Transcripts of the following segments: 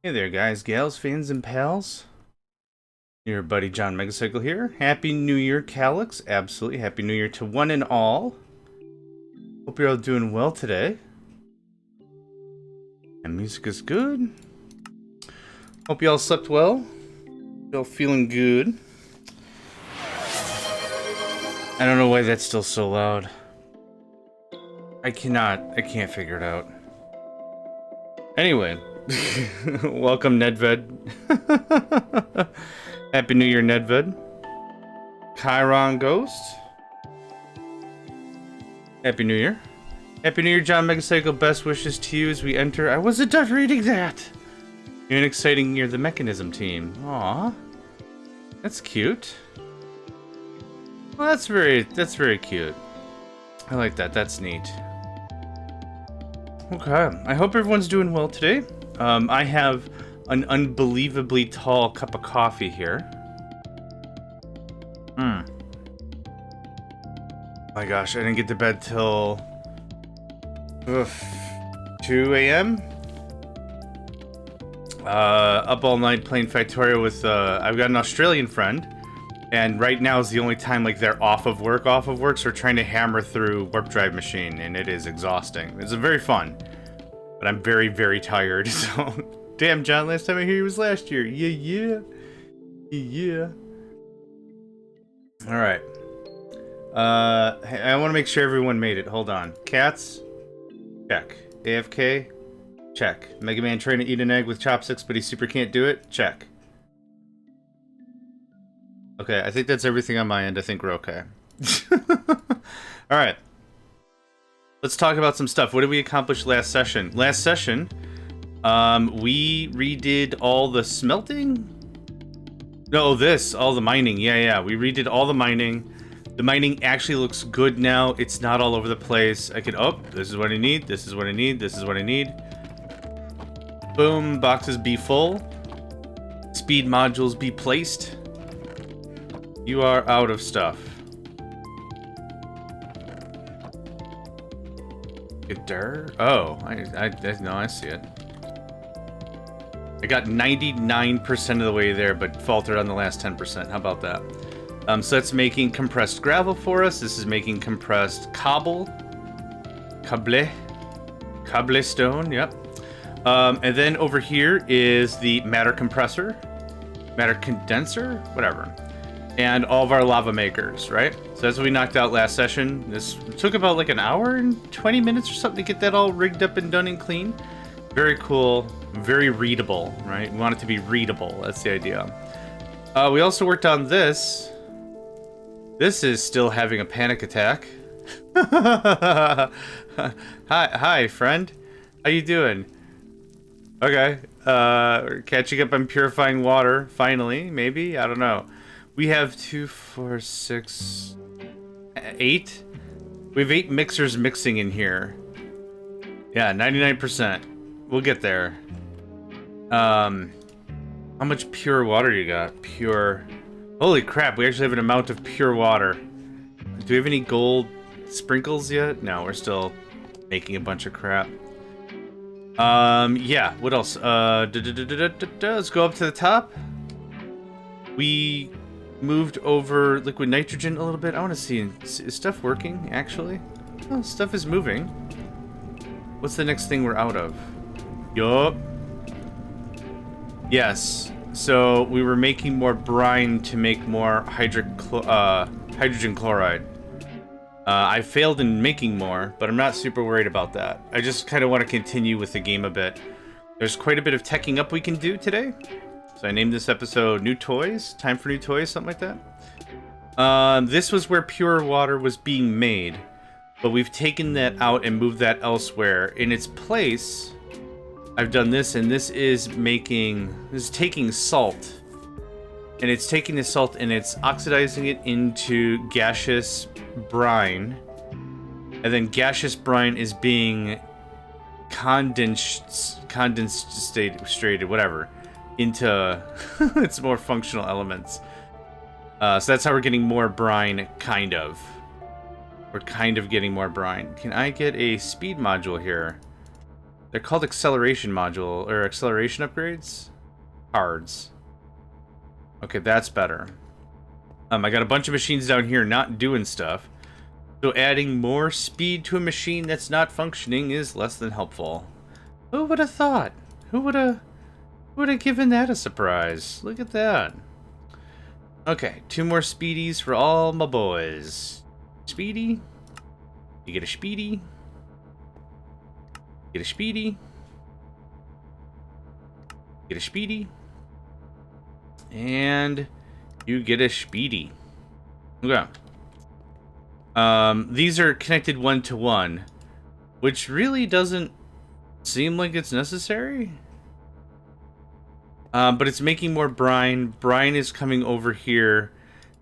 Hey there, guys, gals, fans, and pals. Your buddy JohnMegacycle here. Happy New Year, Calyx. Absolutely. Happy New Year to one and all. Hope you're all doing well today. And music is good. Hope you all slept well. You're all feeling good. I don't know why that's still so loud. I can't figure it out. Anyway. Welcome, Nedved. Happy New Year, Nedved. Chiron Ghost. Happy New Year. Happy New Year, JohnMegacycle. Best wishes to you as we enter. I wasn't done reading that. You're an exciting year, the Mechanism team. Aw. That's cute. Well, that's very cute. I like that. That's neat. Okay. I hope everyone's doing well today. I have an unbelievably tall cup of coffee here. My gosh, I didn't get to bed till 2 a.m. Up all night playing Factorio with, I've got an Australian friend, and right now is the only time like they're off of work, so we're trying to hammer through Warp Drive Machine, and it is exhausting. It's very fun. But I'm very, very tired, so... Damn, John, last time I hear you was last year. Yeah. Alright. I want to make sure everyone made it. Hold on. Cats? Check. AFK? Check. Mega Man trying to eat an egg with chopsticks, but he super can't do it? Check. Okay, I think that's everything on my end. I think we're okay. Alright. Let's talk about some stuff. What did we accomplish last session? Last session, we redid all the smelting? No, all the mining. Yeah. We redid all the mining. The mining actually looks good now. It's not all over the place. I could, this is what I need. This is what I need. This is what I need. Boom, boxes be full. Speed modules be placed. You are out of stuff. Oh, I see it. I got 99% of the way there, but faltered on the last 10%. How about that? So that's making compressed gravel for us. This is making compressed cobblestone. Yep. And then over here is the matter compressor, matter condenser, whatever. And all of our lava makers, right? So that's what we knocked out last session. This took about like an hour and 20 minutes or something to get that all rigged up and done and clean. Very cool, very readable, right? We want it to be readable, that's the idea. We also worked on this. This is still having a panic attack. Hi, friend. How you doing? Okay, we're catching up on purifying water, finally, maybe? I don't know. We have 2, 4, 6, 8. We have 8 mixers mixing in here. Yeah, 99%. We'll get there. How much pure water you got? Pure. Holy crap, we actually have an amount of pure water. Do we have any gold sprinkles yet? No, we're still making a bunch of crap. Yeah, what else? Let's go up to the top. We moved over liquid nitrogen a little bit. I want to see, is stuff working, actually? Oh, stuff is moving. What's the next thing we're out of? Yup. Yes. So, we were making more brine to make more hydrogen chloride. I failed in making more, but I'm not super worried about that. I just kind of want to continue with the game a bit. There's quite a bit of teching up we can do today. So I named this episode New Toys, Time for New Toys, something like that. This was where pure water was being made, but we've taken that out and moved that elsewhere. In its place, I've done this, and this is taking salt. And it's taking the salt and it's oxidizing it into gaseous brine. And then gaseous brine is being condensated, whatever, into its more functional elements. So that's how we're getting more brine, kind of. We're kind of getting more brine. Can I get a speed module here? They're called acceleration module or acceleration upgrades? Cards. Okay, that's better. I got a bunch of machines down here not doing stuff. So adding more speed to a machine that's not functioning is less than helpful. Who would have thought? Who would have given that a surprise? Look at that. Okay, 2 more speedies for all my boys. Speedy. You get a speedy. Get a speedy. Get a speedy. And you get a speedy. Okay. These are connected 1-to-1, which really doesn't seem like it's necessary. But it's making more brine. Brine is coming over here,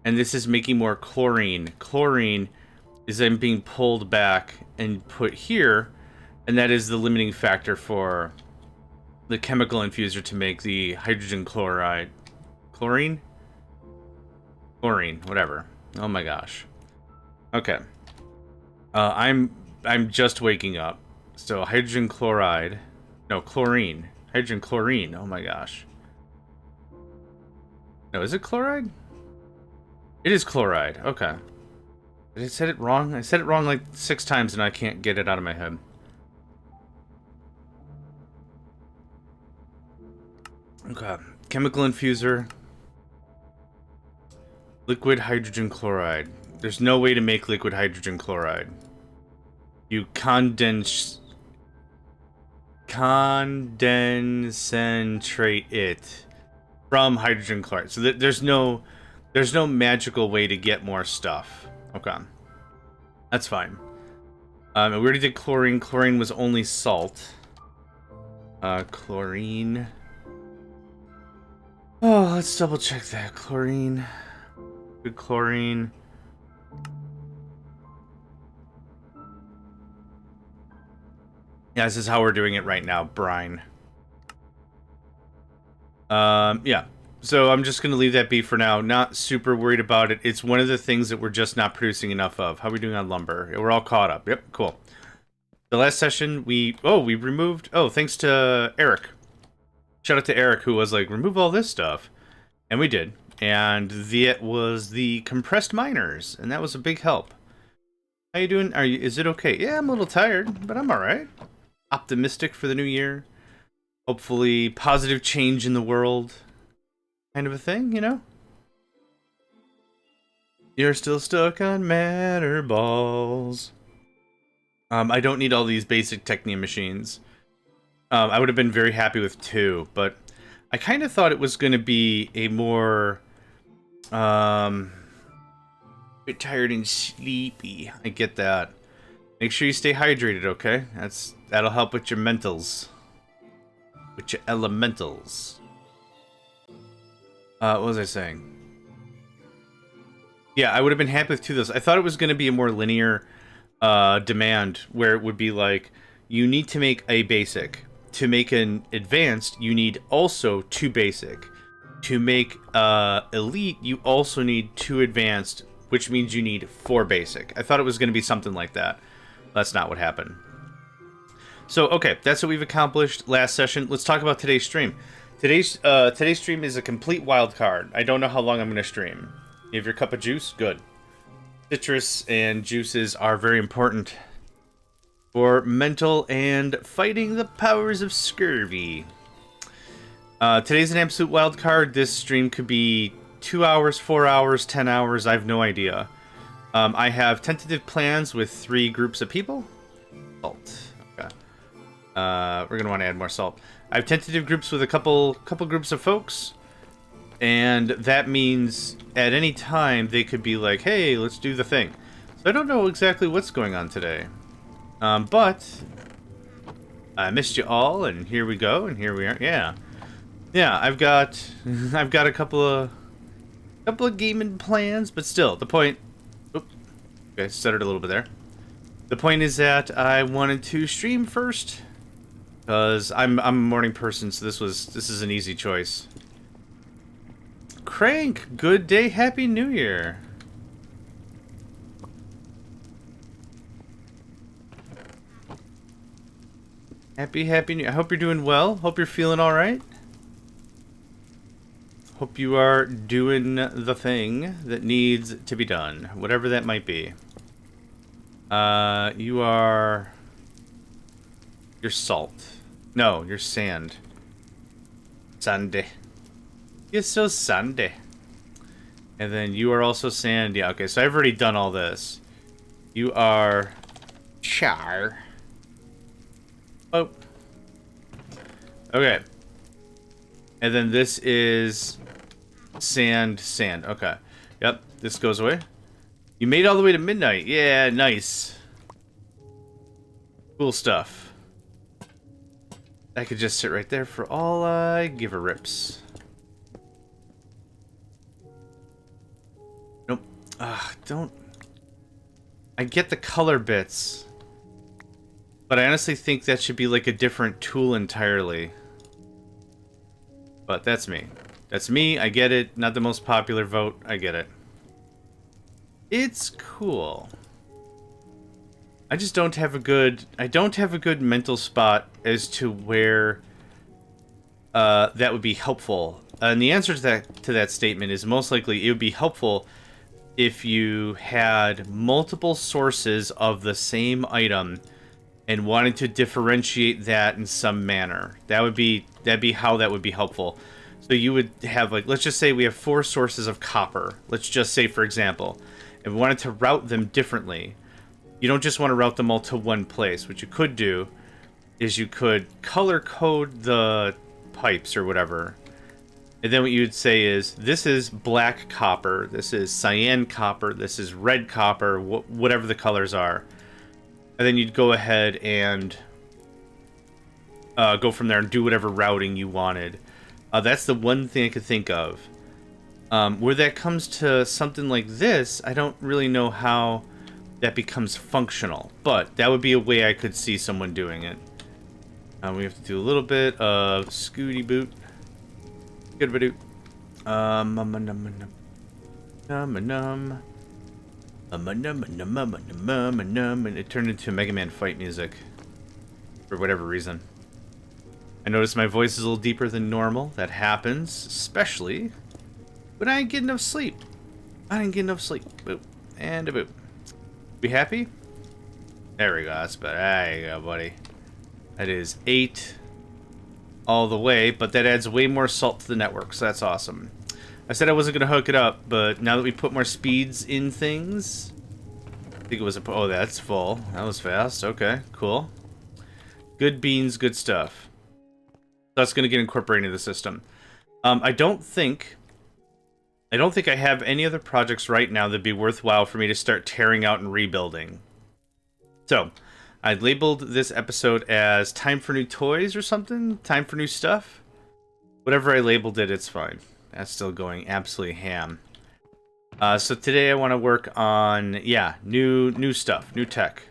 and this is making more chlorine. Chlorine is then being pulled back and put here, and that is the limiting factor for the chemical infuser to make the hydrogen chloride. Chlorine? Chlorine, whatever. Oh my gosh. Okay. I'm just waking up. So hydrogen chloride. No, chlorine. Hydrogen chlorine. Oh my gosh. No, is it chloride? It is chloride. Okay. Did I say it wrong? I said it wrong like 6 times and I can't get it out of my head. Okay. Chemical infuser. Liquid hydrogen chloride. There's no way to make liquid hydrogen chloride. You condense... concentrate it from hydrogen chloride. So there's no magical way to get more stuff. Okay. That's fine. We already did chlorine. Chlorine was only salt. Chlorine. Oh, let's double check that. Chlorine. Good chlorine. Yeah, this is how we're doing it right now. Brine. Yeah. So I'm just going to leave that be for now. Not super worried about it. It's one of the things that we're just not producing enough of. How are we doing on lumber? Yeah, we're all caught up. Yep, cool. The last session, we removed... Oh, thanks to Eric. Shout out to Eric, who was like, remove all this stuff. And we did. And it was the compressed miners. And that was a big help. How you doing? Is it okay? Yeah, I'm a little tired, but I'm alright. Optimistic for the new year. Hopefully positive change in the world. Kind of a thing, you know? You're still stuck on matter balls. I don't need all these basic Technium machines. I would have been very happy with 2, but I kind of thought it was going to be a more... bit tired and sleepy. I get that. Make sure you stay hydrated, okay? That'll help with your mentals. With your elementals. What was I saying? Yeah, I would have been happy with 2 of those. I thought it was going to be a more linear demand, where it would be like, you need to make a basic. To make an advanced, you need also 2 basic. To make elite, you also need 2 advanced, which means you need 4 basic. I thought it was going to be something like that. That's not what happened. So, okay, that's what we've accomplished last session. Let's talk about today's stream. Today's stream is a complete wild card. I don't know how long I'm going to stream. You have your cup of juice? Good. Citrus and juices are very important for mental and fighting the powers of scurvy. Today's an absolute wild card. This stream could be 2 hours, 4 hours, 10 hours. I have no idea. I have tentative plans with 3 groups of people. Salt. Okay. We're going to want to add more salt. I have tentative groups with a couple groups of folks. And that means at any time they could be like, hey, let's do the thing. So I don't know exactly what's going on today. But I missed you all, and here we go, and here we are. Yeah. Yeah, I've got a couple of gaming plans, but still, the point... Oops. Okay, stuttered a little bit there. The point is that I wanted to stream first, because I'm a morning person, so this is an easy choice. Crank, good day, happy new year. Happy New Year. I hope you're doing well. Hope you're feeling all right. Hope you are doing the thing that needs to be done, whatever that might be. You're salt. No, you're sand. Sandy. You're so sandy. And then you are also sand. Yeah, okay, so I've already done all this. You are char. Oh. Okay. And then this is sand. Okay. Yep, this goes away. You made it all the way to midnight. Yeah, nice. Cool stuff. I could just sit right there for all I give a rips. Nope. Don't... I get the color bits. But I honestly think that should be like a different tool entirely. But that's me. That's me, I get it. Not the most popular vote, I get it. It's cool. I just don't have a good... I don't have a good mental spot as to where that would be helpful. And the answer to that statement is most likely it would be helpful if you had multiple sources of the same item and wanted to differentiate that in some manner. That'd be how that would be helpful. So you would have, like, let's just say we have 4 sources of copper. Let's just say, for example, if we wanted to route them differently, you don't just want to route them all to one place. What you could do is you could color code the pipes or whatever. And then what you would say is, this is black copper, this is cyan copper, this is red copper, whatever the colors are. And then you'd go ahead and go from there and do whatever routing you wanted. That's the one thing I could think of. Where that comes to something like this, I don't really know how that becomes functional. But that would be a way I could see someone doing it. We have to do a little bit of Scooty Boot. Good badoot. And it turned into Mega Man fight music. For whatever reason. I noticed my voice is a little deeper than normal. That happens, especially when I ain't get enough sleep. I didn't get enough sleep. Boop. And a boop. Be happy? There we go. That's better. There you go, buddy. That is 8 all the way, but that adds way more salt to the network, so that's awesome. I said I wasn't going to hook it up, but now that we put more speeds in things... I think it was a... Oh, that's full. That was fast. Okay, cool. Good beans, good stuff. That's going to get incorporated into the system. I don't think I have any other projects right now that'd be worthwhile for me to start tearing out and rebuilding. So, I labeled this episode as Time for New Toys or something? Time for New Stuff? Whatever I labeled it, it's fine. That's still going absolutely ham. So today I want to work on, yeah, new stuff, new tech.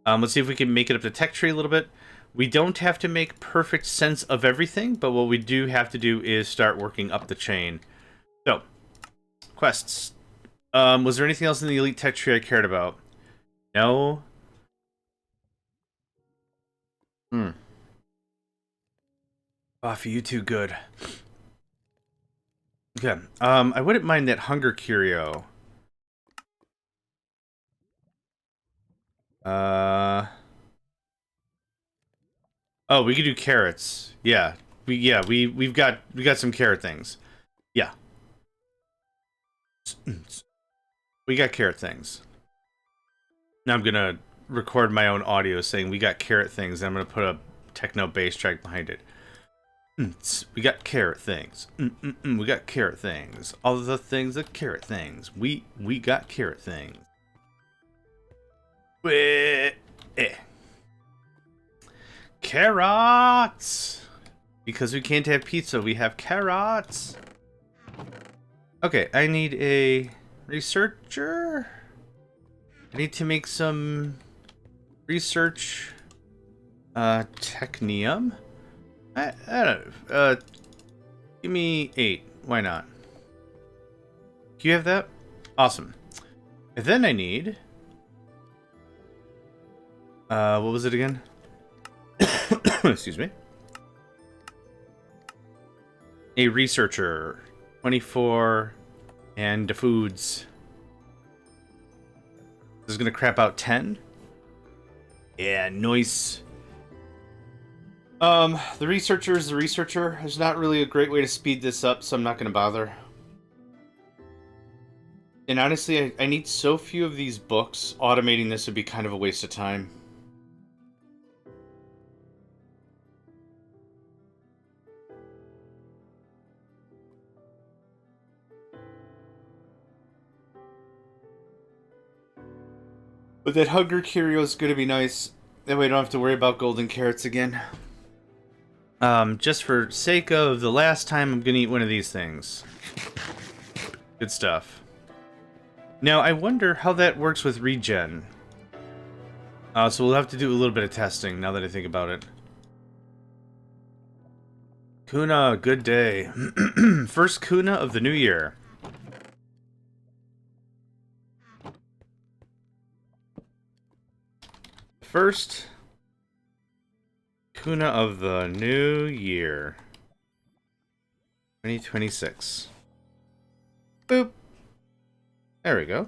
Let's see if we can make it up the tech tree a little bit. We don't have to make perfect sense of everything, but what we do have to do is start working up the chain. So, quests. Was there anything else in the Elite Tech tree I cared about? No. Oh, for you too, good. Okay. I wouldn't mind that hunger curio. Oh, we could do carrots. Yeah. We've got some carrot things. Yeah. We got carrot things. Now I'm gonna record my own audio saying we got carrot things, and I'm gonna put a techno bass track behind it. We got carrot things. We got carrot things. All of the things are carrot things. We got carrot things. Carrots! Because we can't have pizza, we have carrots. Okay, I need a researcher. I need to make some research technium. I don't know. Give me 8. Why not? Do you have that? Awesome. And then I need... what was it again? Excuse me. A researcher. 24. And the foods. This is gonna crap out 10. Yeah, nice. The researcher is the researcher. There's not really a great way to speed this up, so I'm not gonna bother. And honestly, I need so few of these books. Automating this would be kind of a waste of time. But that hunger curio is going to be nice. That way I don't have to worry about golden carrots again. Just for sake of the last time, I'm going to eat one of these things. Good stuff. Now, I wonder how that works with regen. So we'll have to do a little bit of testing now that I think about it. Kuna, good day. First Kuna of the new year. First Kuna of the new year. 2026. Boop. There we go.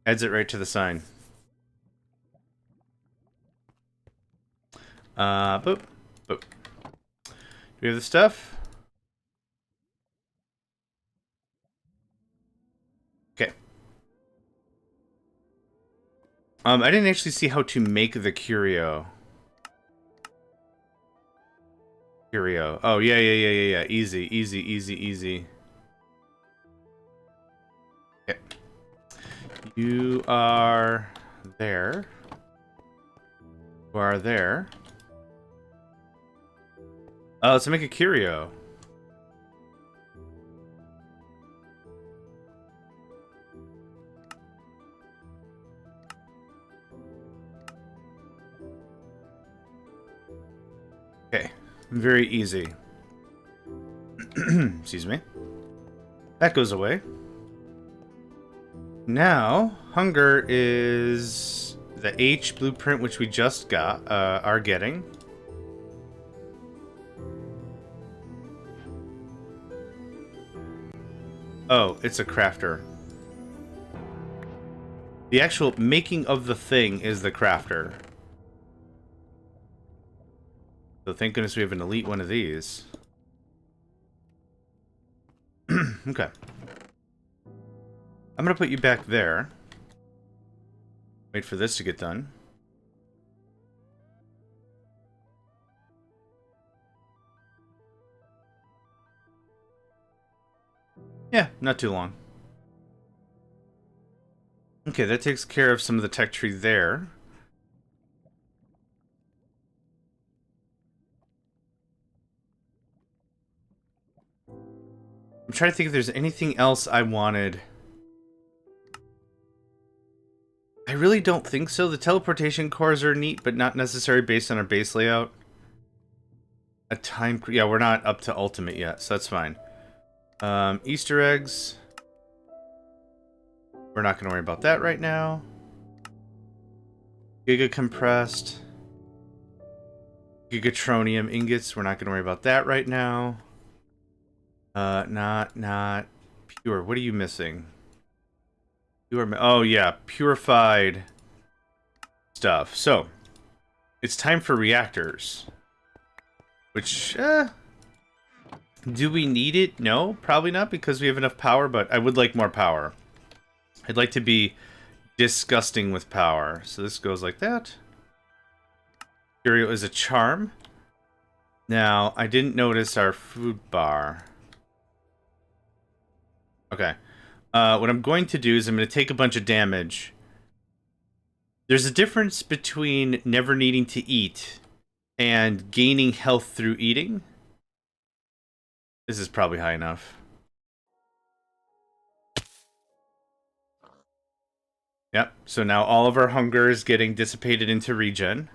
Adds it right to the sign. Boop. Boop. Do we have the stuff? Okay. I didn't actually see how to make the curio. Curio. Oh, yeah. Easy. Okay. You are there. You are there. Oh, let's make a curio. Okay, very easy. Excuse me. That goes away. Now, hunger is the H blueprint, which we just are getting. Oh, it's a crafter. The actual making of the thing is the crafter. So thank goodness we have an elite one of these. Okay. I'm gonna put you back there. Wait for this to get done. Yeah, not too long. Okay, that takes care of some of the tech tree there. I'm trying to think if there's anything else I wanted. I really don't think so. The teleportation cores are neat, but not necessary based on our base layout. A time... Yeah, we're not up to ultimate yet, so that's fine. Easter eggs. We're not going to worry about that right now. Giga compressed. Gigatronium ingots. We're not going to worry about that right now. Not pure. What are you missing? Oh yeah, purified stuff. So, it's time for reactors. Which, do we need it? No, probably not, because we have enough power, but I would like more power. I'd like to be disgusting with power. So this goes like that. Curio is a charm. Now, I didn't notice our food bar. Okay. What I'm going to do is I'm going to take a bunch of damage. There's a difference between never needing to eat and gaining health through eating. This is probably high enough. Yep, so now all of our hunger is getting dissipated into regen.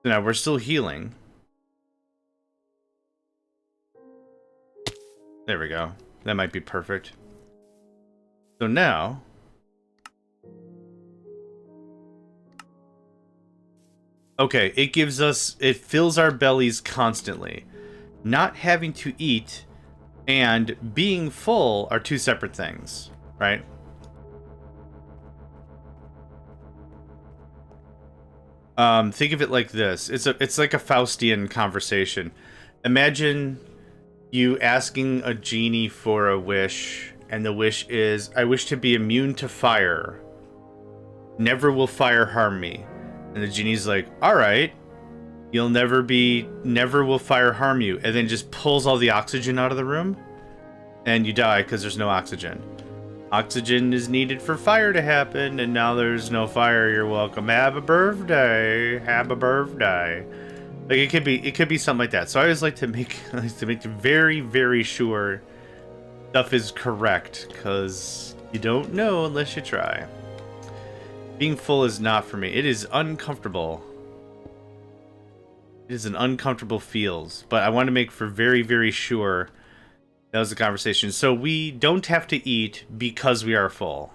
So now we're still healing. There we go. That might be perfect. So now, okay, it fills our bellies constantly. Not having to eat and being full are two separate things, right? Think of it like this. It's like a Faustian conversation. Imagine you asking a genie for a wish, and the wish is, I wish to be immune to fire. Never will fire harm me. And the genie's like, alright, never will fire harm you. And then just pulls all the oxygen out of the room, and you die because there's no oxygen. Oxygen is needed for fire to happen, and now there's no fire. You're welcome. Have a birthday. Have a birthday. Like it could be something like that. So I always like to make very, very sure stuff is correct, because you don't know unless you try. Being full is not for me. It is uncomfortable. It is an uncomfortable feels, but I want to make for very, very sure. That was the conversation. So we don't have to eat because we are full.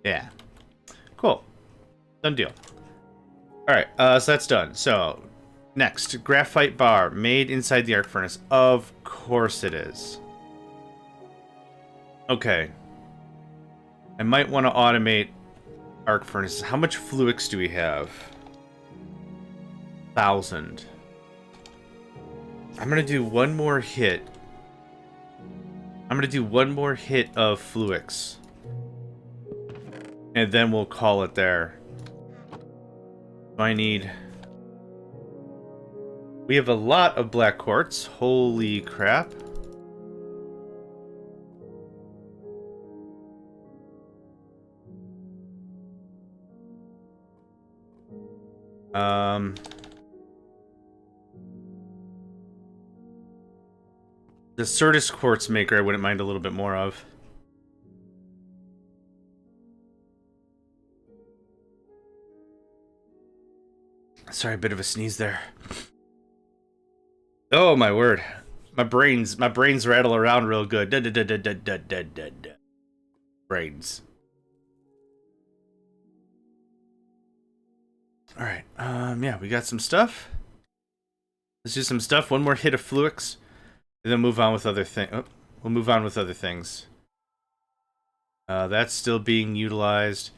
Yeah. Cool. Done deal. Alright, so that's done. So, next. Graphite bar made inside the arc furnace. Of course it is. Okay. I might want to automate arc furnaces. How much fluix do we have? 1,000. I'm going to do one more hit. I'm going to do one more hit of fluix. And then we'll call it there. I need... We have a lot of black quartz. Holy crap. The Certus quartz maker I wouldn't mind a little bit more of. Sorry, a bit of a sneeze there. Oh my word. My brains rattle around real good. Brains. Alright, yeah, we got some stuff. Let's do some stuff. One more hit of fluix. And then move on with other things. Oh, we'll move on with other things. That's still being utilized.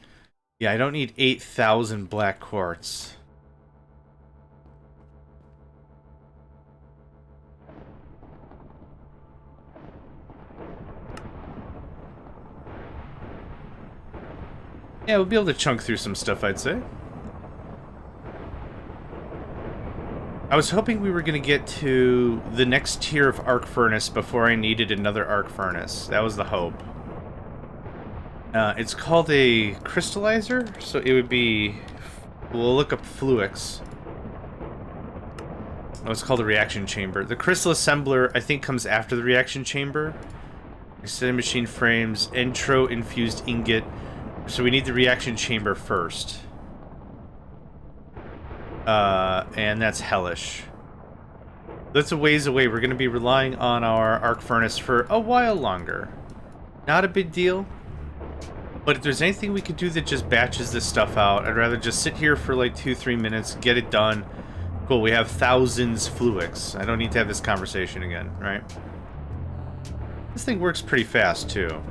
Yeah, I don't need 8,000 black quartz. Yeah, we'll be able to chunk through some stuff, I'd say. I was hoping we were going to get to the next tier of arc furnace before I needed another arc furnace. That was the hope. It's called a crystallizer, so it would be... We'll look up fluix. Oh, it's called a reaction chamber. The crystal assembler, I think, comes after the reaction chamber. Instead of machine frames, intro infused ingot. So we need the reaction chamber first. And that's hellish. That's a ways away. We're going to be relying on our arc furnace for a while longer. Not a big deal. But if there's anything we could do that just batches this stuff out, I'd rather just sit here for like 2-3 minutes, get it done. Cool, we have thousands fluix. I don't need to have this conversation again, right? This thing works pretty fast, too.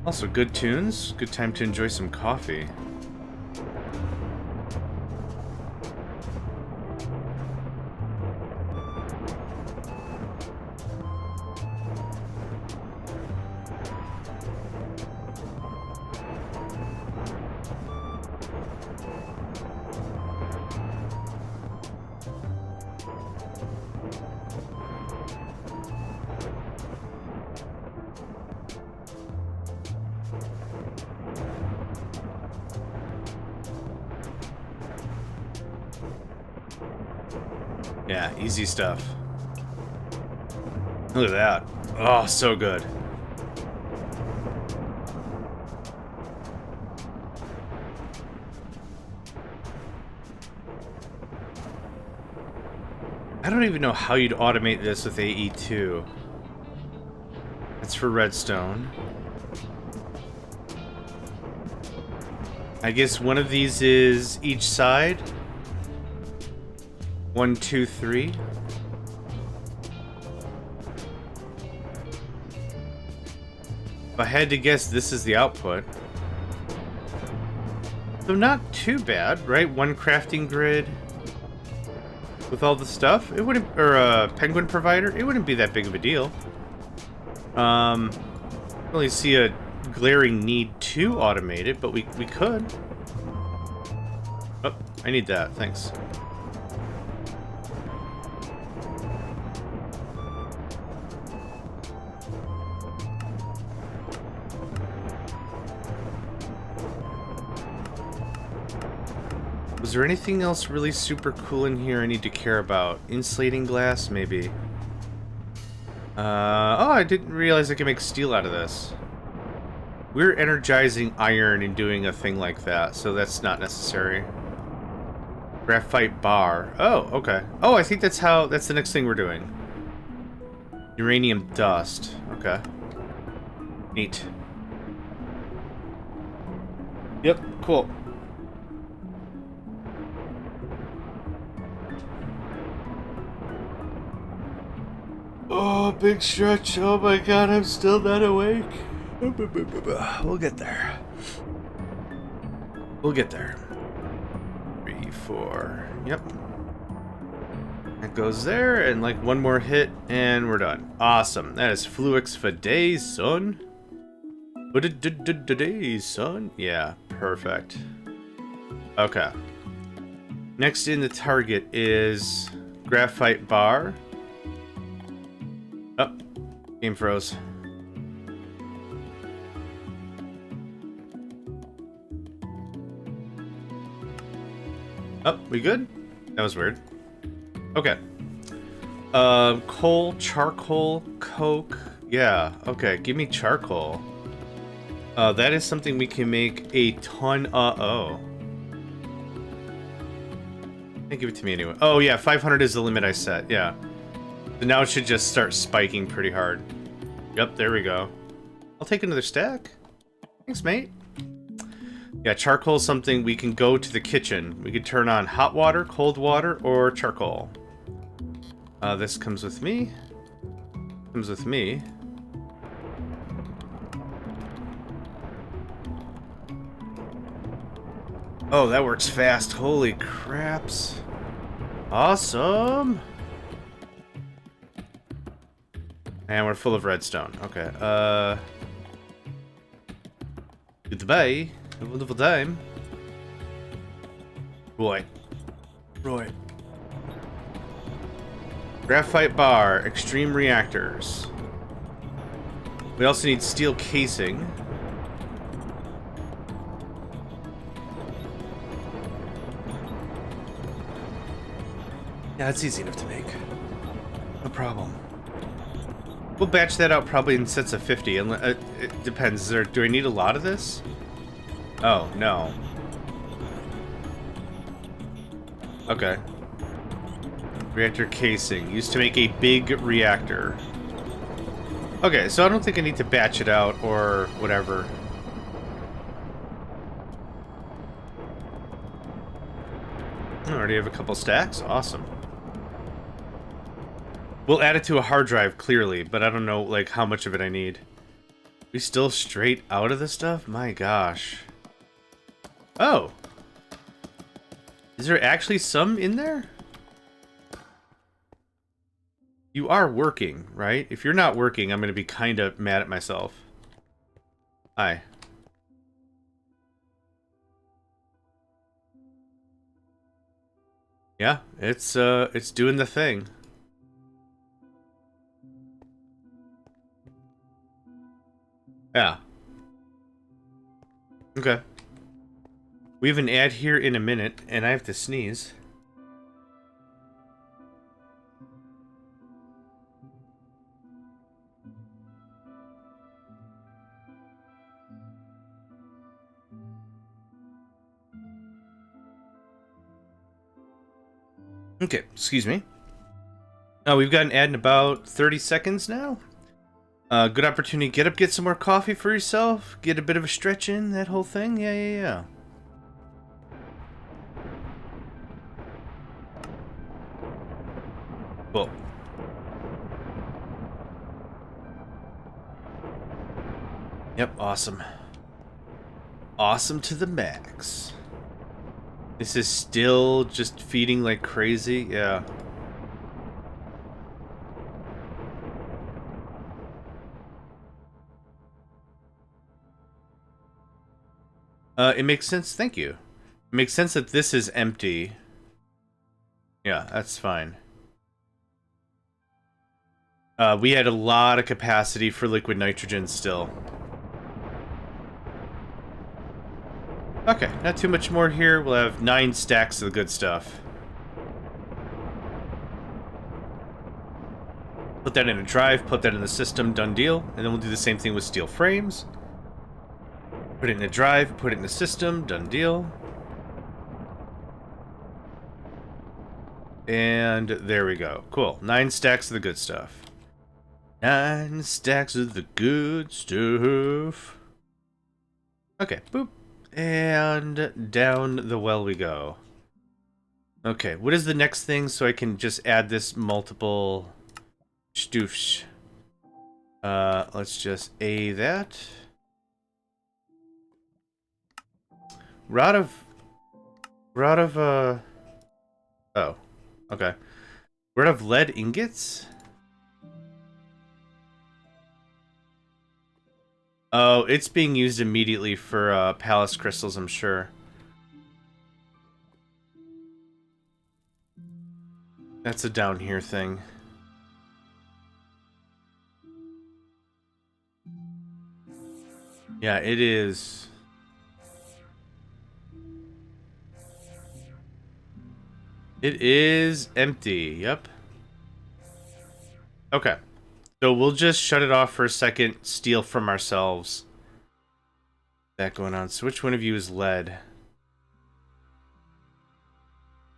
Also, good tunes. Good time to enjoy some coffee. Yeah, easy stuff. Look at that. Oh, so good. I don't even know how you'd automate this with AE2. That's for redstone. I guess one of these is each side. 1, 2, 3. If I had to guess, this is the output. So not too bad, right? One crafting grid with all the stuff. It wouldn't, or a penguin provider. It wouldn't be that big of a deal. Really see a glaring need to automate it, but we could. Oh, I need that. Thanks. Was there anything else really super cool in here I need to care about? Insulating glass, maybe. Oh, I didn't realize I could make steel out of this. We're energizing iron and doing a thing like that, so that's not necessary. Graphite bar. Oh, okay. Oh, I think that's the next thing we're doing. Uranium dust. Okay. Neat. Yep, cool. Oh, big stretch. Oh my god, I'm still not awake. We'll get there. We'll get there. 3, 4. Yep. That goes there, and like one more hit, and we're done. Awesome. That is Fluix for days, son. Days, son. Yeah, perfect. Okay. Next in the target is graphite bar. Oh, game froze. Oh, we good? That was weird. Okay. Coal, charcoal, coke. Yeah, okay, give me charcoal. That is something we can make a ton of. Oh. Give it to me anyway. Oh, yeah, 500 is the limit I set, yeah. So now it should just start spiking pretty hard. Yep, there we go. I'll take another stack. Thanks, mate. Yeah, charcoal is something we can go to the kitchen. We could turn on hot water, cold water, or charcoal. This comes with me. Comes with me. Oh, that works fast. Holy craps. Awesome. And we're full of redstone. Okay. Goodbye. Have a wonderful time. Roy. Graphite bar. Extreme reactors. We also need steel casing. Yeah, it's easy enough to make. No problem. We'll batch that out probably in sets of 50. And it depends. Do I need a lot of this? Oh, no. Okay. Reactor casing. Used to make a big reactor. Okay, so I don't think I need to batch it out or whatever. I already have a couple stacks. Awesome. We'll add it to a hard drive, clearly, but I don't know, like, how much of it I need. We still straight out of this stuff? My gosh. Oh. Is there actually some in there? You are working, right? If you're not working, I'm going to be kind of mad at myself. Hi. Yeah, it's doing the thing. Yeah. Okay. We have an ad here in a minute, and I have to sneeze. Okay, excuse me. We've got an ad in about 30 seconds now. Good opportunity. Get up, get some more coffee for yourself. Get a bit of a stretch in, that whole thing. Yeah. Cool. Yep, awesome. Awesome to the max. This is still just feeding like crazy. Yeah. It makes sense. Thank you. It makes sense that this is empty. Yeah, that's fine. We had a lot of capacity for liquid nitrogen still. Okay, not too much more here. We'll have 9 stacks of the good stuff. Put that in a drive, put that in the system, done deal. And then we'll do the same thing with steel frames. Put it in a drive, put it in the system, done deal. And there we go. Cool. 9 stacks of the good stuff. 9 stacks of the good stuff. Okay, boop. And down the well we go. Okay, what is the next thing so I can just add this multiple stoofs? Let's just A that. We're out of, oh, okay. We're out of lead ingots? Oh, it's being used immediately for palace crystals, I'm sure. That's a down here thing. Yeah, it is. It is empty, yep. Okay. So we'll just shut it off for a second, steal from ourselves. That going on. So which one of you is lead?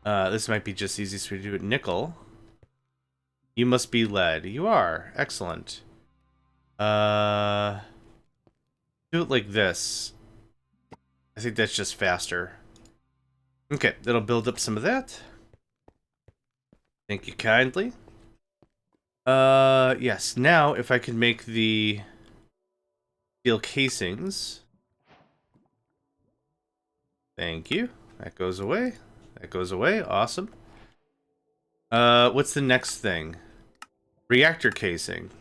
This might be just easiest way to do it. Nickel. You must be lead. You are. Excellent. Do it like this. I think that's just faster. Okay, that'll build up some of that. Thank you kindly. Yes. Now, if I can make the steel casings. Thank you. That goes away. That goes away. Awesome. What's the next thing? Reactor casing.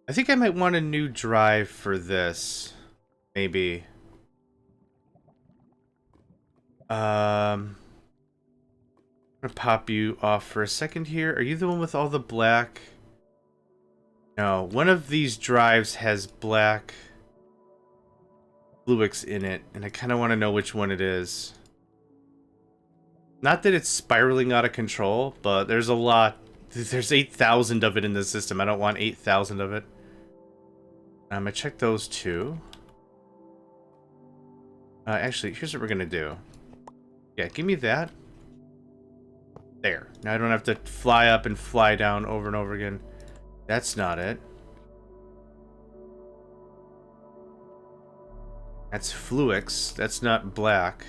I think I might want a new drive for this. Maybe. I'm gonna pop you off for a second here. Are you the one with all the black? No, one of these drives has black fluix in it, and I kind of want to know which one it is. Not that it's spiraling out of control, but there's a lot. There's 8,000 of it in the system. I don't want 8,000 of it. I'm gonna check those two. Actually, here's what we're gonna do. Yeah, give me that. There. Now I don't have to fly up and fly down over and over again. That's not it. That's fluix. That's not black.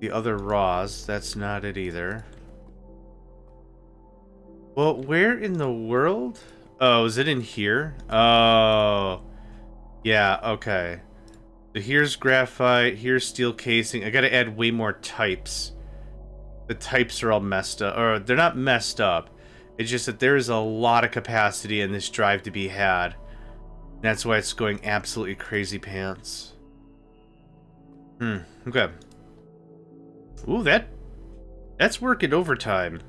The other raws. That's not it either. Well, where in the world? Oh, is it in here? Oh. Yeah, okay. So here's graphite, here's steel casing. I gotta add way more types. The types are all messed up. Or, they're not messed up. It's just that there is a lot of capacity in this drive to be had. And that's why it's going absolutely crazy pants. Okay. Ooh, that's working overtime.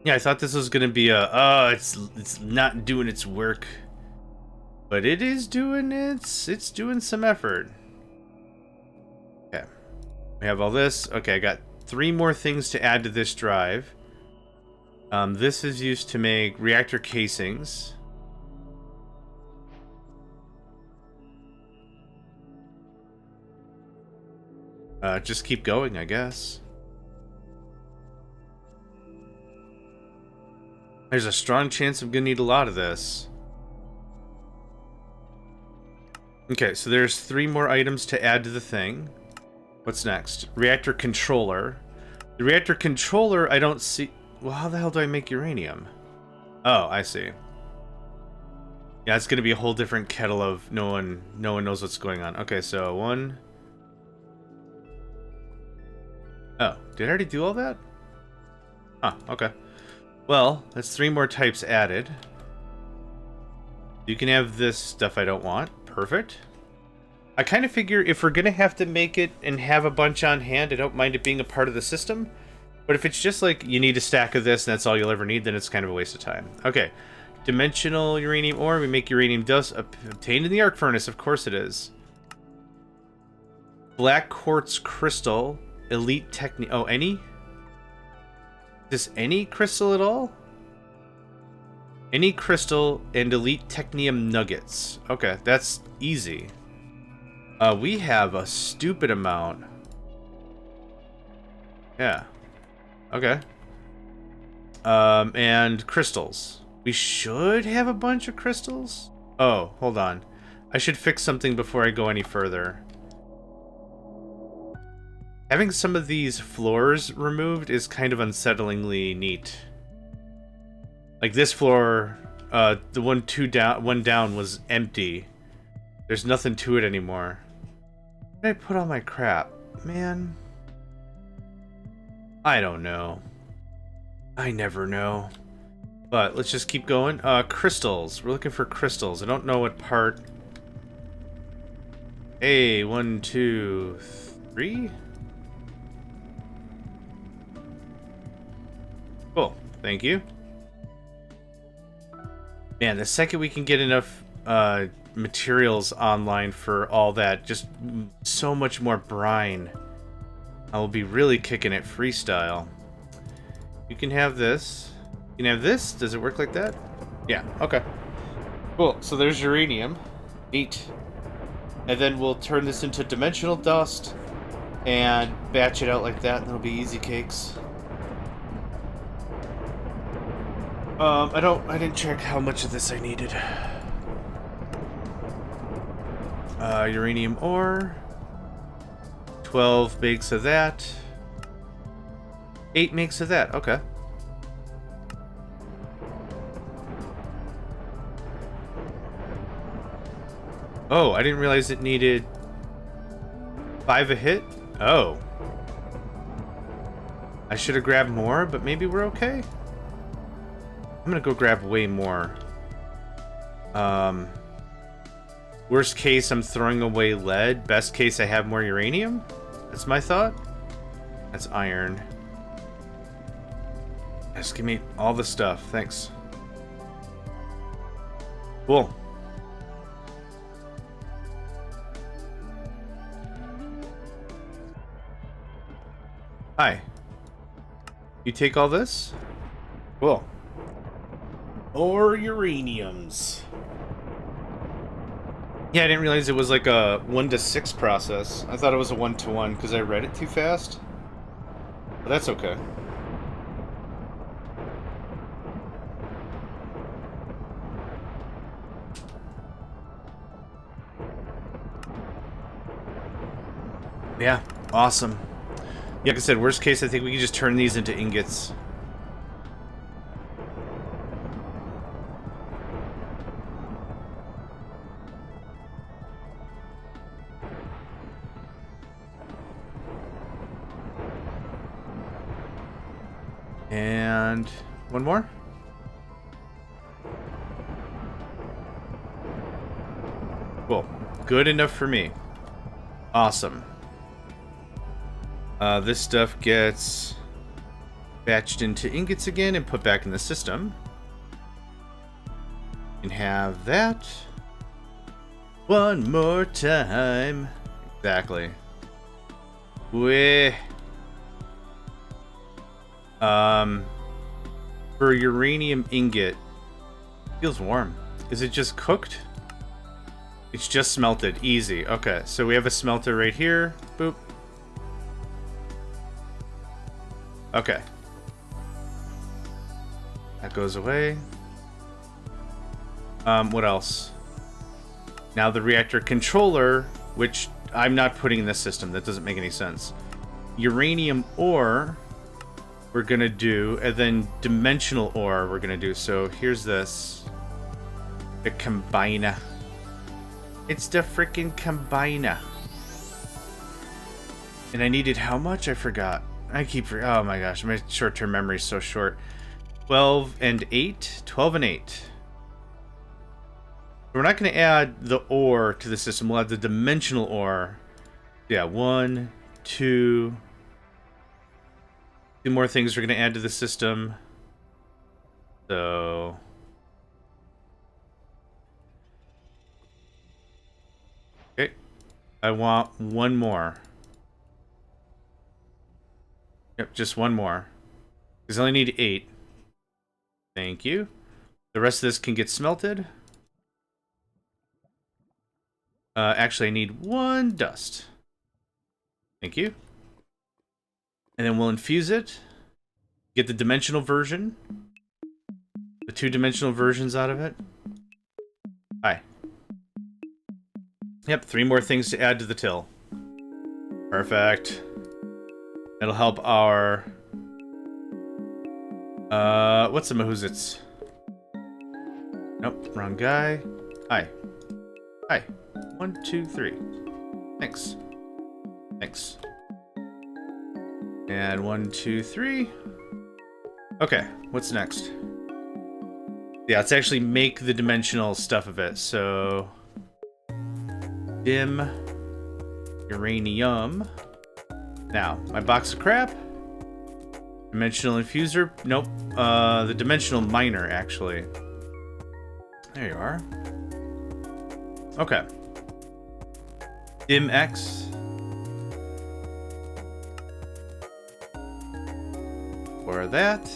Yeah, I thought this was gonna be a, it's not doing its work. But it is doing it's doing some effort. Okay. We have all this. Okay, I got 3 more things to add to this drive. This is used to make reactor casings. Just keep going, I guess. There's a strong chance I'm gonna need a lot of this. Okay, so there's 3 more items to add to the thing. What's next? Reactor controller. The reactor controller, I don't see... Well, how the hell do I make uranium? Oh, I see. Yeah, it's gonna be a whole different kettle of no one knows what's going on. Okay, so 1... Oh, did I already do all that? Huh, okay. Well, that's 3 more types added. You can have this stuff I don't want. Perfect. I kind of figure if we're gonna have to make it and have a bunch on hand, I don't mind it being a part of the system. But if it's just like you need a stack of this and that's all you'll ever need, then it's kind of a waste of time. Okay. Dimensional uranium ore. We make uranium dust obtained in the arc furnace. Of course it is. Black quartz crystal. Elite technique. Oh, any? Is this any crystal at all? Any crystal and elite technium nuggets. Okay, that's easy. We have a stupid amount. Yeah. Okay. And crystals. We should have a bunch of crystals. Oh, hold on. I should fix something before I go any further. Having some of these floors removed is kind of unsettlingly neat. Like this floor, the one down was empty. There's nothing to it anymore. Where did I put all my crap? Man. I don't know. I never know. But let's just keep going. Crystals. We're looking for crystals. I don't know what part. Hey, 1, 2, 3. Cool. Thank you. Man, the second we can get enough materials online for all that, just so much more brine, I will be really kicking it freestyle. You can have this. You can have this. Does it work like that? Yeah, okay. Cool, so there's uranium. 8. And then we'll turn this into dimensional dust and batch it out like that, and it'll be easy cakes. I didn't check how much of this I needed. Uranium ore. 12 makes of that. 8 makes of that, okay. Oh, I didn't realize it needed 5 a hit? Oh. I should have grabbed more, but maybe we're okay? I'm gonna go grab way more. Worst case, I'm throwing away lead. Best case, I have more uranium? That's my thought. That's iron. Just give me all the stuff. Thanks. Cool. Hi. You take all this? Cool. Or uraniums. Yeah, I didn't realize it was like a 1 to 6 process. I thought it was a 1 to 1 because I read it too fast. But that's okay. Yeah, awesome. Yeah, like I said, worst case, I think we can just turn these into ingots. And one more. Cool. Good enough for me. Awesome. This stuff gets batched into ingots again and put back in the system. And have that. One more time. Exactly. For uranium ingot, feels warm. Is it just cooked? It's just smelted. Easy. Okay, so we have a smelter right here. Boop. Okay. That goes away. What else? Now the reactor controller, which I'm not putting in this system. That doesn't make any sense. Uranium ore we're gonna do, and then dimensional ore we're gonna do. So here's this. The combiner. It's the freaking combiner. And I needed how much? I forgot. Oh my gosh, my short-term memory is so short. 12 and 8? 12 and 8. We're not going to add the ore to the system. We'll add the dimensional ore. Yeah, 1, 2. 2 more things we're going to add to the system. So... okay. I want 1 more. Yep, just 1 more. Because I only need 8. Thank you. The rest of this can get smelted. Actually, I need 1 dust. Thank you. And then we'll infuse it. Get the dimensional version. The 2-dimensional versions out of it. Hi. Yep, 3 more things to add to the till. Perfect. It'll help our... what's the Mahoozits? Nope, wrong guy. Hi. Hi. 1, 2, 3. Thanks. Thanks. And 1, 2, 3. Okay, what's next? Yeah, let's actually make the dimensional stuff of it. So... dim... uranium... Now, my box of crap. Dimensional infuser. Nope. The dimensional miner, actually. There you are. Okay. Dim X. For that.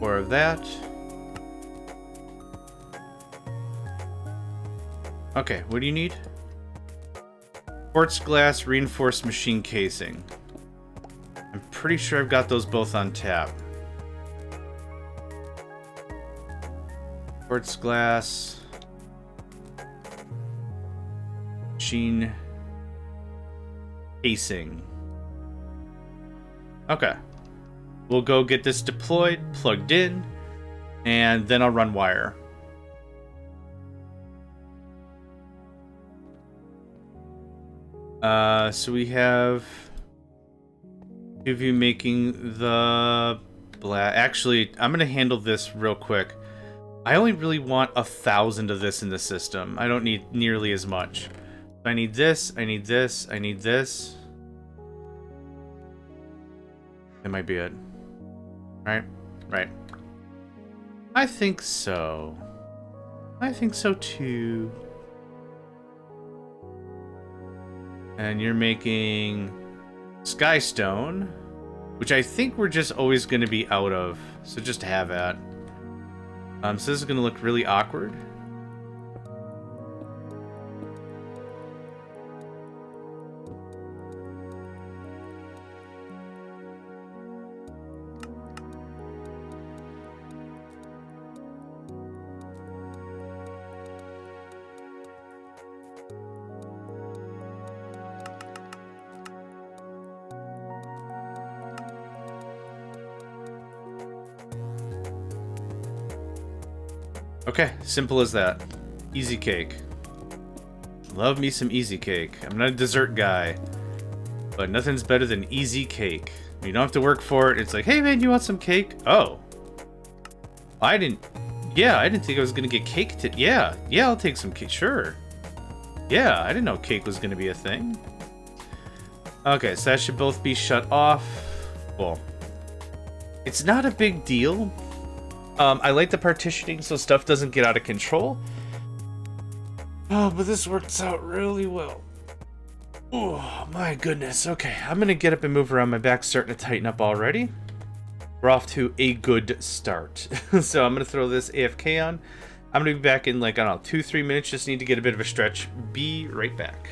For that. Okay, what do you need? Quartz glass reinforced machine casing. I'm pretty sure I've got those both on tap. Quartz glass. Machine casing. Okay. We'll go get this deployed, plugged in, and then I'll run wire. So we have 2 of you making the actually, I'm gonna handle this real quick. I only really want 1,000 of this in the system. I don't need nearly as much. I need this, I need this, I need this. That might be it. Right? Right. I think so. I think so too. And you're making Skystone, which I think we're just always going to be out of. So just have that. So this is going to look really awkward. Okay, simple as that. Easy cake. Love me some easy cake. I'm not a dessert guy, but nothing's better than easy cake. You don't have to work for it. It's like, hey man, you want some cake? Oh. I didn't think I was gonna get cake yeah, I'll take some cake, sure. Yeah, I didn't know cake was gonna be a thing. Okay, so that should both be shut off. Well, it's not a big deal. I like the partitioning so stuff doesn't get out of control. Oh, but this works out really well. Oh, my goodness. Okay, I'm going to get up and move around. My back's starting to tighten up already. We're off to a good start. So I'm going to throw this AFK on. I'm gonna be back in like, I don't know, 2-3 minutes. Just need to get a bit of a stretch. Be right back.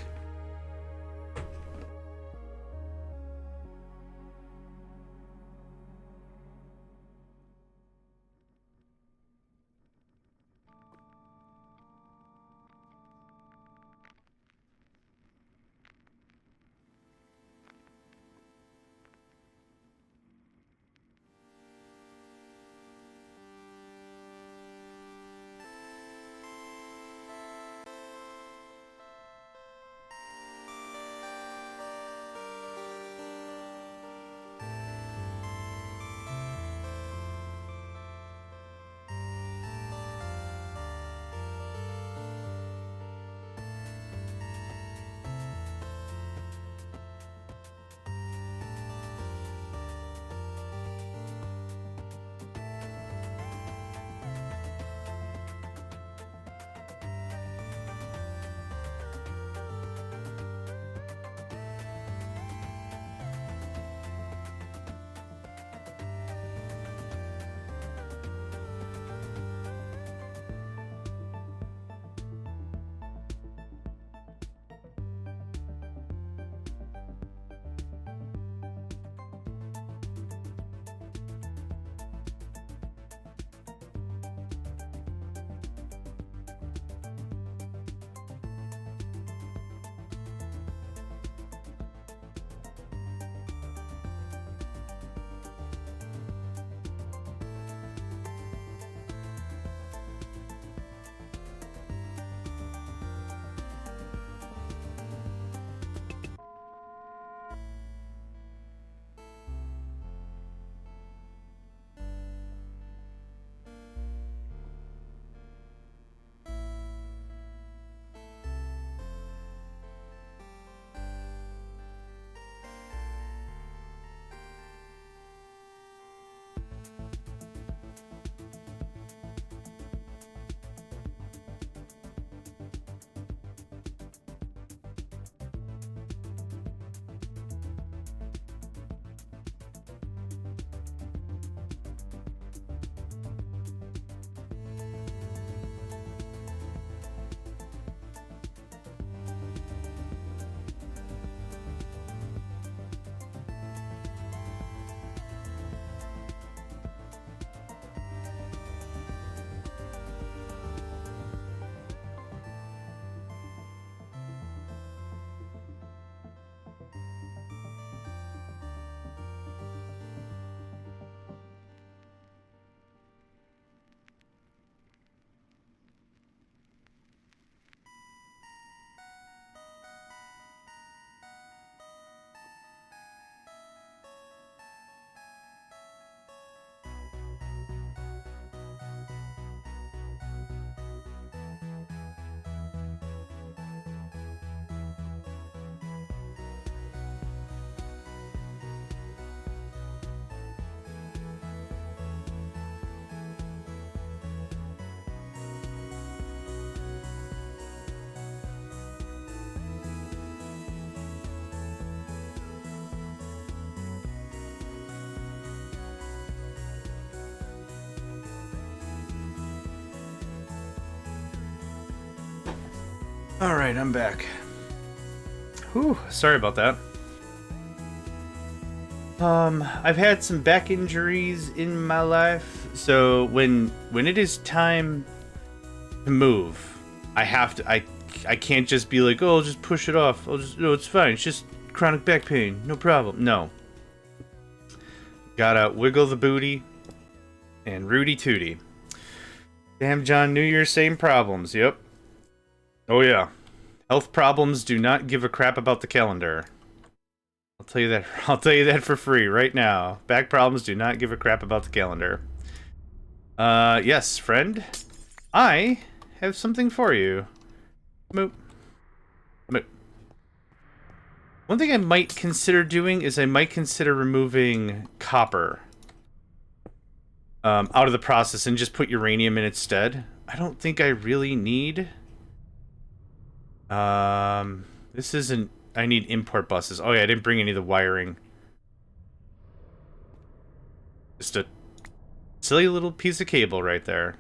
Alright, I'm back. Whew, sorry about that. I've had some back injuries in my life, so when it is time to move, I have to, I can't just be like, oh, I'll just push it off. No, it's fine. It's just chronic back pain. No problem. No. Gotta wiggle the booty and Rudy Tooty. Damn, John, New Year, same problems. Yep. Oh, yeah. Health problems do not give a crap about the calendar. I'll tell you that. I'll tell you that for free right now. Back problems do not give a crap about the calendar. Yes, friend. I have something for you. Moop. Moop. One thing I might consider doing is I might consider removing copper out of the process and just put uranium in its stead. I don't think I really need... this isn't... I need import buses. Oh yeah, I didn't bring any of the wiring. Just a silly little piece of cable right there.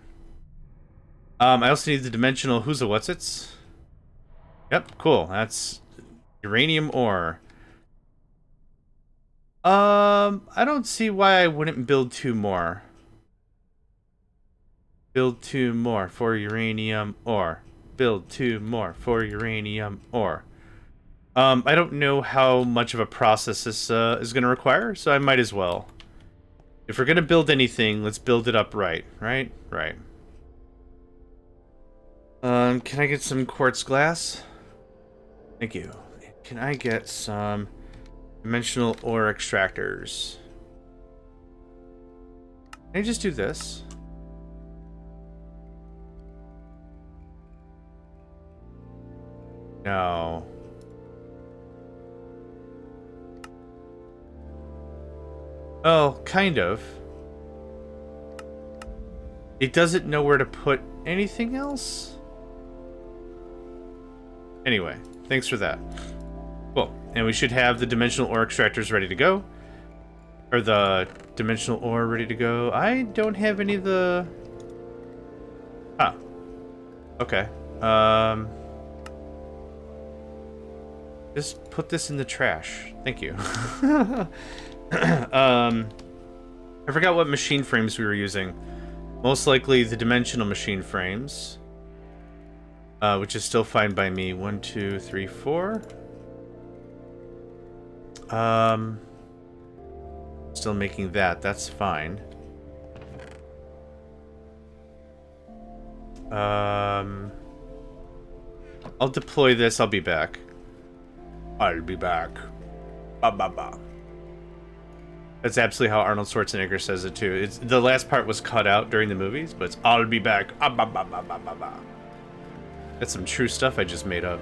I also need the dimensional who's a what's its. Yep, cool. That's uranium ore. I don't see why I wouldn't build 2 more. Build 2 more for uranium ore. Build 2 more for uranium ore. I don't know how much of a process this is going to require, so I might as well. If we're going to build anything, let's build it up right, right? Right. Can I get some quartz glass? Thank you. Can I get some dimensional ore extractors? Can I just do this? No. Oh, kind of. It doesn't know where to put anything else? Anyway, thanks for that. Cool. And we should have the dimensional ore extractors ready to go. Or the dimensional ore ready to go. I don't have any of the... Ah. Okay. Just put this in the trash. Thank you. I forgot what machine frames we were using. Most likely the dimensional machine frames. Which is still fine by me. 1, 2, 3, 4. Still making that. That's fine. I'll deploy this. I'll be back. I'll be back. Ba ba ba. That's absolutely how Arnold Schwarzenegger says it too. It's the last part was cut out during the movies, but it's I'll be back. Ah, ba ba ba ba ba ba. That's some true stuff I just made up.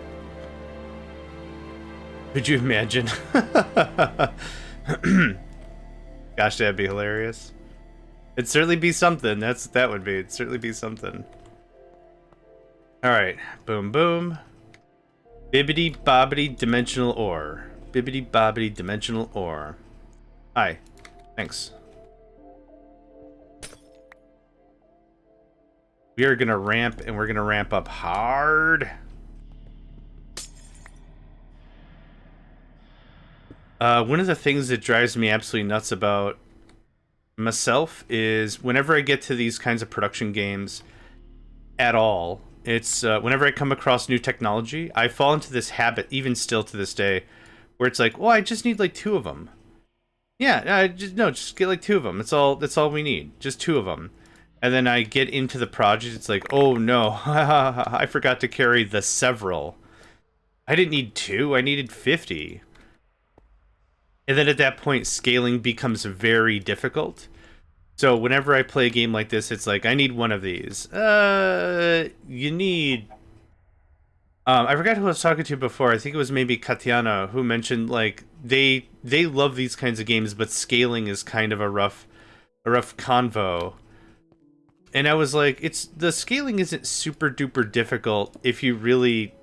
Could you imagine? Gosh, that'd be hilarious. It'd certainly be something. That would be. It'd certainly be something. All right, boom, boom. Bibbidi bobbidi dimensional ore. Bibbidi bobbidi dimensional ore. Hi, thanks. We are gonna ramp, and we're gonna ramp up hard. One of the things that drives me absolutely nuts about myself is whenever I get to these kinds of production games at all, it's whenever I come across new technology, I fall into this habit, even still to this day, where it's like, well, I just need like 2 of them. Yeah, just get like 2 of them. That's all we need. Just 2 of them. And then I get into the project, it's like, oh no, I forgot to carry the several. I didn't need 2, I needed 50. And then at that point, scaling becomes very difficult. So whenever I play a game like this, it's like, I need 1 of these. You need... I forgot who I was talking to before. I think it was maybe Katiana who mentioned, like, they love these kinds of games, but scaling is kind of a rough convo. And I was like, the scaling isn't super duper difficult if you really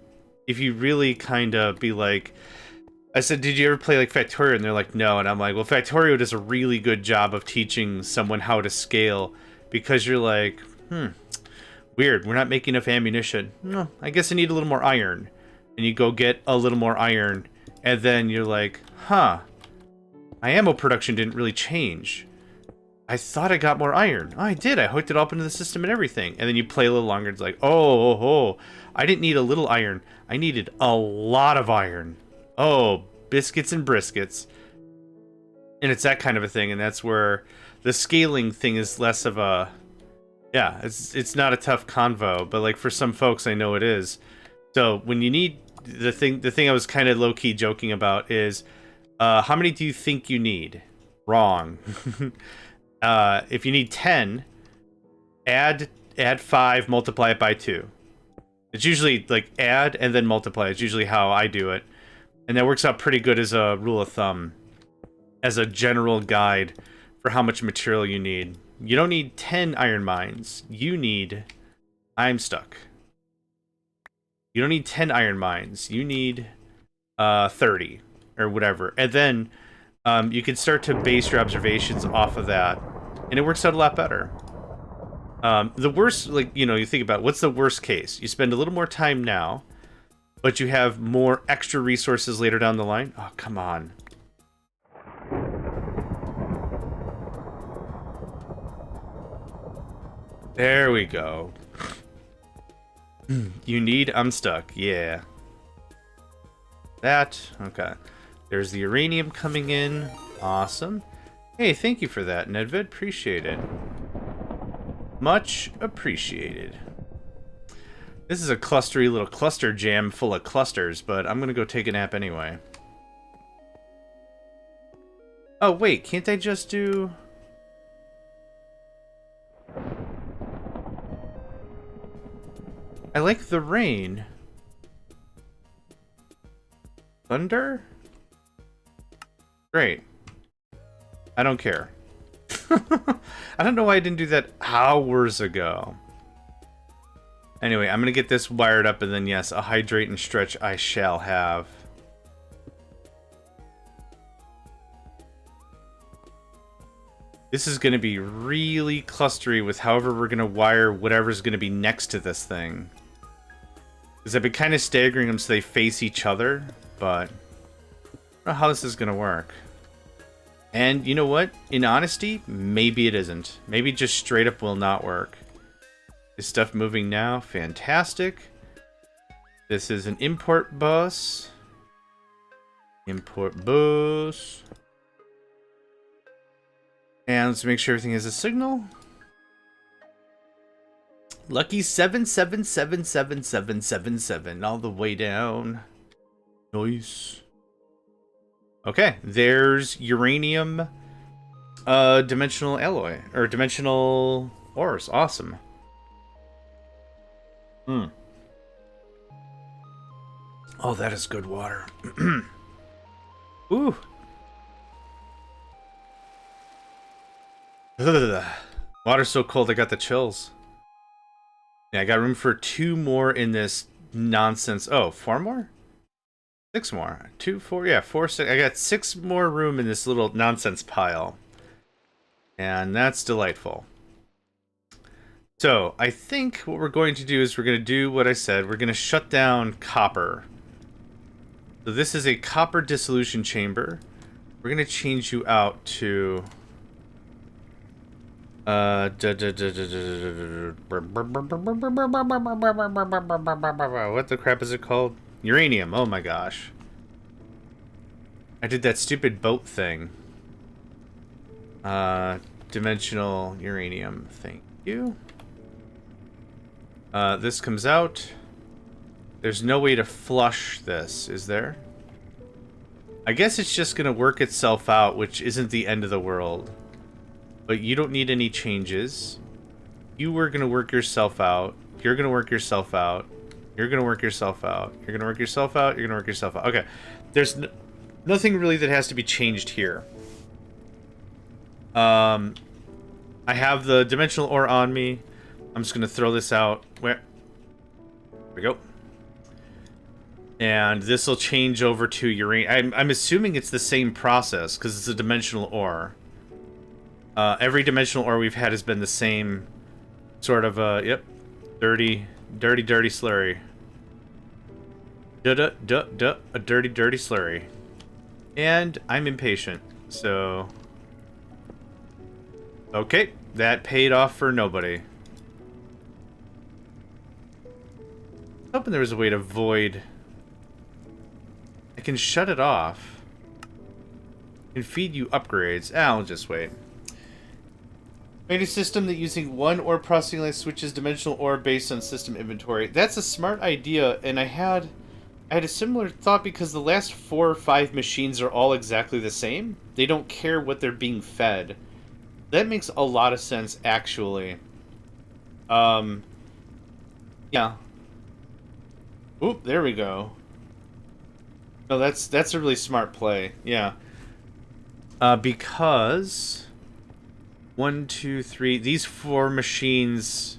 kind of be like... I said, did you ever play like Factorio? And they're like, no. And I'm like, well, Factorio does a really good job of teaching someone how to scale, because you're like, weird, we're not making enough ammunition. No, I guess I need a little more iron. And you go get a little more iron, and then you're like, huh, my ammo production didn't really change. I thought I got more iron. Oh, I did. I hooked it up into the system and everything. And then you play a little longer, it's like, oh, I didn't need a little iron. I needed a lot of iron. Oh, biscuits and briskets. And it's that kind of a thing, and that's where the scaling thing is less of a... Yeah, it's not a tough convo, but like for some folks I know it is. So when you need... The thing I was kind of low-key joking about is, how many do you think you need? Wrong. If you need 10, add 5, multiply it by 2. It's usually like add and then multiply. It's usually how I do it. And that works out pretty good as a rule of thumb, as a general guide for how much material you need. You don't need 10 iron mines. You need... I'm stuck. You don't need 10 iron mines. You need 30 or whatever. And then you can start to base your observations off of that. And it works out a lot better. The worst, like, you know, you think about what's the worst case? You spend a little more time now, but you have more extra resources later down the line. Oh, come on. There we go. You need unstuck. Yeah. That. Okay. There's the uranium coming in. Awesome. Hey, thank you for that, Nedvid. Appreciate it. Much appreciated. This is a clustery little cluster jam full of clusters, but I'm gonna go take a nap anyway. Oh, wait. Can't I just do... I like the rain. Thunder? Great. I don't care. I don't know why I didn't do that hours ago. Anyway, I'm gonna get this wired up, and then yes, a hydrate and stretch I shall have. This is gonna be really clustery with however we're gonna wire whatever's gonna be next to this thing. Because I've been kind of staggering them so they face each other, but I don't know how this is gonna work. And you know what? In honesty, maybe it isn't. Maybe it just straight up will not work. Is stuff moving now? Fantastic. This is an import bus. Import bus. And let's make sure everything has a signal. Lucky 77777777 all the way down. Nice. Okay, there's uranium dimensional alloy, or dimensional ores. Awesome. Oh, that is good water. Ooh. Ugh. Water's so cold I got the chills. Yeah, I got room for 2 more in this nonsense. Oh, 4 more? 6 more. 2, 4, yeah, 4, 6. I got 6 more room in this little nonsense pile. And that's delightful. So, I think what we're going to do is we're going to do what I said. We're going to shut down copper. So this is a copper dissolution chamber. We're going to change you out to... what the crap is it called? Uranium. Oh my gosh. I did that stupid boat thing. Dimensional uranium. Thank you. This comes out. There's no way to flush this, is there? I guess it's just gonna work itself out, which isn't the end of the world. But you don't need any changes. You were gonna work yourself out. You're gonna work yourself out. You're gonna work yourself out. You're gonna work yourself out. You're gonna work yourself out. Okay. There's nothing really that has to be changed here. I have the dimensional ore on me. I'm just gonna throw this out. Where? There we go. And this will change over to uranium. I'm assuming it's the same process because it's a dimensional ore. Every dimensional ore we've had has been the same sort of, yep, dirty slurry. A dirty slurry. And I'm impatient, so... Okay, that paid off for nobody. I was hoping there was a way to void... I can shut it off. I can feed you upgrades. I'll just wait. Made a system that using one ore processing line switches dimensional ore based on system inventory. That's a smart idea, and I had a similar thought because the last 4 or 5 machines are all exactly the same. They don't care what they're being fed. That makes a lot of sense, actually. Yeah. Oop, there we go. No, that's a really smart play. Yeah. Because 1, 2, 3. These 4 machines,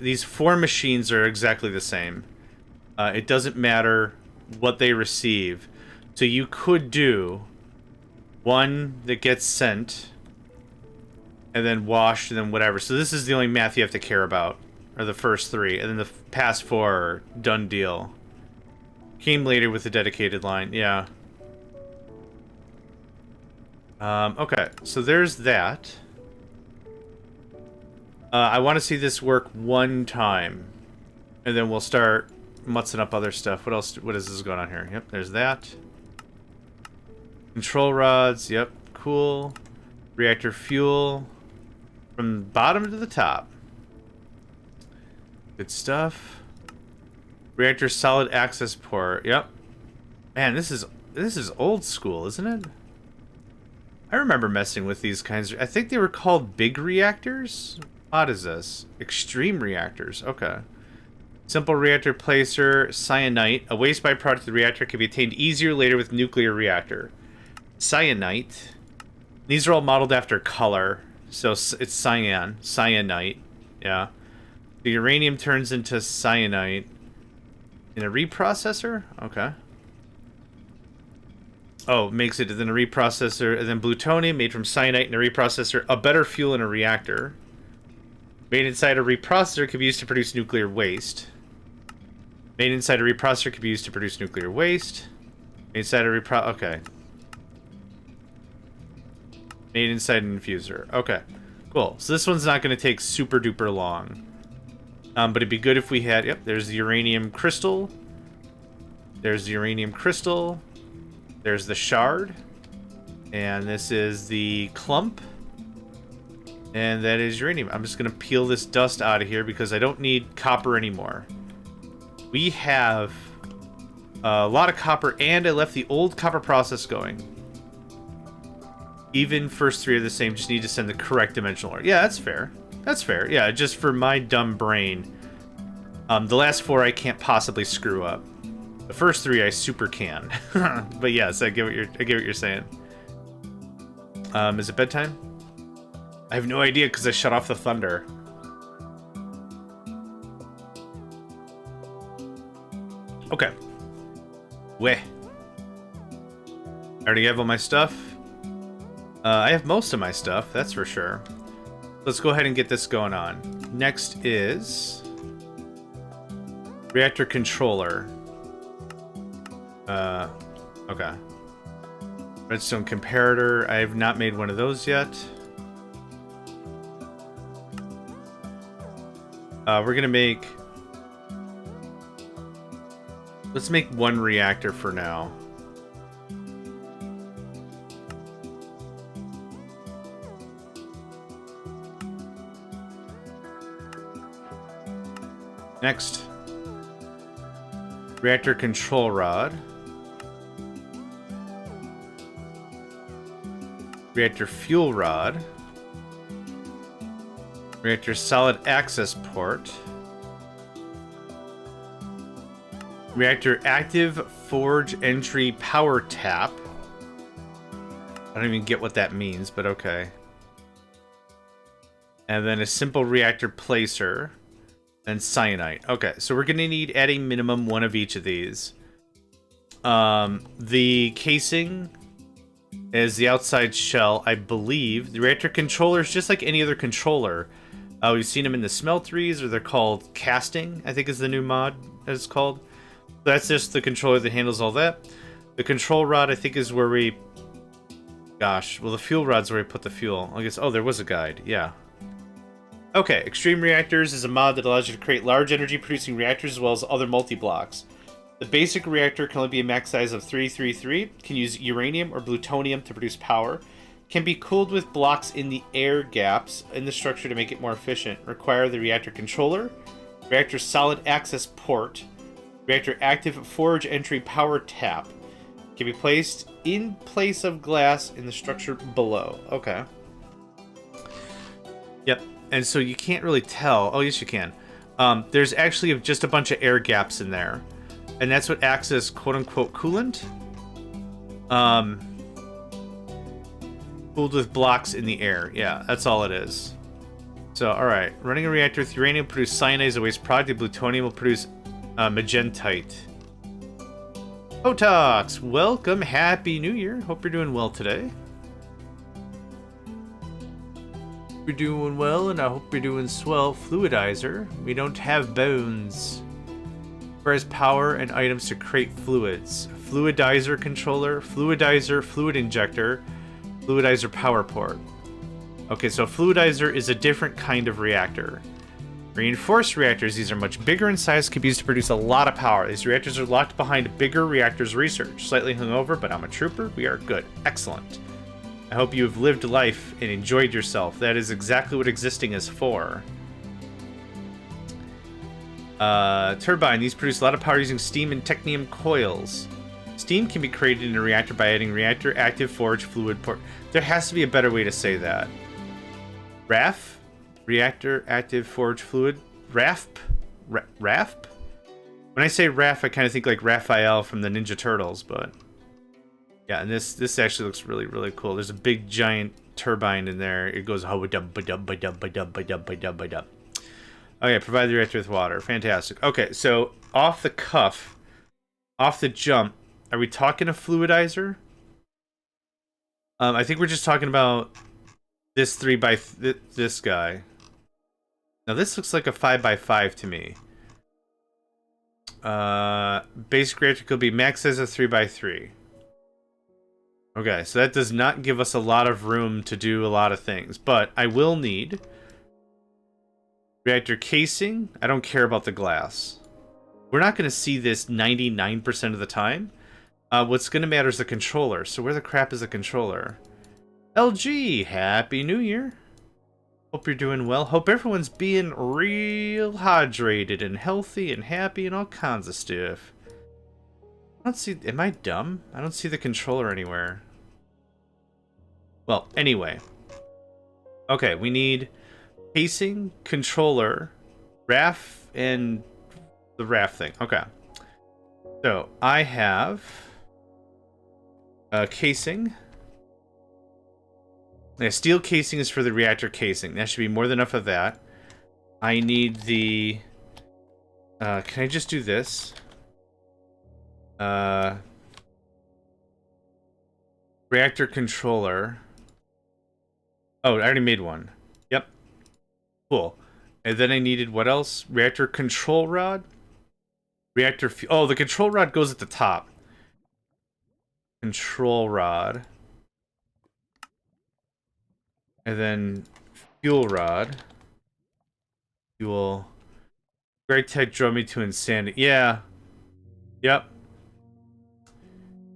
these 4 machines are exactly the same. It doesn't matter what they receive. So you could do one that gets sent, and then washed, and then whatever. So this is the only math you have to care about, or the first 3, and then the past 4 are done deal. Came later with the dedicated line, yeah. Okay, so there's that. I want to see this work one time, and then we'll start mutzing up other stuff. What else? What is this going on here? Yep, there's that. Control rods, yep, cool. Reactor fuel, from bottom to the top. Good stuff. Reactor solid access port, yep. Man, this is old school, isn't it? I remember messing with these kinds of... I think they were called big reactors? What is this? Extreme reactors. Okay. Simple reactor placer, cyanite. A waste byproduct of the reactor can be attained easier later with nuclear reactor. Cyanite. These are all modeled after color. So it's cyan. Cyanite. Yeah. The uranium turns into cyanite in a reprocessor? Okay. Oh, makes it in a reprocessor, and then plutonium made from cyanite in a reprocessor, a better fuel in a reactor. Made inside a reprocessor could be used to produce nuclear waste. Made inside a reprocessor could be used to produce nuclear waste. Made inside a okay. Made inside an infuser. Okay, cool. So this one's not going to take super duper long. But it'd be good if we had... Yep, there's the uranium crystal. There's the uranium crystal. There's the shard, and this is the clump, and that is uranium. I'm just going to peel this dust out of here because I don't need copper anymore. We have a lot of copper, and I left the old copper process going. Even first 3 are the same, just need to send the correct dimensional order. Yeah, that's fair. That's fair. Yeah, just for my dumb brain. The last 4 I can't possibly screw up. The first 3 I super can. But yes, I get what you're saying. Is it bedtime? I have no idea because I shut off the thunder. Okay. Weh. I already have all my stuff. I have most of my stuff, that's for sure. Let's go ahead and get this going on. Next is reactor controller. Okay. Redstone comparator. I have not made one of those yet. We're gonna make... Let's make 1 reactor for now. Next. Reactor control rod. Reactor fuel rod. Reactor solid access port. Reactor active forge entry power tap. I don't even get what that means, but okay. And then a simple reactor placer. And cyanite. Okay, so we're gonna need at a minimum 1 of each of these. The casing is the outside shell, I believe. The reactor controller is just like any other controller. We've seen them in the smelteries, or they're called casting, I think is the new mod that it's called. That's just the controller that handles all that. The control rod, I think, is where we... Gosh, well, the fuel rod's where we put the fuel. I guess, oh, there was a guide, yeah. Okay, Extreme Reactors is a mod that allows you to create large energy-producing reactors as well as other multi-blocks. The basic reactor can only be a max size of 333, can use uranium or plutonium to produce power, can be cooled with blocks in the air gaps in the structure to make it more efficient, require the reactor controller, reactor solid access port, reactor active forge entry power tap, can be placed in place of glass in the structure below. Okay. Yep. And so you can't really tell. Oh, yes, you can. There's actually just a bunch of air gaps in there. And that's what acts as quote-unquote coolant. Cooled with blocks in the air. Yeah, that's all it is. So, alright. Running a reactor with uranium will produce cyanide as a waste product. And plutonium will produce magentite. Hotox! Welcome. Happy New Year. Hope you're doing well today. You're doing well, and I hope you're doing swell. Fluidizer. We don't have bones. Requires power and items to create fluids. Fluidizer controller, fluidizer, fluid injector, fluidizer power port. Okay, so fluidizer is a different kind of reactor. Reinforced reactors, these are much bigger in size, can be used to produce a lot of power. These reactors are locked behind bigger reactors research. Slightly hungover, but I'm a trooper. We are good. Excellent. I hope you have lived life and enjoyed yourself. That is exactly what existing is for. Turbine. These produce a lot of power using steam and technetium coils. Steam can be created in a reactor by adding reactor active forge fluid port. There has to be a better way to say that. RAF? Reactor active forge fluid? RAFP? RAFP? When I say RAF, I kind of think like Raphael from the Ninja Turtles, but... yeah, and this actually looks really, really cool. There's a big, giant turbine in there. It goes... okay, provide the reactor with water. Fantastic. Okay, so off the cuff, off the jump, are we talking a fluidizer? I think we're just talking about this this guy. Now this looks like a 5x5 to me. Basic reactor could be max size of 3x3. Okay, so that does not give us a lot of room to do a lot of things, but I will need reactor casing. I don't care about the glass. We're not going to see this 99% of the time. What's going to matter is the controller. So where the crap is the controller? LG, Happy New Year. Hope you're doing well. Hope everyone's being real hydrated and healthy and happy and all kinds of stuff. I don't see... am I dumb? I don't see the controller anywhere. Well, anyway. Okay, we need casing, controller, RAF, and the RAF thing. Okay. So, I have casing. Yeah, steel casing is for the reactor casing. That should be more than enough of that. I need the... can I just do this? Reactor controller. Oh, I already made one. Yep. Cool. And then I needed what else? Reactor control rod? Reactor... oh, the control rod goes at the top. Control rod. And then fuel rod. Fuel. Greg Tech drove me to insanity. Yeah. Yep.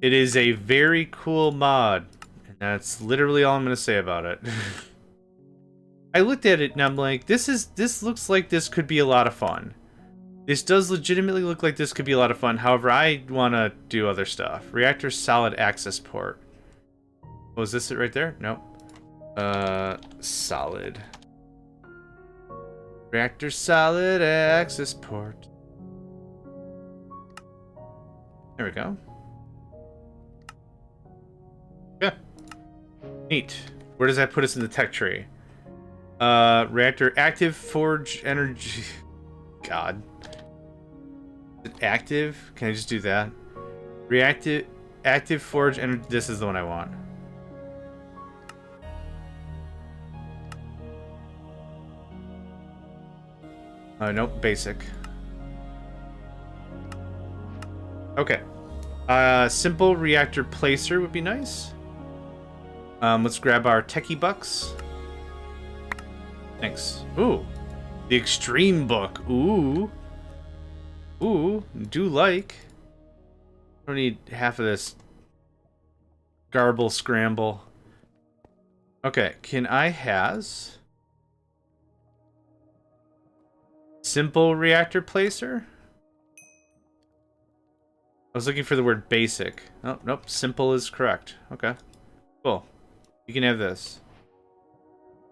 It is a very cool mod. And that's literally all I'm going to say about it. I looked at it and I'm like, this looks like this could be a lot of fun. This does legitimately look like this could be a lot of fun. However, I want to do other stuff. Reactor solid access port. Oh, is this it right there? Nope. Solid. Reactor solid access port. There we go. Yeah. Neat. Where does that put us in the tech tree? Reactor active forge energy. God. Is it active? Can I just do that? Reactive active forge energy. This is the one I want. Nope, basic. Okay. Simple reactor placer would be nice. Let's grab our techie bucks. Thanks. Ooh. The extreme book. Ooh. Ooh. Do like. I don't need half of this garble scramble. Okay. Can I has... simple reactor placer? I was looking for the word basic. Oh, nope. Simple is correct. Okay. Cool. You can have this.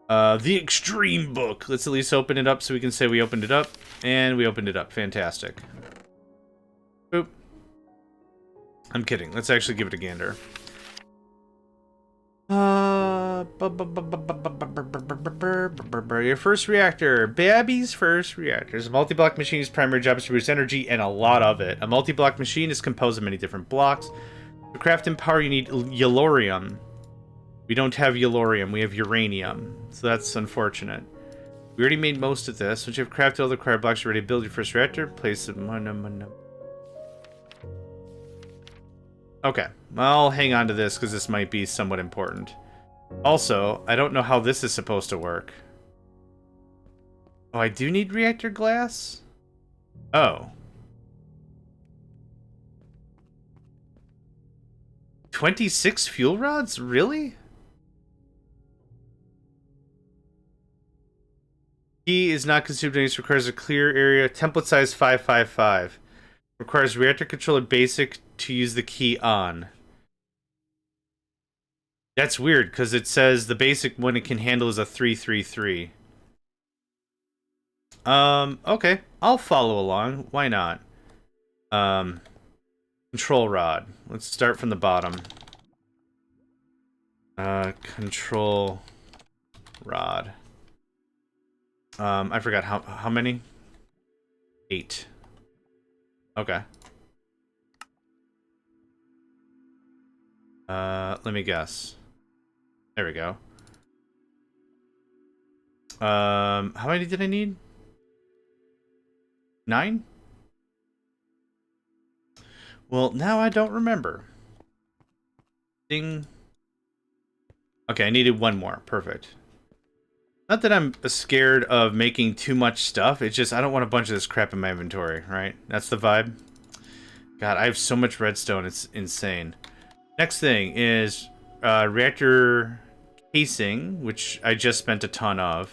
The extreme book. Let's at least open it up so we can say we opened it up. And we opened it up. Fantastic. Boop. I'm kidding. Let's actually give it a gander. Your first reactor. Babby's first reactor. A multi-block machine's primary job is to produce energy, and a lot of it. A multi-block machine is composed of many different blocks. To craft and power, you need yellorium. We don't have yellorium, we have uranium. So that's unfortunate. We already made most of this. Once you have crafted all the required blocks, you're ready to build your first reactor. Place them. Okay, I'll hang on to this because this might be somewhat important. Also, I don't know how this is supposed to work. Oh, I do need reactor glass? Oh. 26 fuel rods? Really? Key is not consumed any. Requires a clear area. Template size 555. Requires reactor controller basic to use the key on. That's weird because it says the basic one it can handle is a 333. Okay. I'll follow along. Why not? Control rod. Let's start from the bottom. Control rod. I forgot how many? 8. Okay. Let me guess. There we go. How many did I need? 9? Well, now I don't remember. Ding. Okay, I needed 1 more. Perfect. Not that I'm scared of making too much stuff. It's just I don't want a bunch of this crap in my inventory, right? That's the vibe. God, I have so much redstone. It's insane. Next thing is reactor casing, which I just spent a ton of.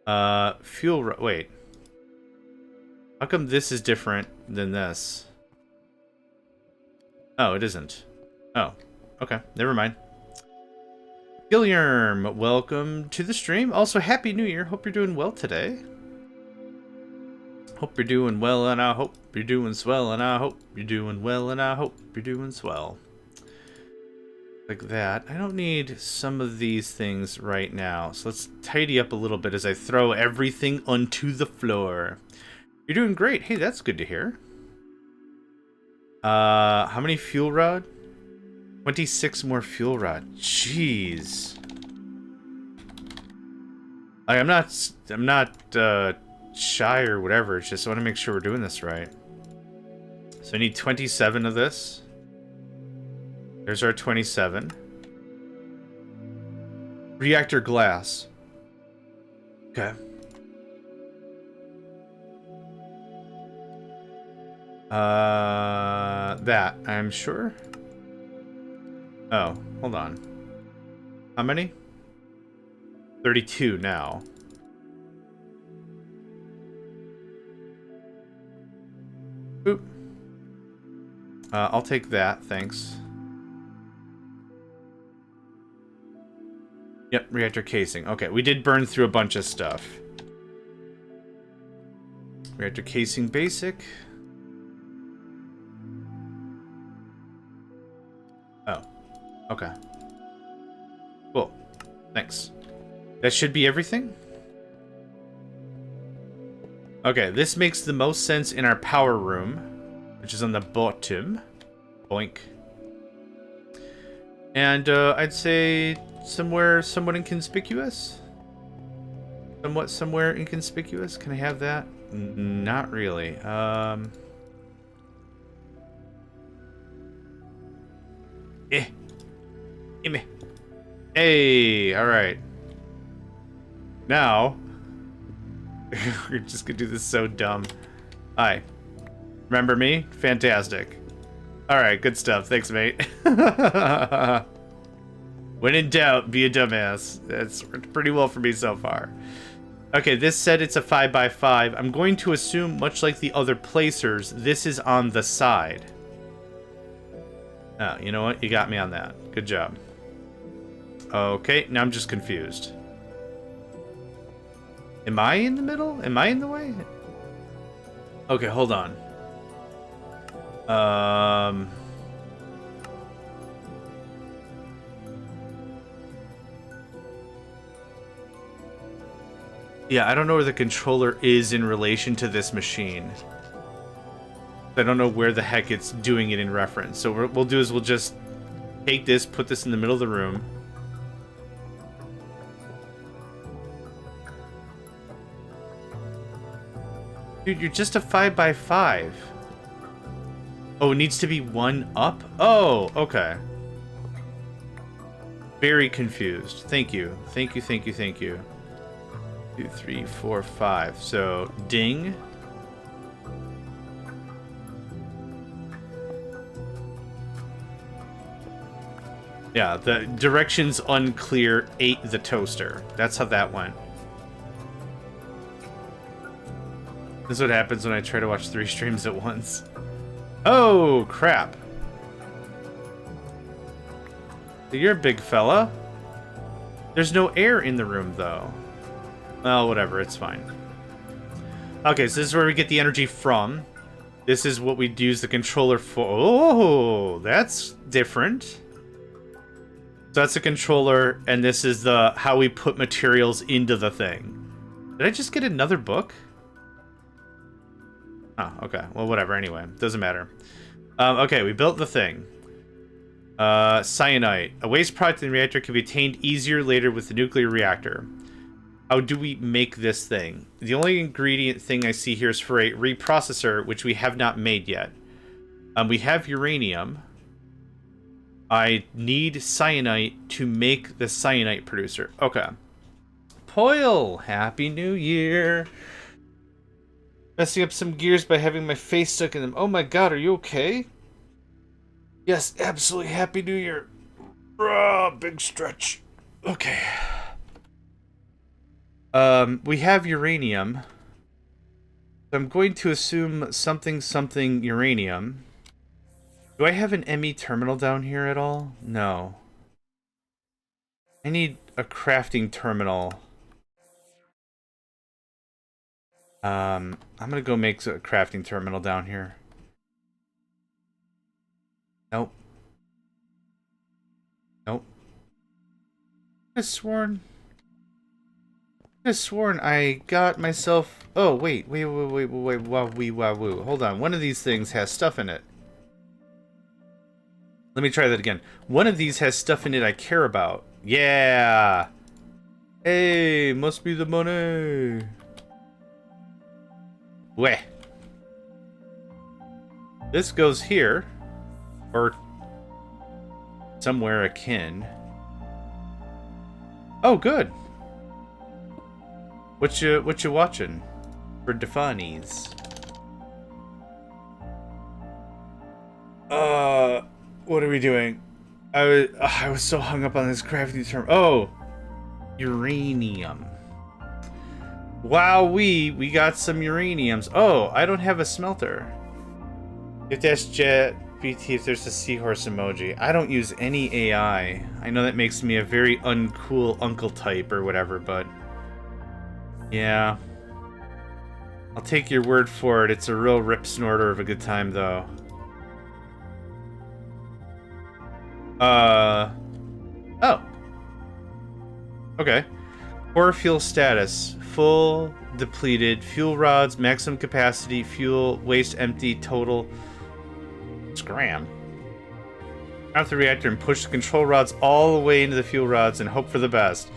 Wait. How come this is different than this? Oh, it isn't. Oh, okay. Never mind. Gilliam, welcome to the stream. Also, Happy New Year. Hope you're doing well today. Hope you're doing well, and I hope you're doing swell, and I hope you're doing well, and I hope you're doing swell. Like that. I don't need some of these things right now. So let's tidy up a little bit as I throw everything onto the floor. You're doing great. Hey, that's good to hear. How many fuel rod? 26 more fuel rod. Jeez. I'm not shy or whatever. It's just I want to make sure we're doing this right. So I need 27 of this. There's our 27. Reactor glass. Okay. That, I'm sure. Oh, hold on. How many? 32 now. Boop. I'll take that, thanks. Yep, reactor casing. Okay, we did burn through a bunch of stuff. Reactor casing basic. Oh, okay. Cool. Thanks. That should be everything? Okay, this makes the most sense in our power room, which is on the bottom. Boink. And I'd say somewhat inconspicuous? Somewhere inconspicuous? Can I have that? Not really. Gimme. Hey, alright. Now, we're just gonna do this so dumb. Hi. Remember me? Fantastic. Alright, good stuff. Thanks, mate. When in doubt, be a dumbass. That's worked pretty well for me so far. Okay, this said it's a 5x5. I'm going to assume, much like the other placers, this is on the side. Oh, you know what? You got me on that. Good job. Okay, now I'm just confused. Am I in the middle? Am I in the way? Okay, hold on. Yeah, I don't know where the controller is in relation to this machine. I don't know where the heck it's doing it in reference. So what we'll do is we'll just take this, put this in the middle of the room. Dude, you're just a 5x5. Oh, it needs to be 1 up? Oh, okay. Very confused. Thank you. Thank you, thank you, thank you. 2, 3, 4, 5. So, ding. Yeah, the directions unclear ate the toaster. That's how that went. This is what happens when I try to watch 3 streams at once. Oh, crap. You're a big fella. There's no air in the room, though. Well, whatever, it's fine. Okay, so this is where we get the energy from. This is what we use the controller for. Oh, that's different. So that's the controller, and this is the how we put materials into the thing. Did I just get another book? Oh, okay. Well, whatever. Anyway, doesn't matter. Okay, we built the thing. Cyanite. A waste product in the reactor can be obtained easier later with the nuclear reactor. How do we make this thing? The only ingredient thing I see here is for a reprocessor, which we have not made yet. We have uranium. I need cyanite to make the cyanite producer. Okay. Poil, Happy New Year. Messing up some gears by having my face stuck in them. Oh my god, are you okay? Yes, absolutely. Happy New Year. Big stretch. Okay. We have uranium. I'm going to assume something uranium. Do I have an ME terminal down here at all? No. I need a crafting terminal. I'm gonna go make a crafting terminal down here. Nope. Nope. I could have sworn I got myself... Oh, wait. Woo. Hold on. One of these things has stuff in it. Let me try that again. One of these has stuff in it I care about. Yeah! Hey, must be the money. Weh. This goes here. Or somewhere akin. Oh, good. What you watching? For Defanies. What are we doing? I was so hung up on this crafting term. Oh, uranium. Wow, we got some uraniums. Oh, I don't have a smelter. You have to ask JetBT if there's a seahorse emoji. I don't use any AI. I know that makes me a very uncool uncle type or whatever, but yeah. I'll take your word for it. It's a real rip snorter of a good time, though. Oh. Okay. Core fuel status. Full, depleted, fuel rods, maximum capacity, fuel, waste empty, total. Scram. Turn off the reactor and push the control rods all the way into the fuel rods and hope for the best.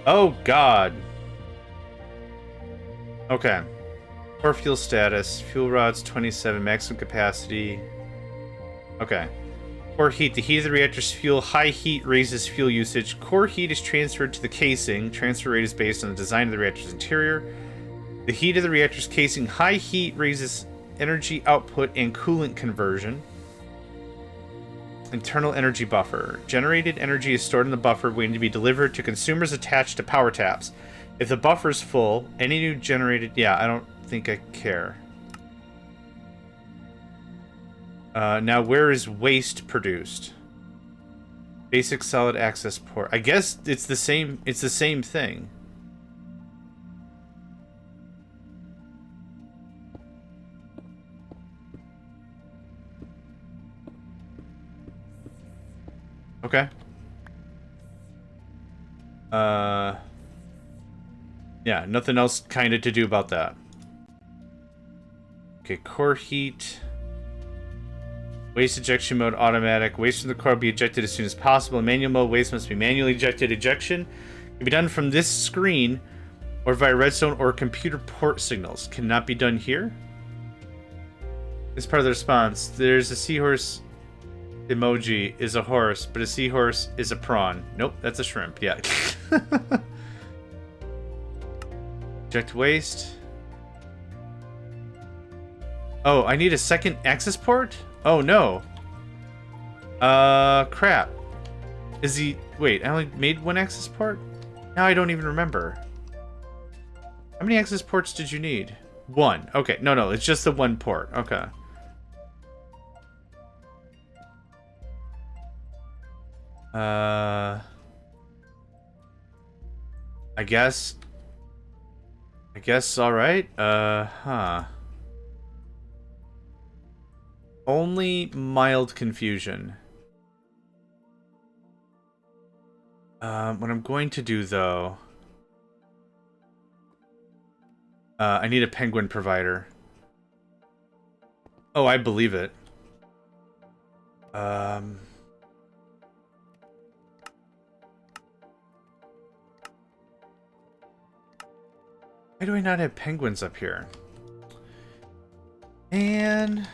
Oh, God. Okay. Core fuel status. Fuel rods 27, maximum capacity. Okay. Core heat. The heat of the reactor's fuel. High heat raises fuel usage. Core heat is transferred to the casing. Transfer rate is based on the design of the reactor's interior. The heat of the reactor's casing. High heat raises energy output and coolant conversion. Internal energy buffer. Generated energy is stored in the buffer waiting to be delivered to consumers attached to power taps. If the buffer's full, any new generated... Yeah, I don't think I care. Now, where is waste produced? Basic solid access port. I guess it's the same. It's the same thing. Okay. Yeah, nothing else kind of to do about that. Okay, core heat. Waste ejection mode automatic. Waste from the core will be ejected as soon as possible. In manual mode, waste must be manually ejected. Ejection can be done from this screen or via redstone or computer port signals. Cannot be done here. As part of the response, there's a seahorse emoji is a horse, but a seahorse is a prawn. Nope, that's a shrimp. Yeah. Eject waste. Oh, I need a second access port? Oh, no. Crap. Is he... Wait, I only made one access port? Now I don't even remember. How many access ports did you need? One. Okay, no, it's just the one port. Okay. I guess, all right. Huh. Only mild confusion. What I'm going to do, though... I need a penguin provider. Oh, I believe it. Why do I not have penguins up here? And...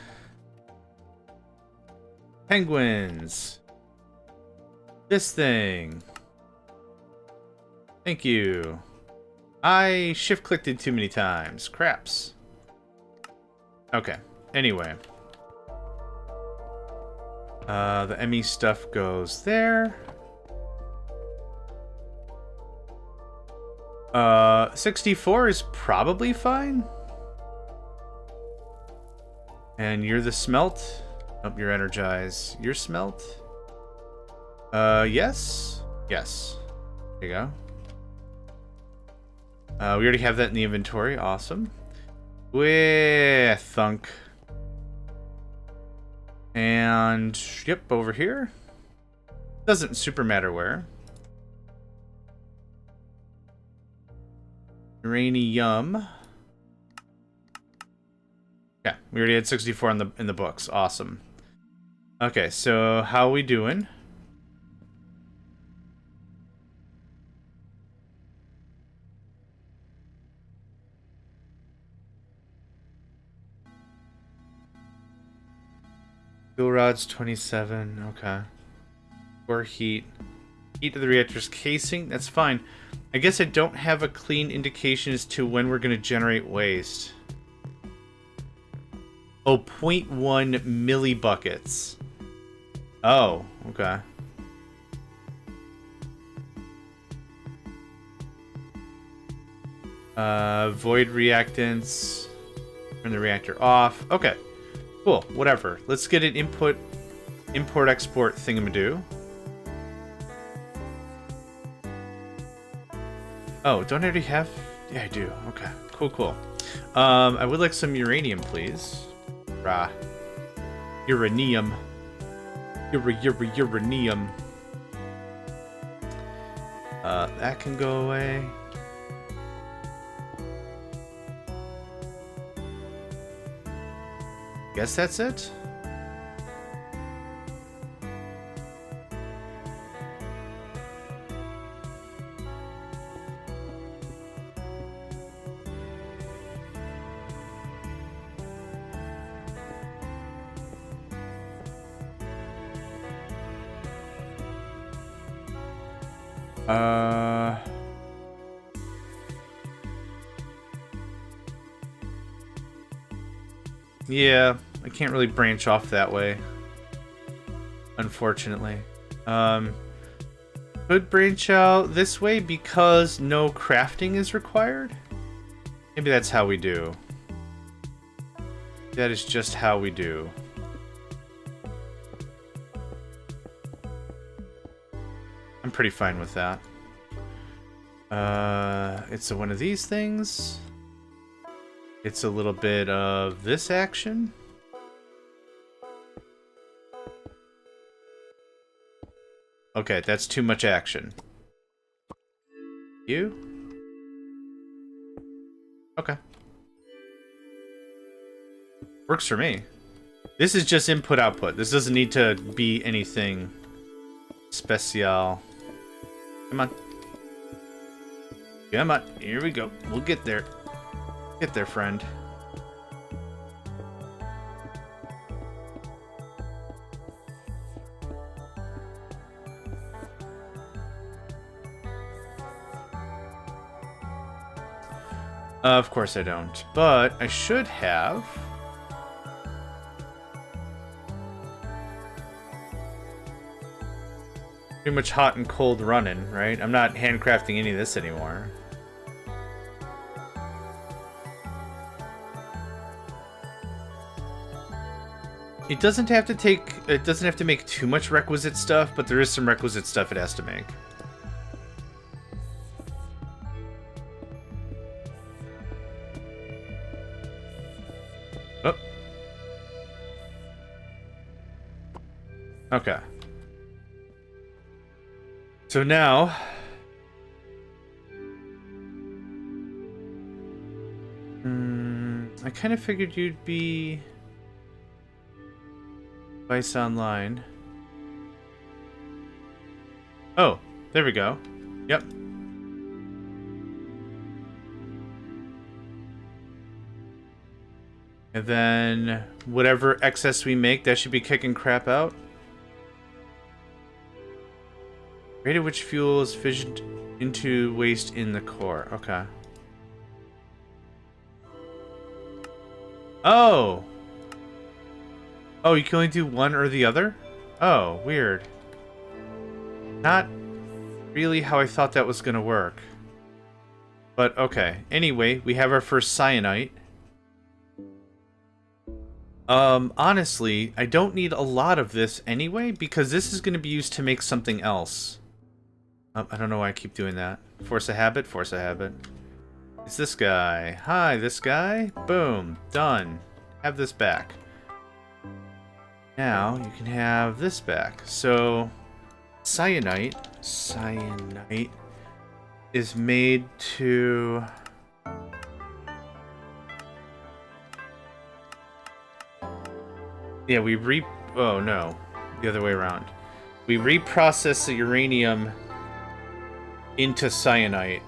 penguins. This thing. Thank you. I shift-clicked it too many times. Craps. Okay. Anyway. The ME stuff goes there. 64 is probably fine. And you're the smelt. Oh, you're energized. You're smelt. Yes. Yes. There you go. We already have that in the inventory. Awesome. With thunk. And yep, over here. Doesn't super matter where. Uranium. Yeah, we already had 64 in the books. Awesome. Okay, so how are we doing? Fuel rods 27. Okay. Or heat. Heat to the reactor's casing. That's fine. I guess I don't have a clean indication as to when we're going to generate waste. Oh, 0.1 millibuckets. Oh, okay. Void reactants. Turn the reactor off. Okay. Cool. Whatever. Let's get an import-export thingamadoo. Oh, don't I already have? Yeah, I do. Okay. Cool. I would like some uranium, please. Rah. Uranium. Uranium. That can go away. Guess that's it. Yeah, I can't really branch off that way, unfortunately. Could branch out this way because no crafting is required? Maybe that's how we do. That is just how we do. I'm pretty fine with that. It's one of these things. It's a little bit of this action. Okay, that's too much action. You? Okay. Works for me. This is just input-output. This doesn't need to be anything special. Come on. Come on, here we go. We'll get there. Get there, friend. Of course I don't, but I should have. Pretty much hot and cold running, right? I'm not handcrafting any of this anymore. It doesn't have to make too much requisite stuff, but there is some requisite stuff it has to make. Oh. Okay. So now I kind of figured you'd be Vice Online. Oh, there we go. Yep. And then whatever excess we make, that should be kicking crap out. Rate at which fuel is fissioned into waste in the core. Okay. Oh! Oh, you can only do one or the other? Oh, weird. Not really how I thought that was gonna work. But okay. Anyway, we have our first cyanite. Honestly, I don't need a lot of this anyway, because this is gonna be used to make something else. I don't know why I keep doing that. Force a habit, force a habit. It's this guy. Hi, this guy. Boom. Done. Have this back. Now, you can have this back. So, cyanite is made to... Yeah, oh no, the other way around. We reprocess the uranium into cyanite.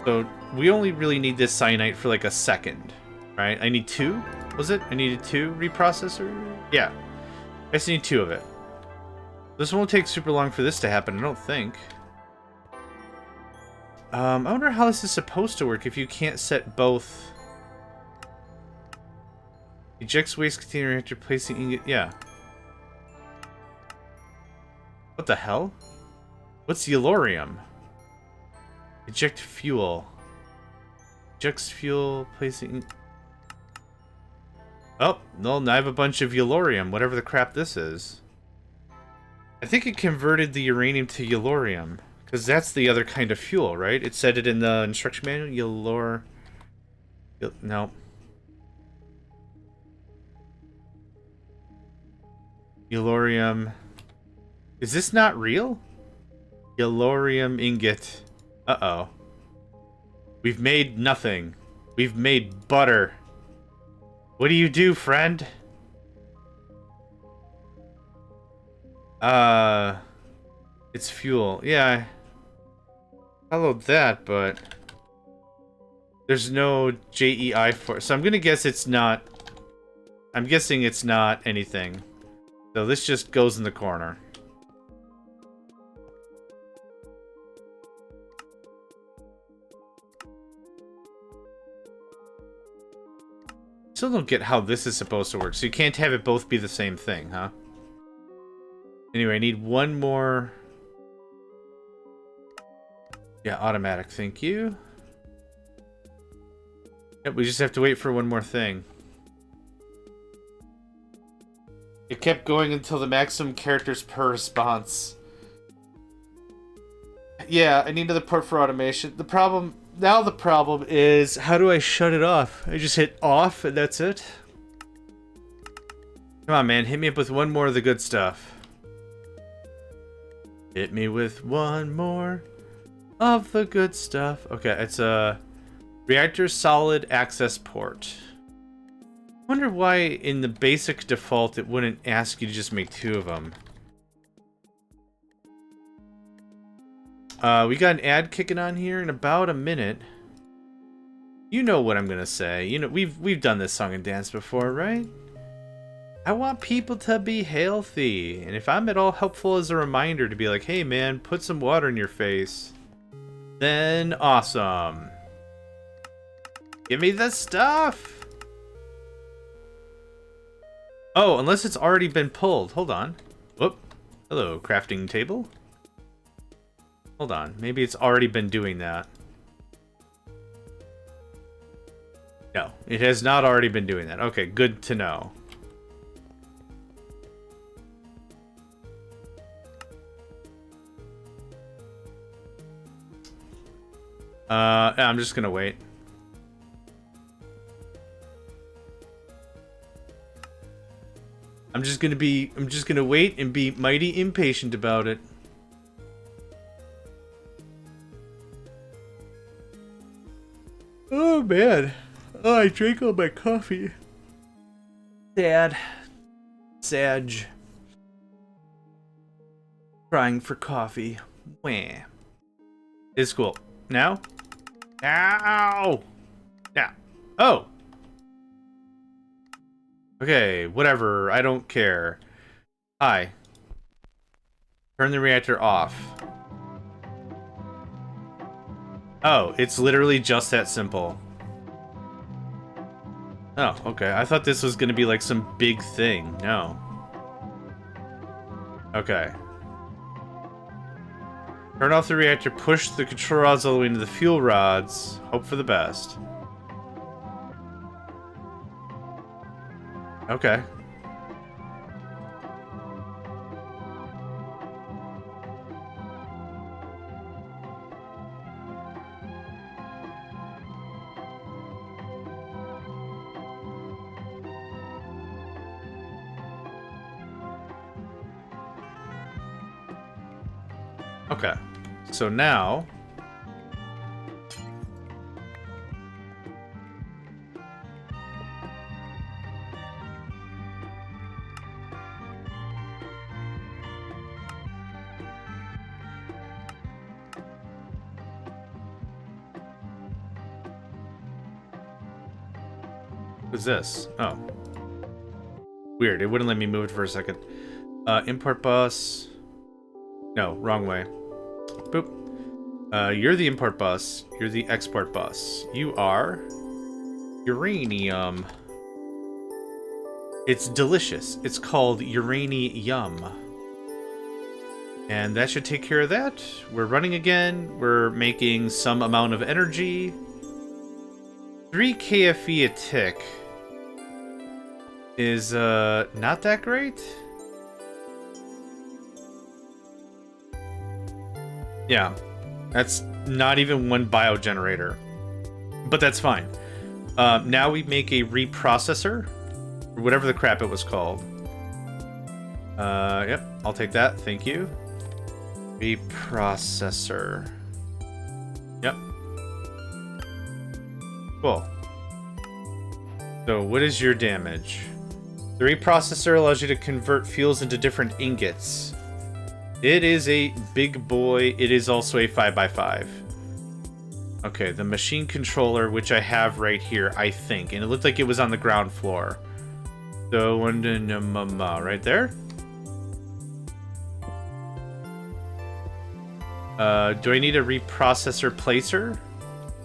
So, we only really need this cyanite for like a second, right? I need 2? Was it? I needed 2 reprocessor? Yeah. I just need 2 of it. This won't take super long for this to happen, I don't think. I wonder how this is supposed to work if you can't set both. Ejects waste container after placing ingot. Yeah. What the hell? What's yellorium? Eject fuel. Ejects fuel, placing... Oh, no, now I have a bunch of yellorium, whatever the crap this is. I think it converted the uranium to yellorium, because that's the other kind of fuel, right? It said it in the instruction manual, no. Yellorium. Is this not real? Yellorium ingot. Uh-oh. We've made nothing. We've made butter. What do you do, friend? It's fuel. Yeah. I followed that, but there's no JEI for it. So I'm gonna guess it's not. I'm guessing it's not anything. So this just goes in the corner. Still don't get how this is supposed to work. So you can't have it both be the same thing, huh? Anyway, I need one more. Yeah, automatic, thank you. Yep, we just have to wait for one more thing. It kept going until the maximum characters per response. Yeah, I need another port for automation. The problem is, how do I shut it off? I just hit off and that's it? Come on, man, hit me up with one more of the good stuff. Hit me with one more of the good stuff. Okay, it's a reactor solid access port. I wonder why in the basic default it wouldn't ask you to just make 2 of them. We got an ad kicking on here in about a minute. You know what I'm gonna say. You know, we've done this song and dance before, right? I want people to be healthy, and if I'm at all helpful as a reminder to be like, hey man, put some water in your face, then awesome. Give me the stuff! Oh, unless it's already been pulled. Hold on. Whoop. Hello, crafting table. Hold on. Maybe it's already been doing that. No, it has not already been doing that. Okay, good to know. I'm just gonna wait. I'm just gonna wait and be mighty impatient about it. Oh man. Oh, I drank all my coffee. Sad. Sag. Crying for coffee. Wah. It's cool. Now? Ow! Yeah. Oh! Okay, whatever. I don't care. Hi. Turn the reactor off. Oh, it's literally just that simple. Oh, okay. I thought this was gonna be like some big thing. No. Okay. Turn off the reactor, push the control rods all the way into the fuel rods. Hope for the best. Okay. Okay. So now... What's this? Oh. Weird. It wouldn't let me move it for a second. Import bus. No, wrong way. Boop. You're the import bus. You're the export bus. You are... uranium. It's delicious. It's called uranium. And that should take care of that. We're running again. We're making some amount of energy. 3 KFE a tick is not that great. Yeah, that's not even one biogenerator, but that's fine. Now we make a reprocessor, or whatever the crap it was called. Yep, I'll take that. Thank you. Reprocessor. Yep. Cool. So what is your damage? The reprocessor allows you to convert fuels into different ingots. It is a big boy. It is also a 5x5. Okay, the machine controller, which I have right here, I think. And it looked like it was on the ground floor. So, right there. Do I need a reprocessor placer?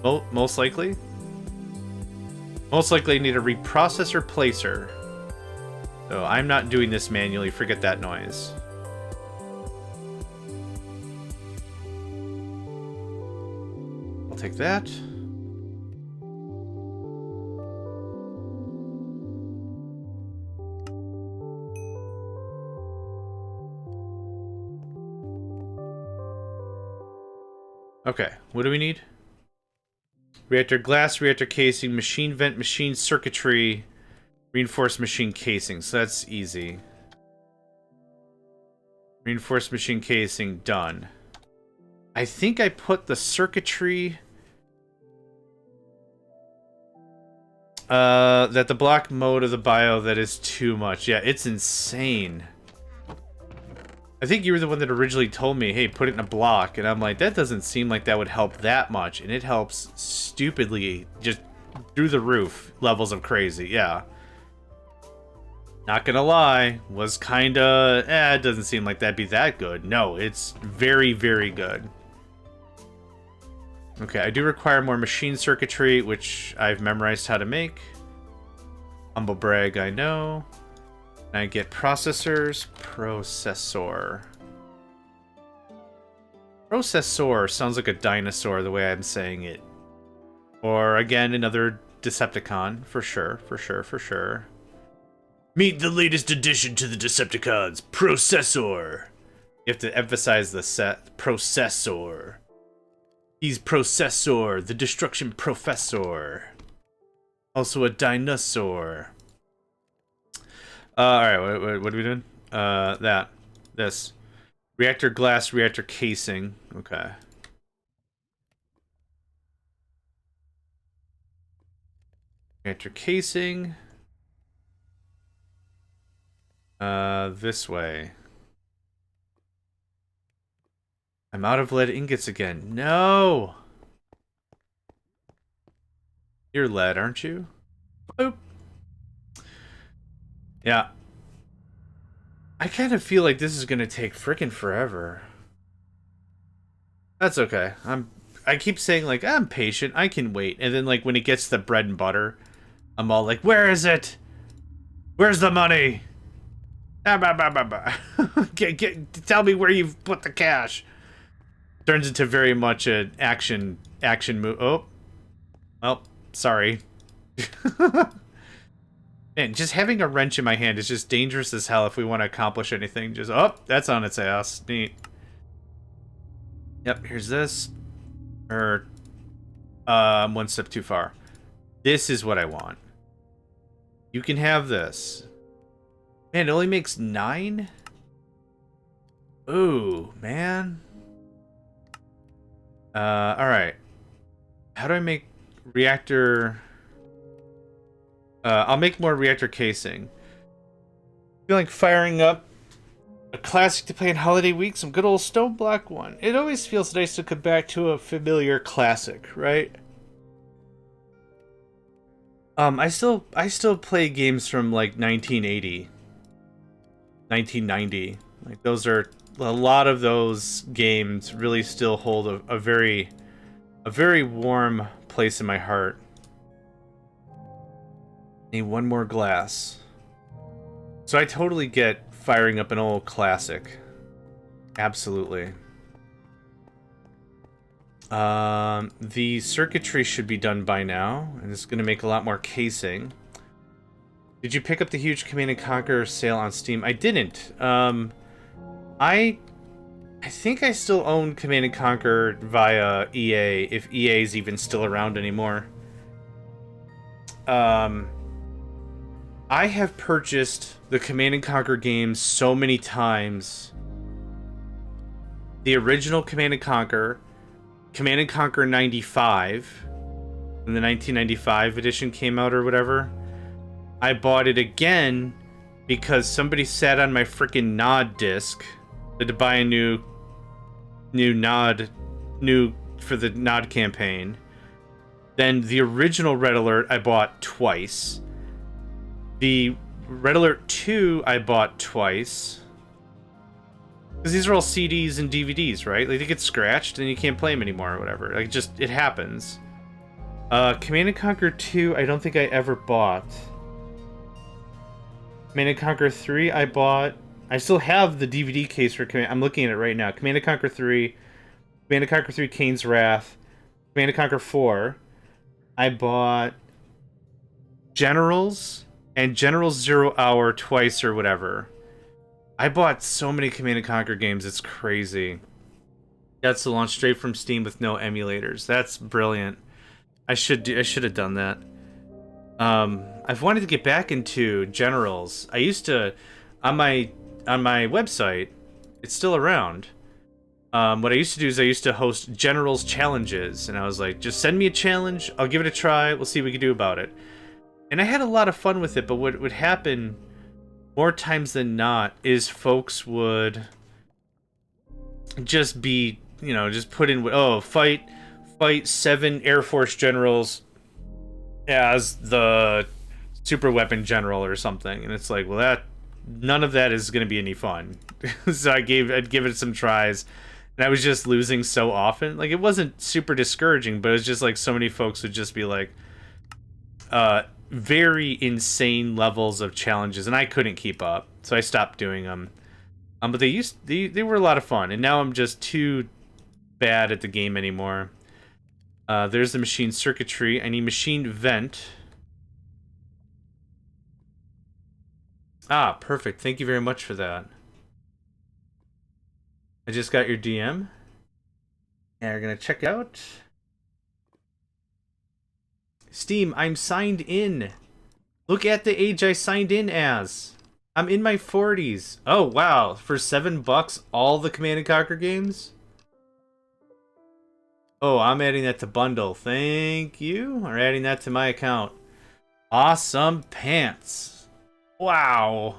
Most likely. Most likely I need a reprocessor placer. So I'm not doing this manually. Forget that noise. I'll take that. Okay, what do we need? Reactor glass, reactor casing, machine vent, machine circuitry, reinforced machine casing. So that's easy. Reinforced machine casing, done. I think I put the circuitry... that the block mode of the bio, that is too much. Yeah, it's insane. I think you were the one that originally told me, hey, put it in a block. And I'm like, that doesn't seem like that would help that much. And it helps stupidly, just through the roof levels of crazy. Yeah. Not gonna lie, was kinda, it doesn't seem like that'd be that good. No, it's very, very good. Okay, I do require more machine circuitry, which I've memorized how to make. Humble brag, I know. And I get processors, processor. Processor sounds like a dinosaur the way I'm saying it. Or, again, another Decepticon, for sure, for sure, for sure. Meet the latest addition to the Decepticons, Processor. You have to emphasize the set, Processor. He's Processor, the Destruction Professor. Also a dinosaur. Alright, what are we doing? This. Reactor glass, reactor casing. Okay. Reactor casing. This way. I'm out of lead ingots again. No! You're lead, aren't you? Boop. Yeah. I kind of feel like this is gonna take frickin' forever. That's okay. I keep saying, like, I'm patient, I can wait. And then, like, when it gets to bread and butter, I'm all like, where is it? Where's the money? Tell me where you've put the cash. Turns into very much an action move. Oh. Well, sorry. Man, just having a wrench in my hand is just dangerous as hell if we want to accomplish anything. Just, oh, that's on its ass. Neat. Yep, here's this. I'm one step too far. This is what I want. You can have this. Man, it only makes 9? Ooh, man. Alright. How do I make reactor... I'll make more reactor casing. I feel like firing up a classic to play in holiday week, some good old Stone Block 1. It always feels nice to come back to a familiar classic, right? I still play games from like 1980, 1990. Like those are a lot of those games really still hold a very warm place in my heart. Need one more glass. So I totally get firing up an old classic. Absolutely. The circuitry should be done by now, and it's going to make a lot more casing. Did you pick up the huge Command & Conquer sale on Steam? I didn't. I think I still own Command & Conquer via EA, if EA is even still around anymore. I have purchased the Command & Conquer games so many times. The original Command & Conquer 95, when the 1995 edition came out or whatever. I bought it again because somebody sat on my freaking NOD disc. I had to buy a new NOD for the NOD campaign. Then the original Red Alert I bought twice. The Red Alert 2 I bought twice. Because these are all CDs and DVDs, right? Like, they get scratched and you can't play them anymore or whatever. Like, just, it happens. Command & Conquer 2, I don't think I ever bought. Command & Conquer 3, I bought. I still have the DVD case for Command. I'm looking at it right now. Command & Conquer 3, Command & Conquer 3 Kane's Wrath, Command & Conquer 4. I bought Generals and Generals 0 Hour twice or whatever. I bought so many Command & Conquer games, it's crazy. That's the launch straight from Steam with no emulators. That's brilliant. I should have done that. I've wanted to get back into Generals. I used to, on my website, it's still around. What I used to do is I used to host Generals challenges, and I was like, just send me a challenge, I'll give it a try, we'll see what we can do about it. And I had a lot of fun with it, but what would happen more times than not is folks would just be, you know, just put in, oh, fight 7 Air Force generals as the super weapon general or something, and it's like, well, that none of that is going to be any fun. So I'd give it some tries, and I was just losing so often. Like, it wasn't super discouraging, but it's just like so many folks would just be like very insane levels of challenges, and I couldn't keep up, so I stopped doing them. But they were a lot of fun, and now I'm just too bad at the game anymore. There's the machine circuitry. I need machine vent. Ah, perfect. Thank you very much for that. I just got your DM. And we're gonna check out. Steam, I'm signed in. Look at the age I signed in as. I'm in my 40s. Oh, wow. For $7, all the Command & Conquer games? Oh, I'm adding that to bundle. Thank you. Or adding that to my account. Awesome pants. Wow.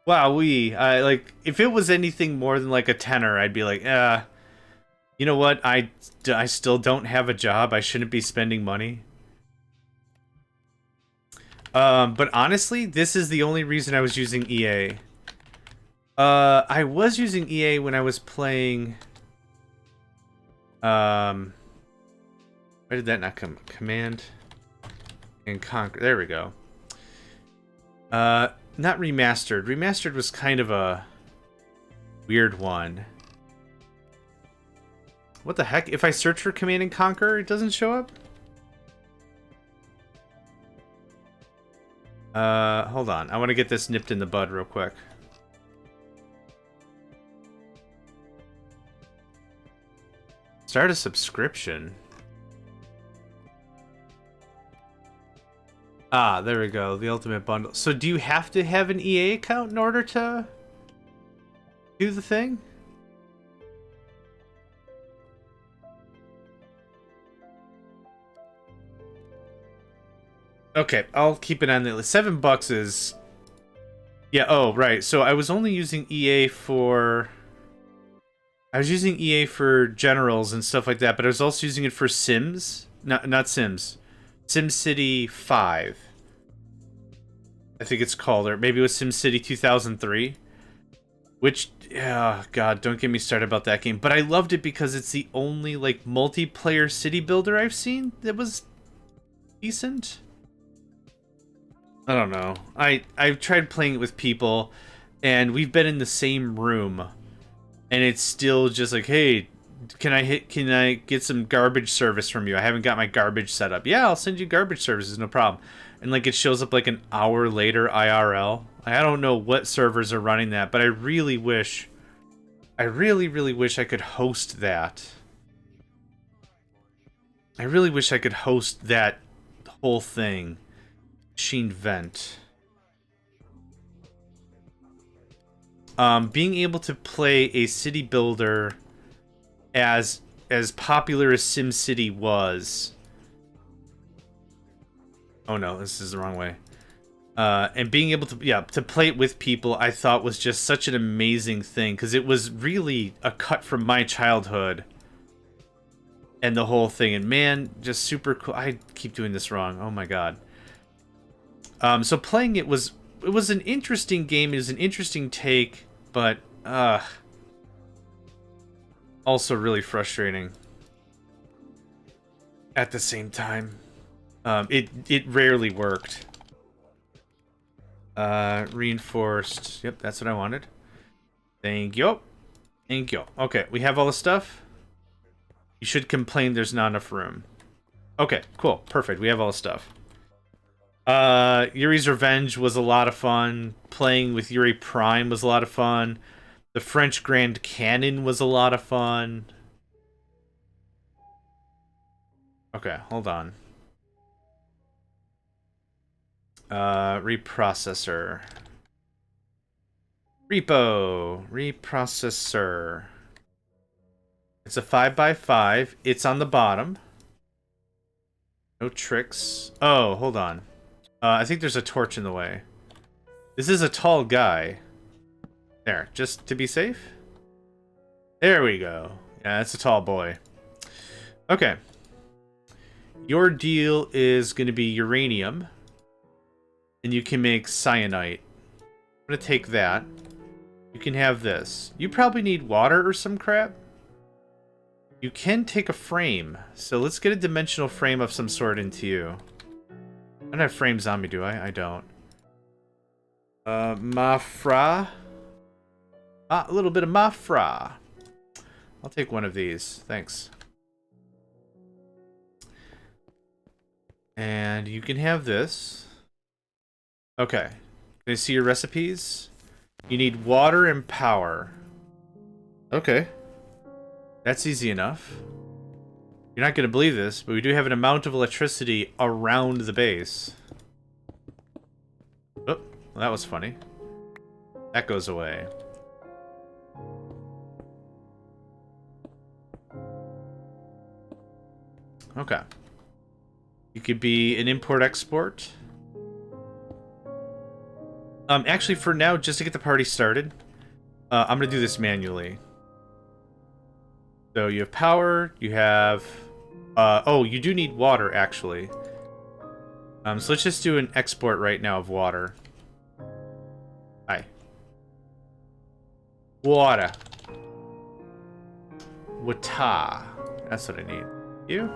Wowee. Like, if it was anything more than like a tenner, I'd be like, you know what? I still don't have a job. I shouldn't be spending money. But honestly, this is the only reason I was using EA. I was using EA when I was playing... why did that not come? Command and Conquer. There we go. Not Remastered. Remastered was kind of a weird one. What the heck? If I search for Command and Conquer, it doesn't show up? Hold on. I want to get this nipped in the bud real quick. Start a subscription. Ah, there we go. The ultimate bundle. So do you have to have an EA account in order to do the thing? Okay, I'll keep it on the list. $7 is... Yeah, oh, right. So I was only using EA for... I was using EA for generals and stuff like that, but I was also using it for Sims. Not Sims. SimCity 5. I think it's called, or maybe it was SimCity 2003. Which, oh god, don't get me started about that game. But I loved it because it's the only, like, multiplayer city builder I've seen that was decent. I don't know. I've tried playing it with people, and we've been in the same room, and it's still just like, hey, can I get some garbage service from you? I haven't got my garbage set up. Yeah, I'll send you garbage services, no problem. And like it shows up like an hour later IRL. I don't know what servers are running that, but I really wish, I really wish I could host that. I really wish I could host that whole thing. Machine vent. Being able to play a city builder as popular as SimCity was. Oh no, this is the wrong way. And being able to play it with people, I thought was just such an amazing thing, because it was really a cut from my childhood and the whole thing. And man, just super cool. I keep doing this wrong. Oh my god. So playing it was an interesting game. It was an interesting take, but also really frustrating at the same time. It rarely worked. Reinforced. Yep, that's what I wanted. Thank you. Thank you. Okay, we have all the stuff. You should complain there's not enough room. Okay, cool. Perfect. We have all the stuff. Yuri's Revenge was a lot of fun. Playing with Yuri Prime was a lot of fun. The French Grand Cannon was a lot of fun. Okay, hold on. Reprocessor. Reprocessor. It's a 5x5. It's on the bottom. No tricks. Oh, hold on. I think there's a torch in the way. This is a tall guy. There, just to be safe. There we go. Yeah, that's a tall boy. Okay. Your deal is going to be uranium. And you can make cyanite. I'm going to take that. You can have this. You probably need water or some crap. You can take a frame. So let's get a dimensional frame of some sort into you. I don't have frames on me, do I? I don't. Mafra. Ah, a little bit of Mafra. I'll take one of these. Thanks. And you can have this. Okay. Can I see your recipes? You need water and power. Okay. That's easy enough. You're not going to believe this, but we do have an amount of electricity around the base. Oh, well, that was funny. That goes away. Okay. You could be an import-export. Actually, for now, just to get the party started, I'm going to do this manually. So you have power, you have... oh, you do need water, actually. So let's just do an export right now of water. Hi. Water. Wata. That's what I need. You?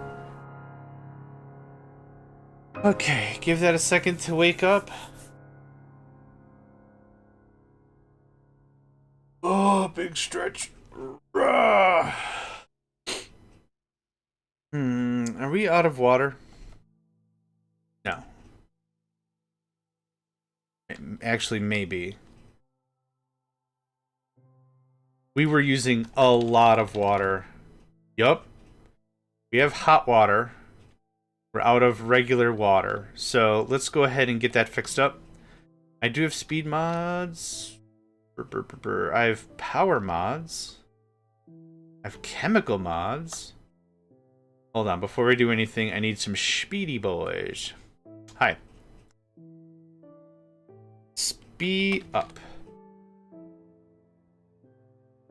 Okay, give that a second to wake up. Oh, big stretch. Are we out of water? No. Actually, maybe. We were using a lot of water. Yup. We have hot water. We're out of regular water. So let's go ahead and get that fixed up. I do have speed mods. I have power mods. I have chemical mods. Hold on, before we do anything, I need some speedy boys. Hi. Speed up.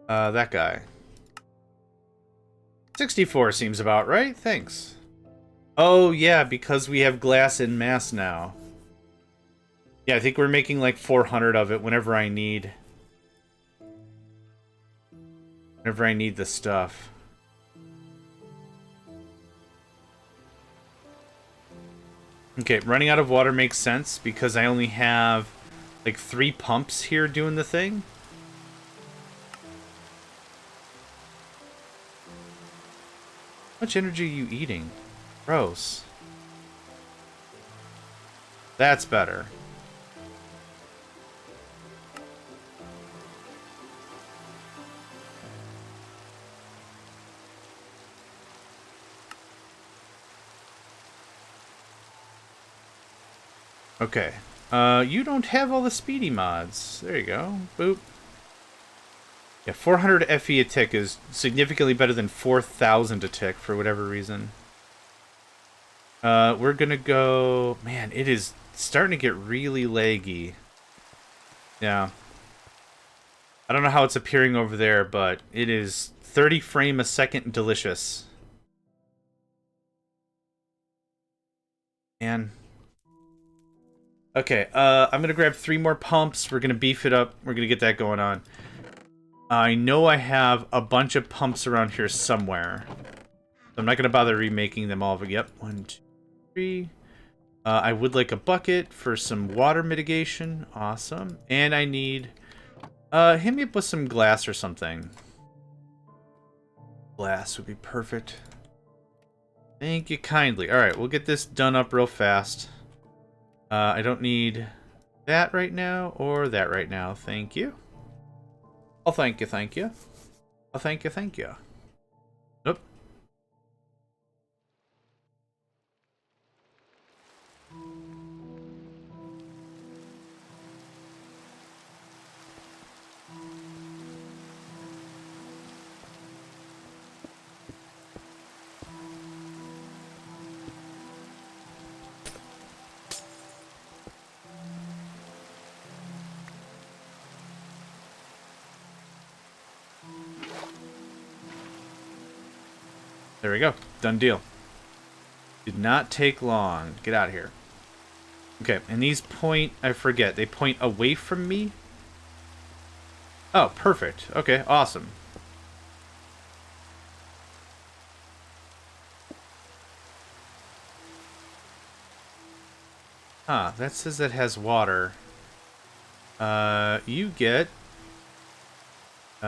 That guy. 64 seems about right, thanks. Oh, yeah, because we have glass in mass now. Yeah, I think we're making like 400 of it whenever I need... Whenever I need the stuff. Okay, running out of water makes sense because I only have like 3 pumps here doing the thing. How much energy are you eating? Gross. That's better. Okay. You don't have all the speedy mods. There you go. Boop. Yeah, 400 FE a tick is significantly better than 4,000 a tick for whatever reason. We're gonna go... Man, it is starting to get really laggy. Yeah. I don't know how it's appearing over there, but it is 30 frame a second delicious. Man. Okay, I'm gonna grab 3 more pumps. We're gonna beef it up. We're gonna get that going on. I know I have a bunch of pumps around here somewhere. I'm not gonna bother remaking them all. But yep, 1, 2, 3. I would like a bucket for some water mitigation. Awesome. And I need... hit me up with some glass or something. Glass would be perfect. Thank you kindly. Alright, we'll get this done up real fast. I don't need that right now or that right now. Thank you. Oh, thank you, thank you. Oh, thank you, thank you. Nope. There we go. Done deal. Did not take long. Get out of here. Okay, and these point, I forget, they point away from me? Oh, perfect. Okay, awesome. Ah, that says it has water. You get... Did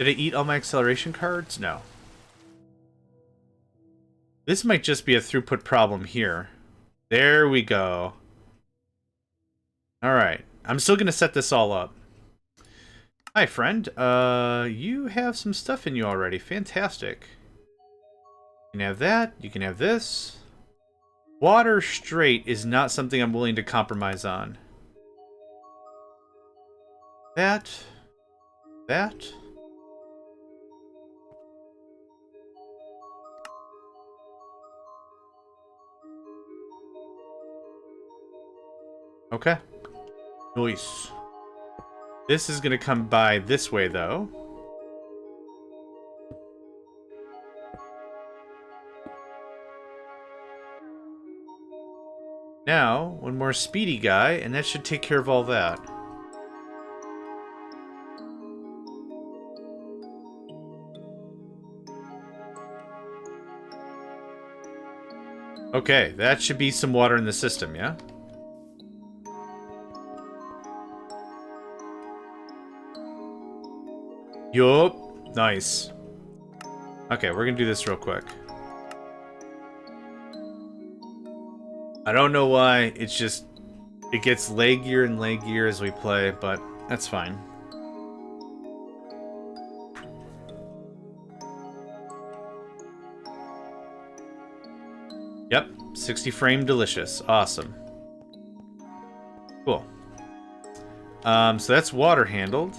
I eat all my acceleration cards? No. This might just be a throughput problem here. There we go. Alright. I'm still going to set this all up. Hi, friend. You have some stuff in you already. Fantastic. You can have that. You can have this. Water straight is not something I'm willing to compromise on. That. That. Okay. Nice. This is going to come by this way, though. Now, one more speedy guy, and that should take care of all that. Okay, that should be some water in the system, yeah? Yup. Nice. Okay, we're gonna do this real quick. I don't know why, it's just... It gets leggier and leggier as we play, but that's fine. Yep, 60 frame delicious. Awesome. Cool. So that's water handled.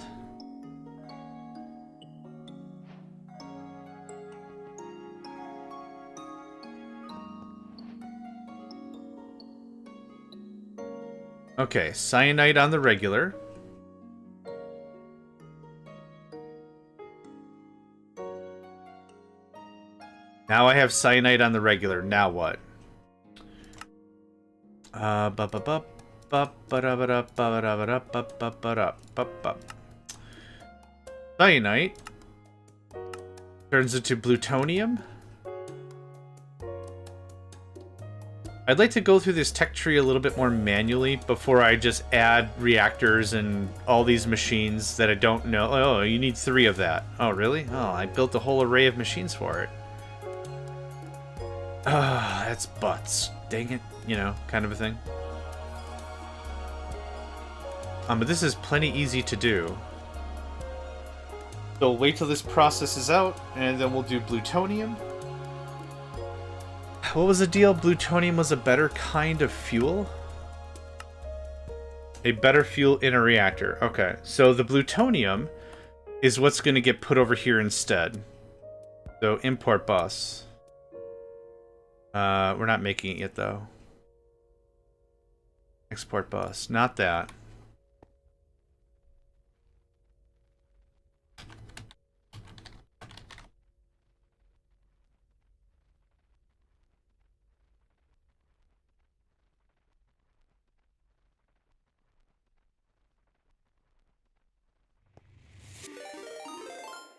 Okay, cyanide on the regular. Now I have cyanide on the regular. Now what? Cyanide turns into plutonium. I'd like to go through this tech tree a little bit more manually before I just add reactors and all these machines that I don't know. Oh, you need 3 of that. Oh, really? Oh, I built a whole array of machines for it. Ah, that's butts. Dang it. You know, kind of a thing. But this is plenty easy to do. So wait till this process is out, and then we'll do plutonium. What was the deal? Plutonium was a better kind of fuel? A better fuel in a reactor. Okay, so the plutonium is what's going to get put over here instead. So import bus. We're not making it yet, though. Export bus. Not that.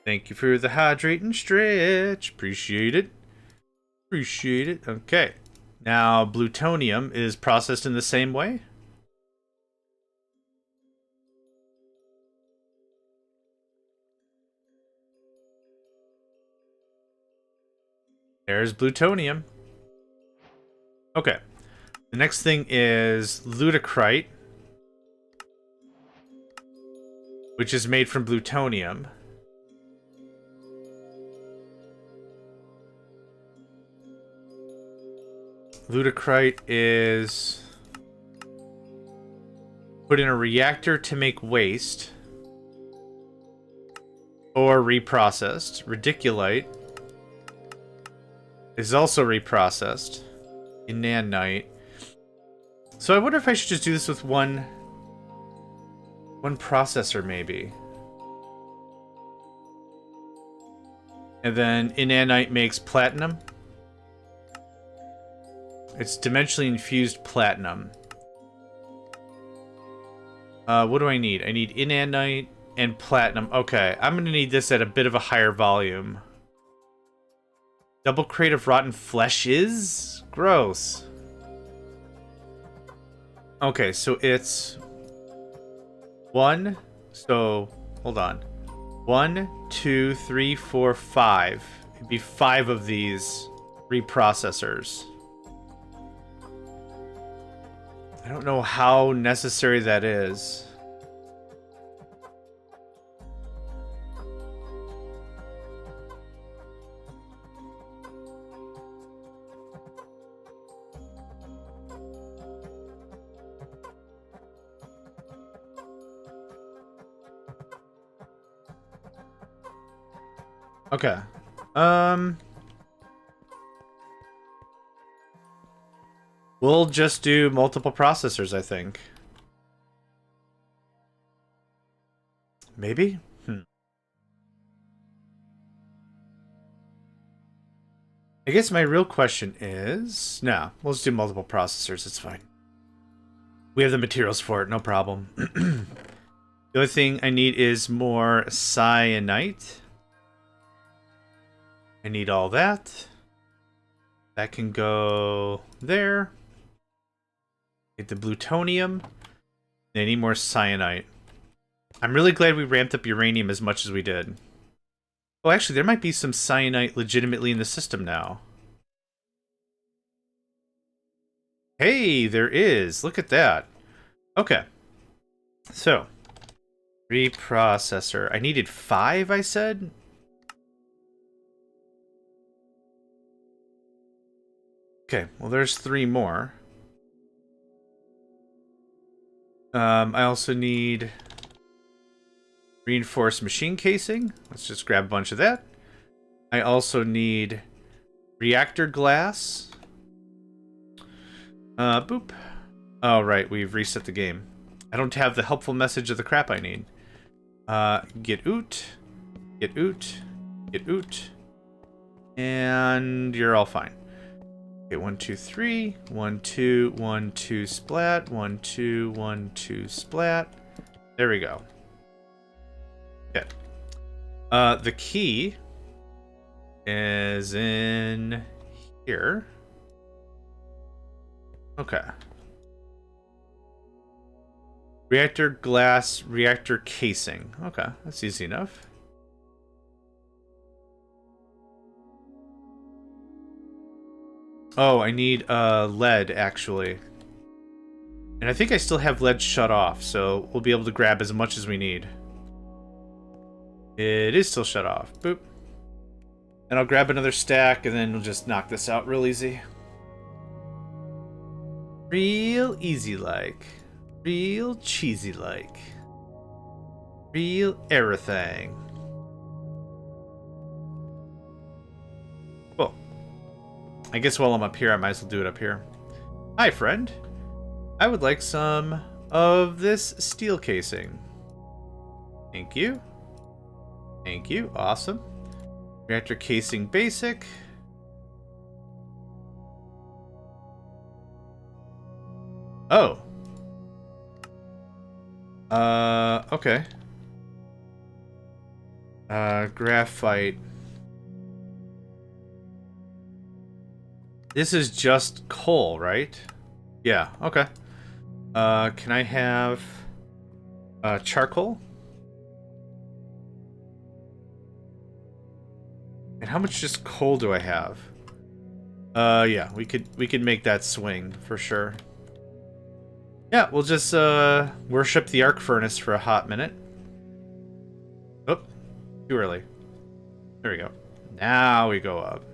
Thank you for the hydrate and stretch. Appreciate it. Appreciate it. Okay. Now, plutonium is processed in the same way. There's plutonium. Okay. The next thing is lutecrite, which is made from plutonium. Lutecrite is put in a reactor to make waste or reprocessed. Radiculite is also reprocessed in nanite. So I wonder if I should just do this with one processor, maybe. And then inanite makes platinum. It's dimensionally infused platinum. What do I need? I need inanite and platinum. Okay, I'm gonna need this at a bit of a higher volume. Double crate of rotten flesh is gross. Okay, so it's 1. So hold on. 1, 2, 3, 4, 5. It'd be 5 of these reprocessors. I don't know how necessary that is. Okay. We'll just do multiple processors, I think. Maybe? I guess my real question is... No, we'll just do multiple processors, it's fine. We have the materials for it, no problem. The only thing I need is more cyanite. I need all that. That can go there. Get the plutonium. I need more cyanite. I'm really glad we ramped up uranium as much as we did. Oh, actually, there might be some cyanite legitimately in the system now. Hey, there is. Look at that. Okay. So, reprocessor. I needed 5, I said? Okay, well, there's 3 more. I also need reinforced machine casing. Let's just grab a bunch of that. I also need reactor glass. Boop. Oh, right, we've reset the game. I don't have the helpful message of the crap I need. Get oot. Get oot. Get oot. And you're all fine. Okay, 1, 2, 3. 1, 2, 1, 2, splat. 1, 2, 1, 2, splat. There we go. Okay. The key is in here. Okay. Reactor glass, reactor casing. Okay, that's easy enough. Oh, I need lead, actually. And I think I still have lead shut off, so we'll be able to grab as much as we need. It is still shut off. Boop. And I'll grab another stack, and then we'll just knock this out real easy. Real easy-like. Real cheesy-like. Real everything. Cool. I guess while I'm up here, I might as well do it up here. Hi, friend. I would like some of this steel casing. Thank you. Thank you. Awesome. Reactor casing basic. Oh. Okay. Graphite. This is just coal, right? Yeah, okay. Can I have charcoal? And how much just coal do I have? Yeah, we could make that swing for sure. Yeah, we'll just worship the arc furnace for a hot minute. Oh, too early. There we go. Now we go up.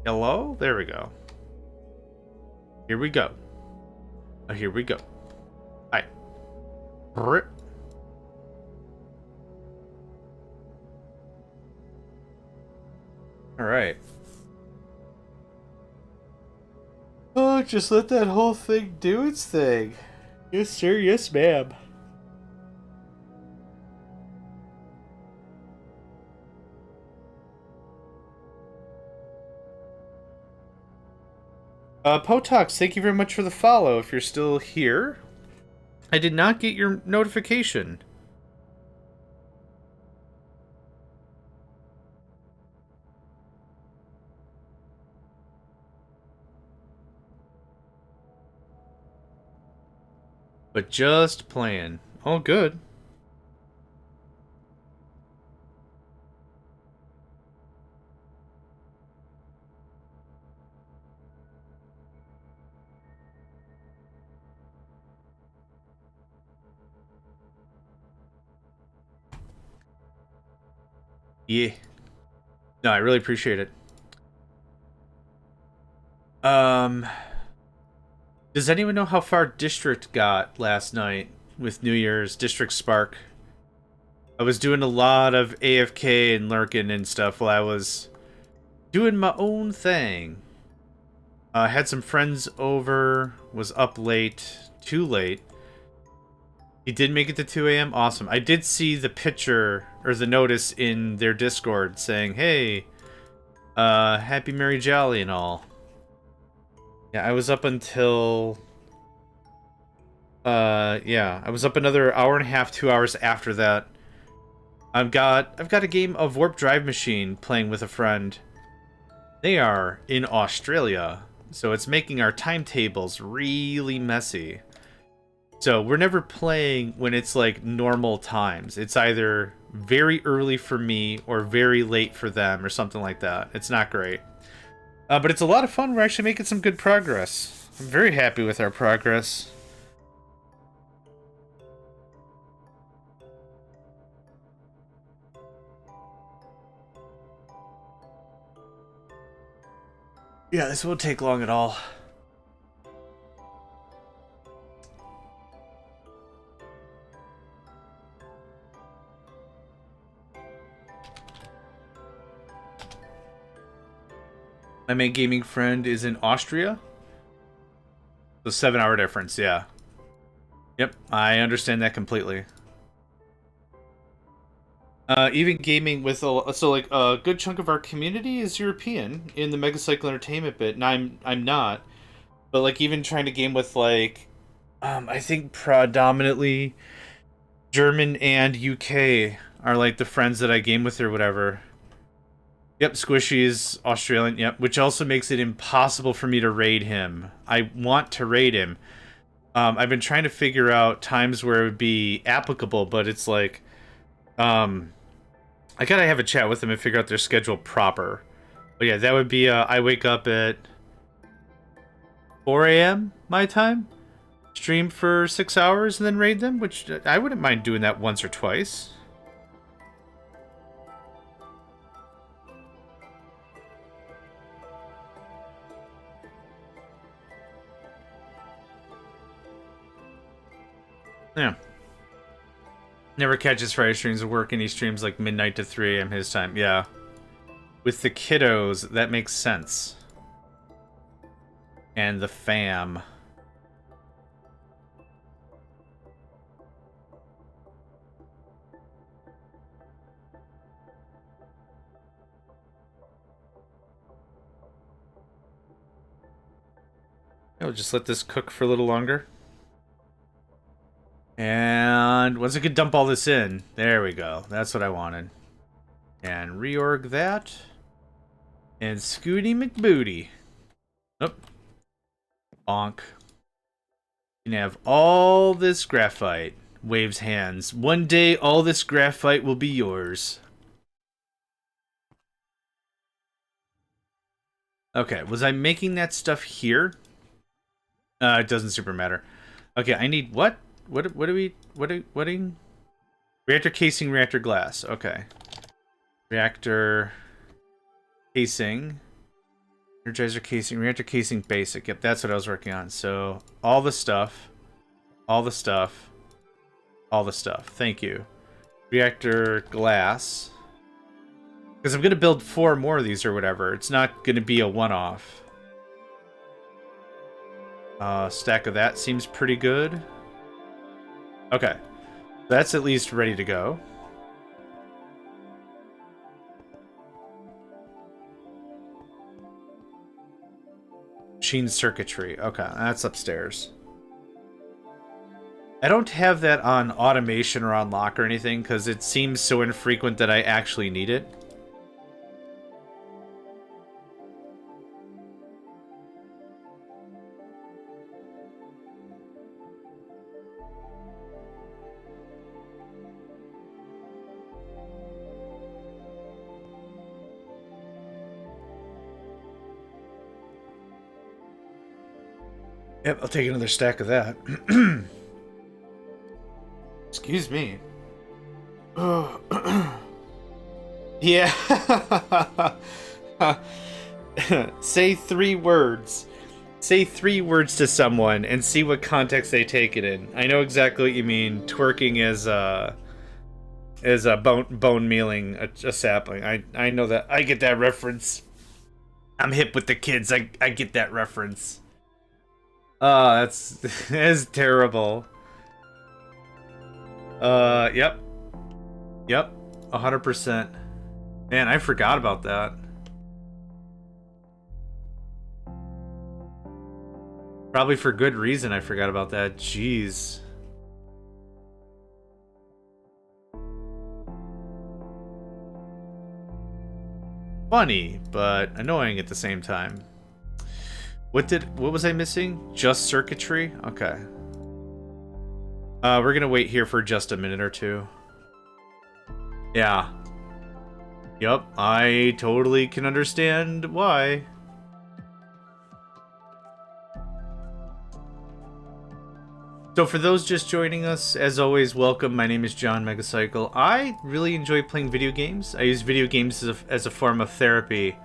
Hello? There we go. Here we go. Oh, here we go. Hi. Rip. All right. Oh, just let that whole thing do its thing. Yes, sir. Yes, ma'am. Potox, thank you very much for the follow. If you're still here, I did not get your notification. But just playing. All good. Yeah. No, I really appreciate it. Does anyone know how far District got last night with New Year's District Spark? I was doing a lot of AFK and lurking and stuff while I was doing my own thing. Had some friends over, was up late, too late. He did make it to 2 a.m. Awesome. I did see the picture or the notice in their Discord saying, "Hey, happy Merry Jolly and all." Yeah, I was up until yeah, I was up another hour and a half, 2 hours after that. I've got a game of Warp Drive Machine playing with a friend. They are in Australia, so it's making our timetables really messy. So we're never playing when it's like normal times. It's either very early for me or very late for them or something like that. It's not great. But it's a lot of fun. We're actually making some good progress. I'm very happy with our progress. Yeah, this won't take long at all. My main gaming friend is in Austria. So 7-hour difference, yeah. Yep, I understand that completely. Even gaming with a good chunk of our community is European in the Megacycle Entertainment bit, and I'm not. But like even trying to game with like, I think predominantly German and UK are like the friends that I game with or whatever. Yep, Squishy is Australian, yep, which also makes it impossible for me to raid him. I want to raid him. I've been trying to figure out times where it would be applicable, but it's like, I gotta have a chat with them and figure out their schedule proper. But yeah, that would be, I wake up at 4 a.m. my time, stream for 6 hours, and then raid them, which I wouldn't mind doing that once or twice. Yeah. Never catches Friday streams of work, and he streams like midnight to 3 a.m. his time. Yeah. With the kiddos, that makes sense. And the fam. I'll just let this cook for a little longer. And once I could dump all this in, there we go. That's what I wanted. And reorg that. And Scooty McBooty. Oh. Bonk. You can have all this graphite. Waves hands. One day, all this graphite will be yours. Okay, was I making that stuff here? It doesn't super matter. Okay, I need what? What do we... What do... Reactor casing, reactor glass. Okay. Reactor casing. Energizer casing, reactor casing basic. Yep, that's what I was working on. So, all the stuff. All the stuff. All the stuff. Thank you. Reactor glass. Because I'm going to build 4 more of these or whatever. It's not going to be a one-off. Stack of that seems pretty good. Okay. That's at least ready to go. Machine circuitry. Okay, that's upstairs. I don't have that on automation or on lock or anything because it seems so infrequent that I actually need it. Yep, I'll take another stack of that. Excuse me. Yeah. Say 3 words. Say 3 words to someone and see what context they take it in. I know exactly what you mean. Twerking as a bone mealing a sapling. I know that. I get that reference. I'm hip with the kids. I get that reference. That's terrible. Yep. Yep. 100%. Man, I forgot about that. Probably for good reason I forgot about that. Jeez. Funny, but annoying at the same time. What was I missing? Just circuitry? Okay. We're gonna wait here for just a minute or two. Yeah. Yup, I totally can understand why. So for those just joining us, as always, welcome. My name is JohnMegacycle. I really enjoy playing video games. I use video games as a form of therapy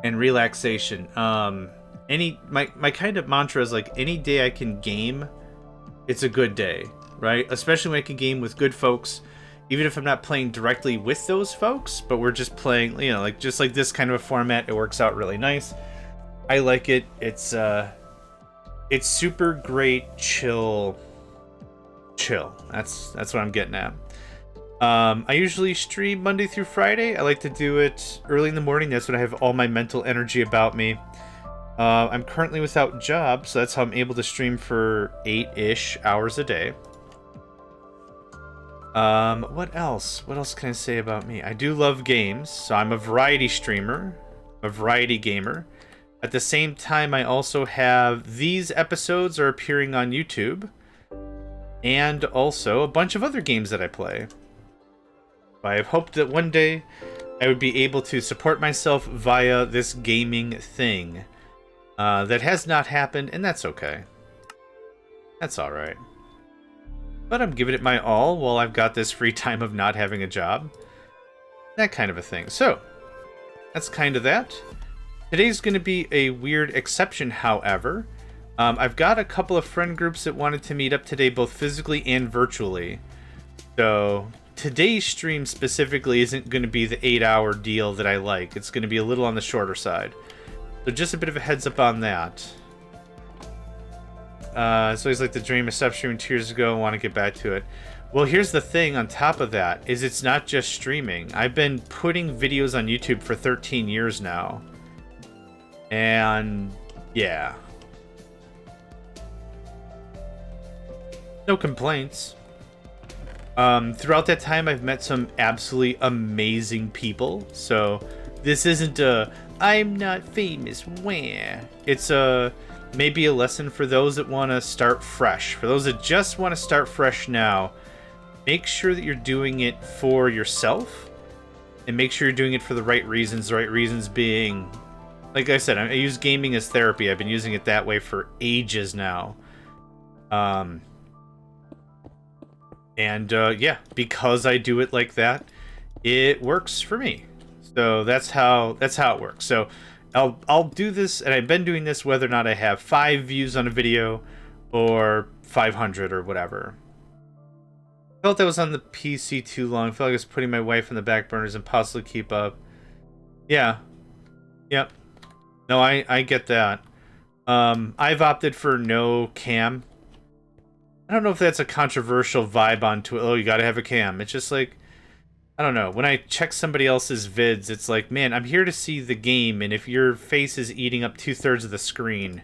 and relaxation. My kind of mantra is like, any day I can game, it's a good day, right? Especially when I can game with good folks, even if I'm not playing directly with those folks, but we're just playing, you know, like just like this kind of a format. It works out really nice. I like it. It's super great, chill. That's what I'm getting at. I usually stream Monday through Friday. I like to do it early in the morning. That's when I have all my mental energy about me. I'm currently without job, so that's how I'm able to stream for 8-ish hours a day. What else? What else can I say about me? I do love games, so I'm a variety streamer, a variety gamer. At the same time, I also have these episodes are appearing on YouTube, and also a bunch of other games that I play. I have hoped that one day I would be able to support myself via this gaming thing. That has not happened, and that's okay. That's alright. But I'm giving it my all while I've got this free time of not having a job. That kind of a thing. So, that's kind of that. Today's going to be a weird exception, however. I've got a couple of friend groups that wanted to meet up today, both physically and virtually. So, today's stream specifically isn't going to be the 8-hour deal that I like. It's going to be a little on the shorter side. So just a bit of a heads up on that. It's always like the dream. I stopped streaming 2 years ago and want to get back to it. Well, here's the thing on top of that, is it's not just streaming. I've been putting videos on YouTube for 13 years now. And yeah. No complaints. Throughout that time, I've met some absolutely amazing people. So this isn't a I'm not famous where. It's maybe a lesson for those that want to start fresh. For those that just want to start fresh now, make sure that you're doing it for yourself, and make sure you're doing it for the right reasons. The right reasons being, like I said, I use gaming as therapy. I've been using it that way for ages now. Yeah, because I do it like that, it works for me. So that's how it works. So I'll do this, and I've been doing this whether or not I have 5 views on a video or 500 or whatever. I felt I was on the PC too long. I felt like I was putting my wife on the back burners and possibly keep up. Yeah. Yep. No, I get that. I've opted for no cam. I don't know if that's a controversial vibe onto it. Oh, you gotta have a cam. It's just like, I I don't know. When I check somebody else's vids, it's like, man, I'm here to see the game, and if your face is eating up 2/3 of the screen,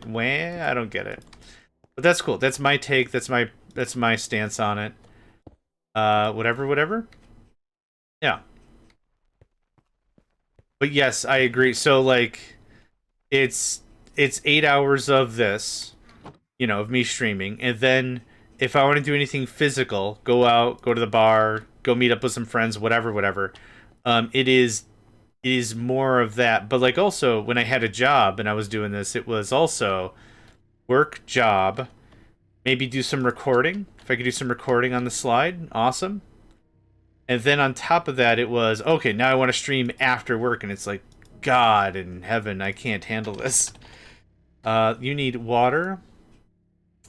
wah, I don't get it. But that's cool. That's my take. That's my stance on it. Whatever. Yeah. But yes, I agree. So like, it's 8 hours of this, you know, of me streaming, and then if I want to do anything physical, go out, go to the bar, go meet up with some friends, whatever. It is more of that. But like also when I had a job and I was doing this, it was also work, job, maybe do some recording. If I could do some recording on the slide, awesome. And then on top of that, it was, okay, now I want to stream after work, and it's like, God in heaven, I can't handle this. You need water,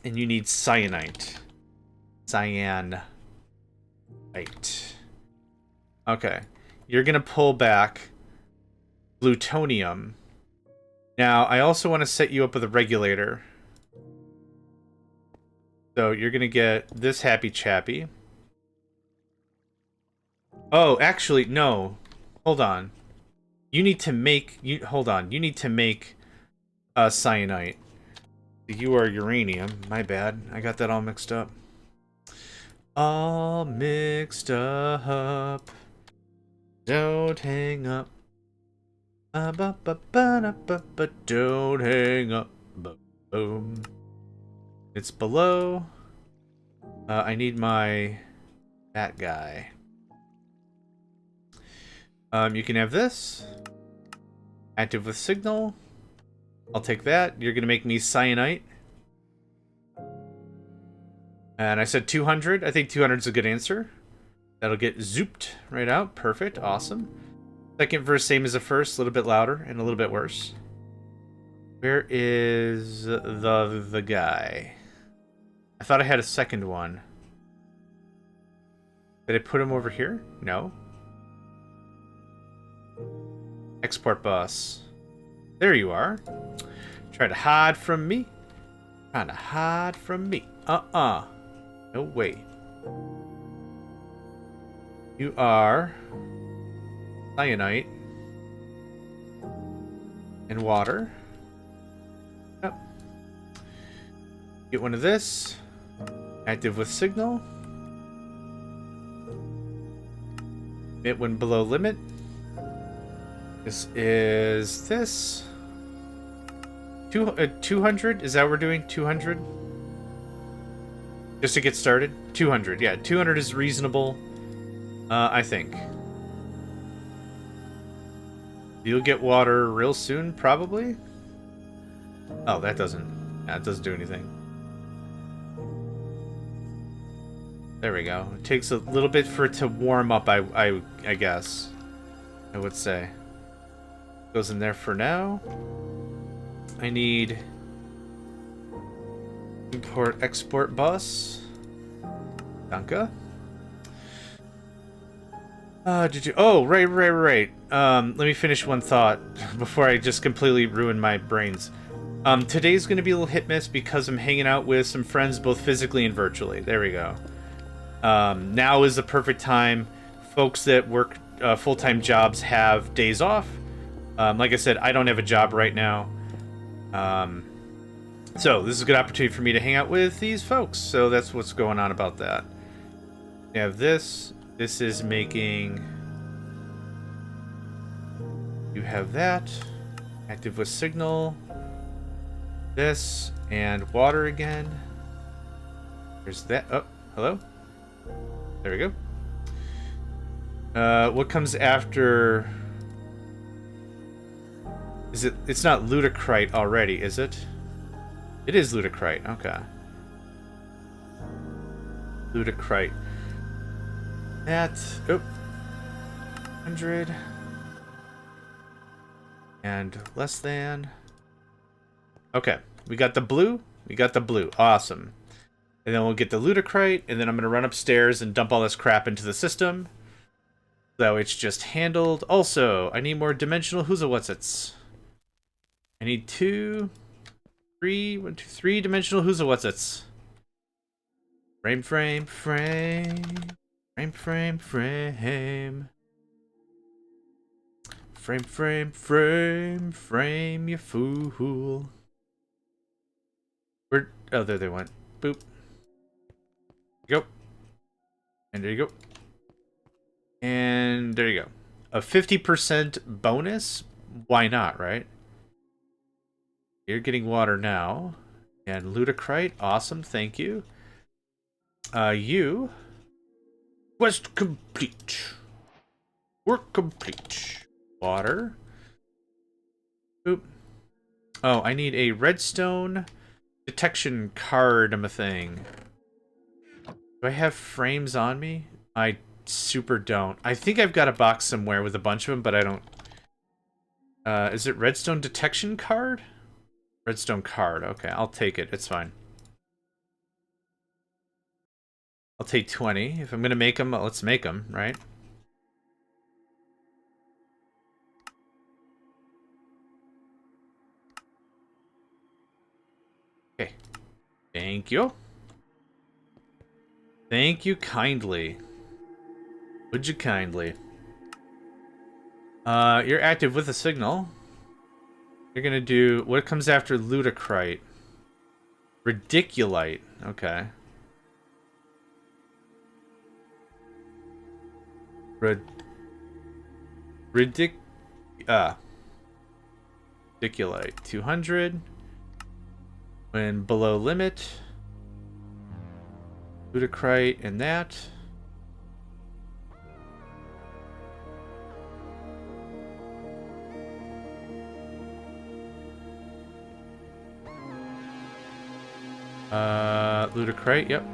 and you need cyanite. Cyanite. Okay. You're going to pull back plutonium. Now, I also want to set you up with a regulator. So you're going to get this happy chappy. Oh, actually, no. Hold on. You need to make... hold on. You need to make cyanite. You are uranium. My bad. I got that all mixed up. All mixed up. Don't hang up. Don't hang up. Boom. It's below. I need my... that guy. You can have this. Active with signal. I'll take that. You're gonna make me cyanite. And I said 200. I think 200 is a good answer. That'll get zooped right out. Perfect. Awesome. Second verse, same as the first. A little bit louder and a little bit worse. Where is the guy? I thought I had a second one. Did I put him over here? No. Export bus. There you are. Try to hide from me. Trying to hide from me. No way. You are cyanite and water. Yep. Get one of this. Active with signal. Emit when below limit. This is this. 200? Is that what we're doing? 200? Just to get started? 200. Yeah, 200 is reasonable. I think. You'll get water real soon, probably? Oh, that doesn't do anything. There we go. It takes a little bit for it to warm up, I guess. I would say. Goes in there for now. I need import export bus. Danke. Oh, right. Let me finish one thought before I just completely ruin my brains. Today's gonna be a little hit miss because I'm hanging out with some friends both physically and virtually. There we go. Now is the perfect time. Folks that work full-time jobs have days off. Like I said, I don't have a job right now. So this is a good opportunity for me to hang out with these folks. So that's what's going on about that. We have this. This is making... You have that. Active with signal. This. And water again. There's that. Oh, hello? There we go. What comes after... Is it... It's not lutecrite already, is it? It is lutecrite. Okay. Lutecrite. That... Oh. 100. And less than... Okay. We got the blue. We got the blue. Awesome. And then we'll get the lutecrite, and then I'm going to run upstairs and dump all this crap into the system. So it's just handled. Also, I need more dimensional whoozawhatsits. I need 2, 3, 1, 2, 3 dimensional whoozawhatsits. Frame. Frame, frame, frame. Frame, frame, frame, frame, you fool. Where? Oh, there they went. Boop. Go. And there you go. And there you go. A 50% bonus? Why not, right? You're getting water now. And Ludicrite, awesome, thank you. You. Quest complete. Work complete. Water. Boop. Oh, I need a redstone detection card thing. Do I have frames on me? I super don't. I think I've got a box somewhere with a bunch of them, but I don't. Is it redstone detection card? Redstone card. Okay, I'll take it. It's fine. I'll take 20. If I'm gonna make them, let's make them, right? Okay. Thank you. Thank you kindly. Would you kindly? You're active with a signal. You're gonna do what comes after Ludicrite. Ridiculite. Okay. Ridiculite 200. When below limit. Ludicrite and that. Ludicrite, yep.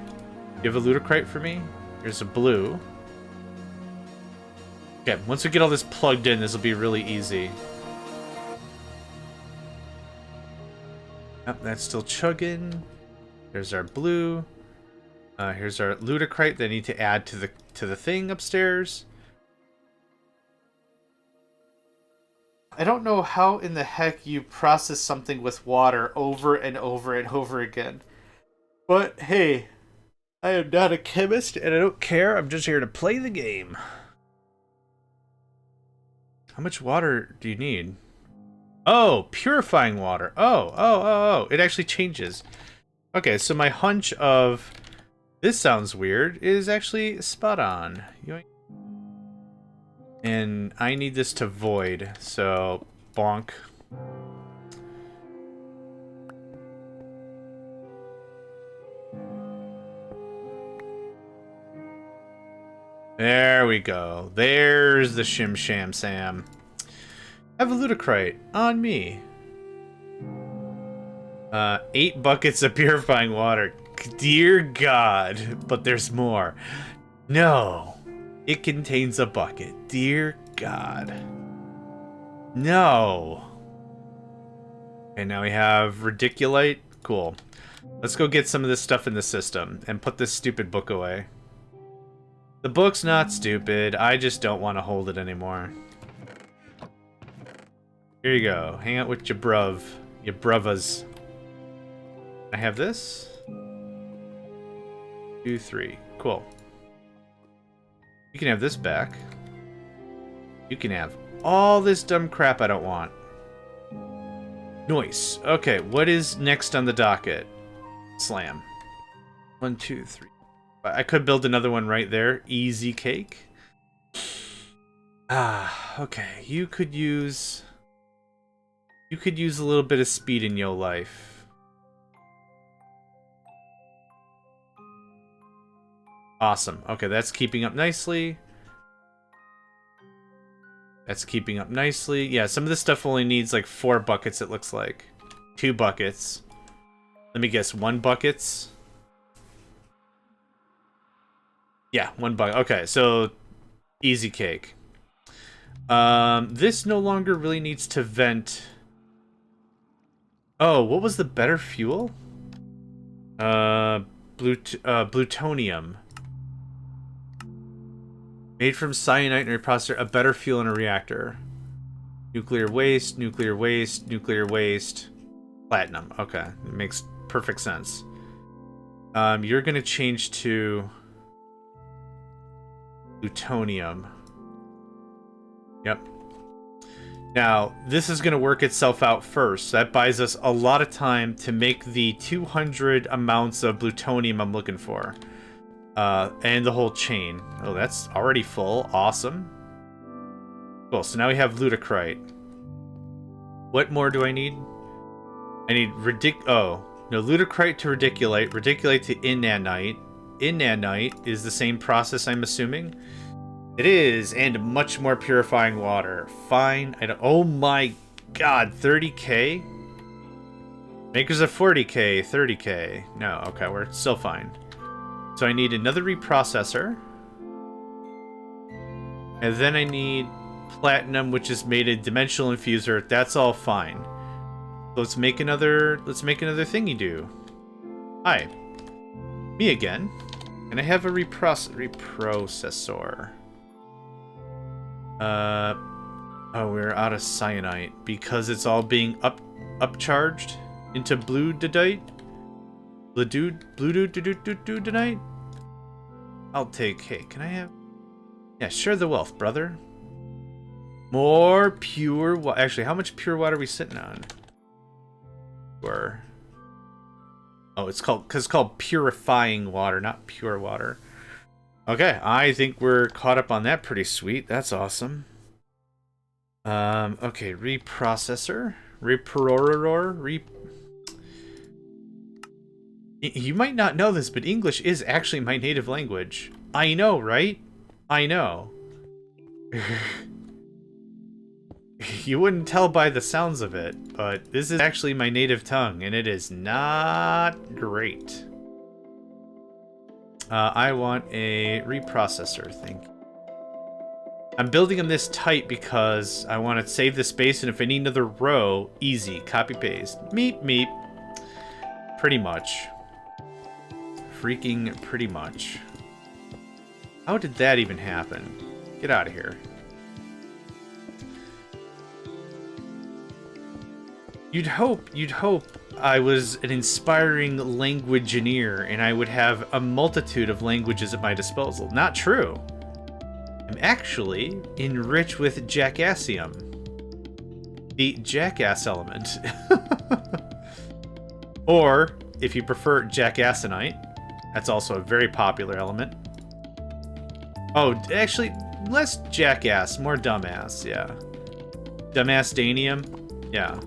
You have a Ludicrite for me? Here's a blue. Okay, once we get all this plugged in, this will be really easy. Yep, that's still chugging. There's our blue. Here's our Ludicrite that I need to add to the thing upstairs. I don't know how in the heck you process something with water over and over and over again. But hey, I am not a chemist and I don't care. I'm just here to play the game. How much water do you need? Oh, purifying water. Oh. It actually changes. Okay, so my hunch of this sounds weird is actually spot on. And I need this to void, so bonk. There we go. There's the Shim Sham Sam. Have a Ludicrite on me. 8 buckets of purifying water. Dear God, but there's more. No, it contains a bucket. Dear God. No. Okay, now we have Ridiculite. Cool. Let's go get some of this stuff in the system and put this stupid book away. The book's not stupid. I just don't want to hold it anymore. Here you go. Hang out with your bruv. Your bruvas. I have this. 2, 3. Cool. You can have this back. You can have all this dumb crap I don't want. Nice. Okay, what is next on the docket? Slam. 1, 2, 3. I could build another one right there. Easy cake. Okay. You could use a little bit of speed in your life. Awesome. Okay, that's keeping up nicely. That's keeping up nicely. Yeah, some of this stuff only needs like 4 buckets, it looks like. 2 buckets. Let me guess, 1 buckets? Yeah, 1 bucket. Okay, so easy cake. This no longer really needs to vent. Oh, what was the better fuel? Plutonium. Made from cyanide and reprocessor, a better fuel in a reactor. Nuclear waste, nuclear waste, nuclear waste. Platinum. Okay, it makes perfect sense. You're gonna change to Plutonium. Yep. Now, this is going to work itself out first. That buys us a lot of time to make the 200 amounts of plutonium I'm looking for. And the whole chain. Oh, that's already full. Awesome. Cool, so now we have lutecrite. What more do I need? I need lutecrite to radiculite, radiculite to inanite. Inanite is the same process, I'm assuming. It is, and much more purifying water. Fine. Oh my god, 30k? Makers of 40k, 30k. No, okay, we're still fine. So I need another reprocessor. And then I need platinum, which is made a dimensional infuser. That's all fine. Let's make another thingy do. Hi. Me again. And I have a reprocessor. Oh, we're out of cyanite because it's all being upcharged into blue dudite. Blue-dudite? I'll take. Hey, can I have? Yeah, share the wealth, brother. More pure water. Actually, how much pure water are we sitting on? Oh, it's called purifying water, not pure water. Okay, I think we're caught up on that pretty sweet. That's awesome. Okay, reprocessor. You might not know this, but English is actually my native language. I know, right? I know. You wouldn't tell by the sounds of it, but this is actually my native tongue, and it is not great. I want a reprocessor, thank you. I'm building them this tight because I want to save the space, and if I need another row, easy, copy-paste. Meep, meep. Pretty much. Freaking pretty much. How did that even happen? Get out of here. You'd hope I was an inspiring languageneer and I would have a multitude of languages at my disposal. Not true. I'm actually enriched with jackassium. The jackass element. Or, if you prefer, jackassinite. That's also a very popular element. Oh, actually, less jackass, more dumbass, yeah. Dumbass-danium, yeah.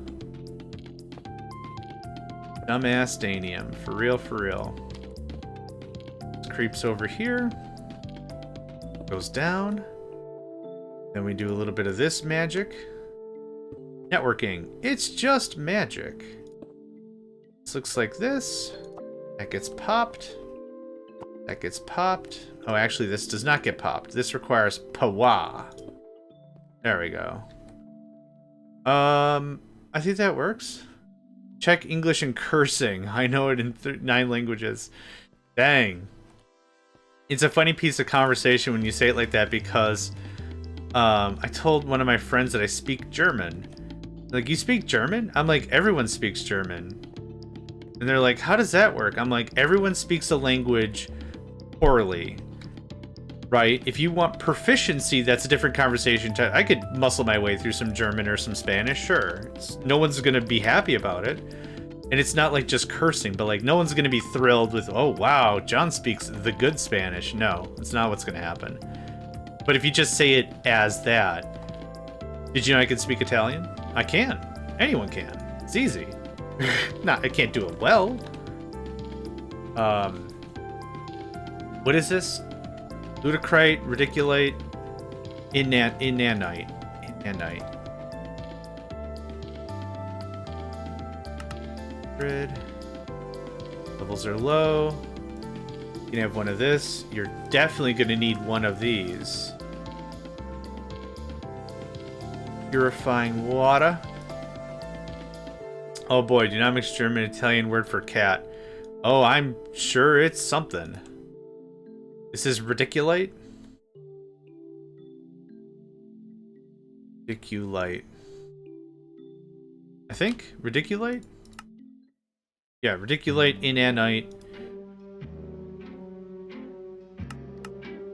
Dumbass-danium, for real, for real. Creeps over here. Goes down. Then we do a little bit of this magic. Networking. It's just magic. This looks like this. That gets popped. That gets popped. Oh, actually, this does not get popped. This requires pawa. There we go. I think that works. Check English and cursing. I know it in 9 languages. Dang. It's a funny piece of conversation when you say it like that because I told one of my friends that I speak German. Like, you speak German? I'm like, everyone speaks German. And they're like, how does that work? I'm like, everyone speaks a language poorly. Right? If you want proficiency, that's a different conversation. I could muscle my way through some German or some Spanish, sure. No one's going to be happy about it. And it's not like just cursing, but like no one's going to be thrilled with, oh wow, John speaks the good Spanish. No, it's not what's going to happen. But if you just say it as that, did you know I can speak Italian? I can. Anyone can. It's easy. I can't do it well. What is this? Lutecrite, radiculite, inanite. Levels are low. You can have one of this. You're definitely going to need one of these. Purifying water. Oh boy, do not mix German and Italian word for cat. Oh, I'm sure it's something. This is radiculite? Radiculite. I think? Radiculite? Yeah, radiculite, inanite.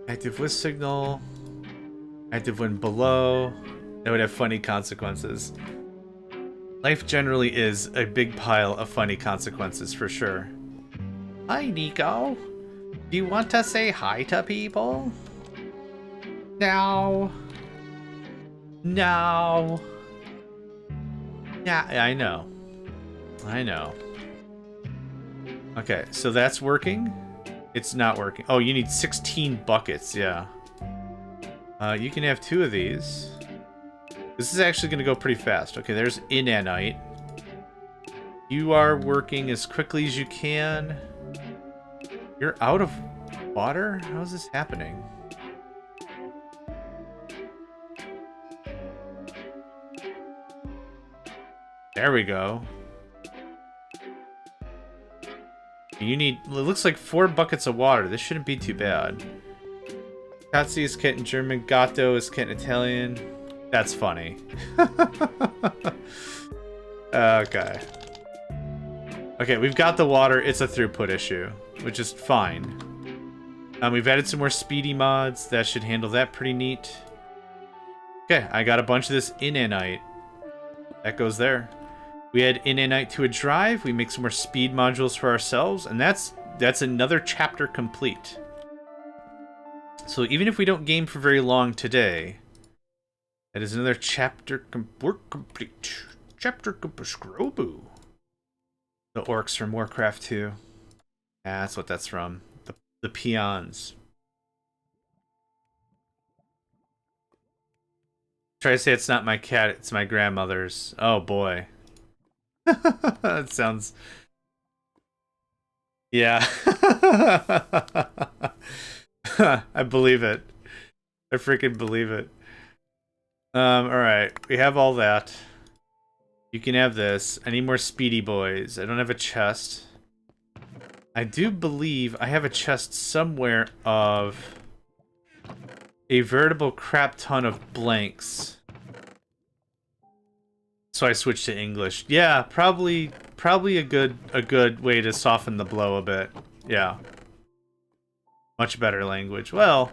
Active with signal. Active when below. That would have funny consequences. Life generally is a big pile of funny consequences for sure. Hi, Nico. Do you want to say hi to people? No. No. Yeah, I know. I know. Okay, so that's working. It's not working. Oh, you need 16 buckets, yeah. You can have 2 of these. This is actually going to go pretty fast. Okay, there's inanite. You are working as quickly as you can. You're out of water? How is this happening? There we go. You need, it looks like 4 buckets of water. This shouldn't be too bad. Katsi is cat in German. Gatto is cat in Italian. That's funny. Okay. Okay, we've got the water. It's a throughput issue, which is fine. We've added some more speedy mods. That should handle that pretty neat. Okay, I got a bunch of this inanite. That goes there. We add inanite to a drive. We make some more speed modules for ourselves, and that's another chapter complete. So even if we don't game for very long today, that is another chapter work complete. Chapter Scrobu. The orcs from Warcraft 2. Yeah, that's what that's from. The peons. Try to say it's not my cat, it's my grandmother's. Oh boy. That sounds... Yeah. I believe it. I freaking believe it. Alright. We have all that. You can have this. I need more speedy boys. I don't have a chest. I do believe I have a chest somewhere of a veritable crap ton of blanks. So I switched to English. Yeah, probably a good way to soften the blow a bit. Yeah. Much better language. Well,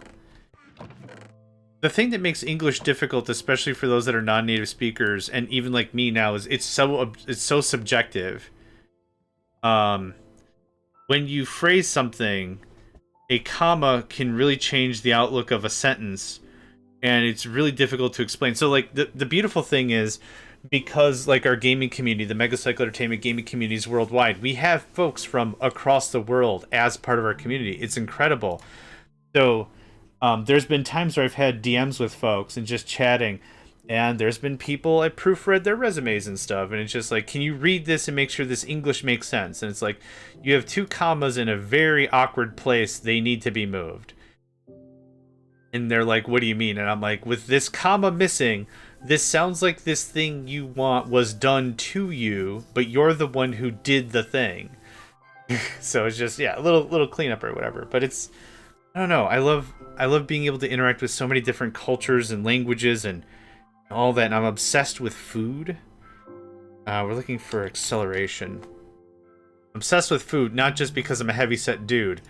the thing that makes English difficult, especially for those that are non-native speakers, and even like me now, is it's so subjective. When you phrase something, a comma can really change the outlook of a sentence, and it's really difficult to explain. So like the beautiful thing is, because like our gaming community, the Megacycle Entertainment gaming communities worldwide, we have folks from across the world as part of our community. It's incredible. So there's been times where I've had DMs with folks and just chatting, and there's been people I proofread their resumes and stuff, and it's just like, can you read this and make sure this English makes sense? And it's like, you have 2 commas in a very awkward place, they need to be moved. And they're like, what do you mean? And I'm like, with this comma missing, this sounds like this thing you want was done to you, but you're the one who did the thing. So it's just, yeah, a little cleanup or whatever. But it's, I don't know, I love being able to interact with so many different cultures and languages and all that, and I'm obsessed with food. We're looking for acceleration. I'm obsessed with food, not just because I'm a heavyset dude,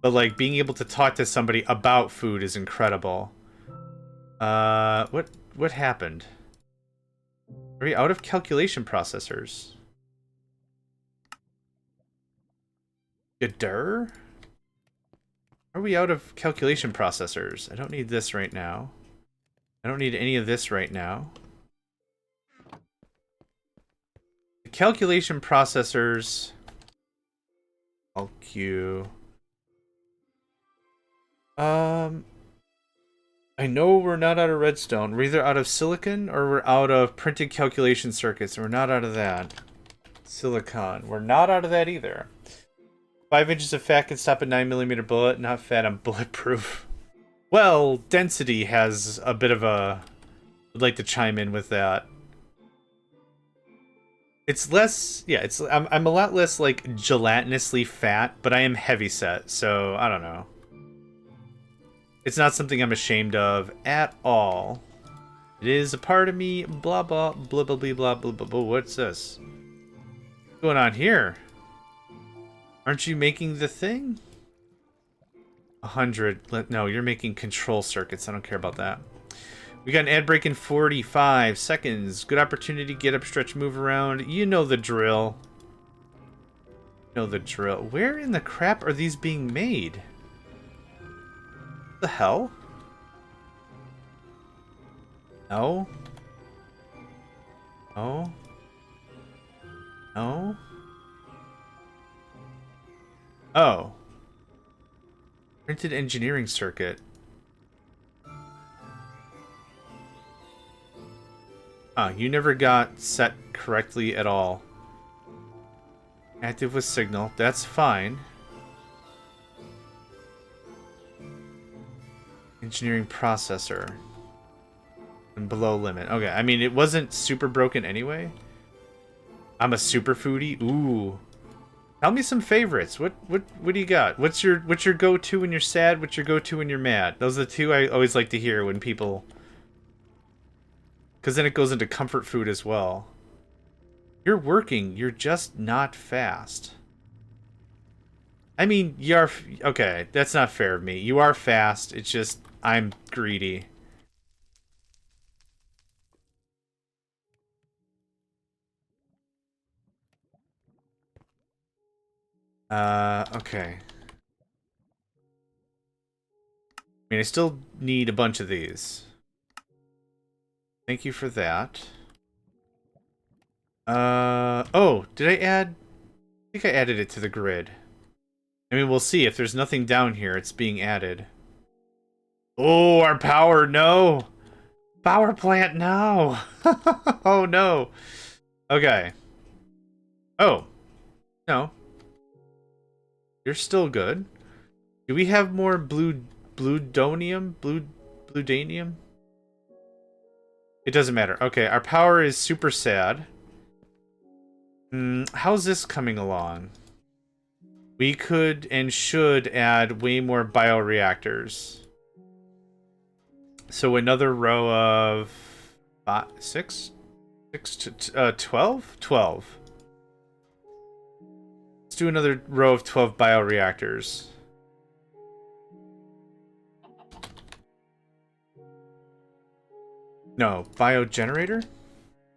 but like being able to talk to somebody about food is incredible. What happened? Are we out of calculation processors? Gadur? Are we out of calculation processors? I don't need this right now. I don't need any of this right now. The calculation processors... LQ... I know we're not out of redstone. We're either out of silicon or we're out of printed calculation circuits. We're not out of that. Silicon. We're not out of that either. 5 inches of fat can stop a 9mm bullet. Not fat, I'm bulletproof. Well, density has a bit of a... I'd like to chime in with that. It's less... Yeah, I'm a lot less, like, gelatinously fat, but I am heavyset, so I don't know. It's not something I'm ashamed of at all. It is a part of me, blah, blah, blah, blah, blah, blah, blah, blah, blah. What's this? What's going on here? Aren't you making the thing? 100. No, you're making control circuits. I don't care about that. We got an ad break in 45 seconds. Good opportunity. Get up, stretch, move around. You know the drill. You know the drill. Where in the crap are these being made? What the hell? No. No. No. Oh. Printed engineering circuit. You never got set correctly at all. Active with signal. That's fine. Engineering processor. And below limit. Okay, I mean, it wasn't super broken anyway. I'm a super foodie. Ooh. Tell me some favorites. What do you got? What's your go-to when you're sad? What's your go-to when you're mad? Those are the two I always like to hear when people... Because then it goes into comfort food as well. You're working. You're just not fast. I mean, you're... Okay, that's not fair of me. You are fast. It's just, I'm greedy. Okay. I mean, I still need a bunch of these. Thank you for that. Oh, did I add... I think I added it to the grid. I mean, we'll see. If there's nothing down here, it's being added. Oh, our power, no! Power plant, no! Oh, no. Okay. Oh. No. You're still good. Do we have more bludonium? Bludanium? It doesn't matter. Okay, our power is super sad. How's this coming along? We could and should add way more bioreactors. So another row of 6 to 12? 12. Let's do another row of 12 bioreactors. No, biogenerator?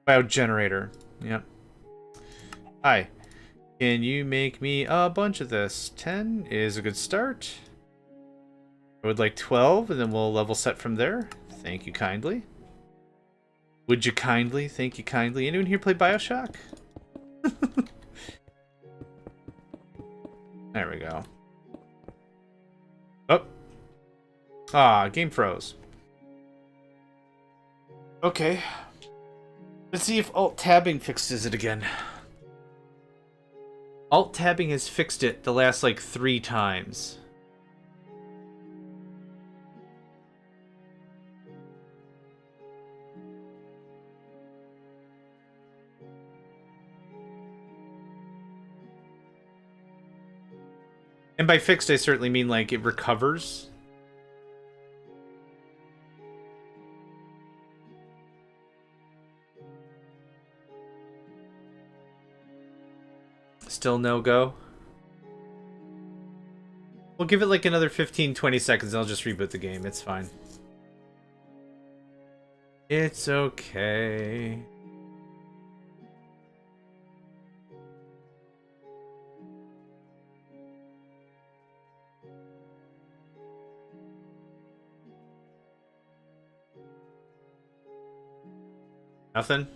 Biogenerator. Yep. Hi. Can you make me a bunch of this? 10 is a good start. I would like 12, and then we'll level set from there. Thank you kindly. Would you kindly? Thank you kindly. Anyone here play Bioshock? There we go. Oh. Ah, game froze. Okay. Let's see if Alt-tabbing fixes it again. Alt-tabbing has fixed it the last, like, 3 times. And by fixed, I certainly mean, like, it recovers. Still no go? We'll give it like another 15-20 seconds and I'll just reboot the game. It's fine. It's okay. Nothing?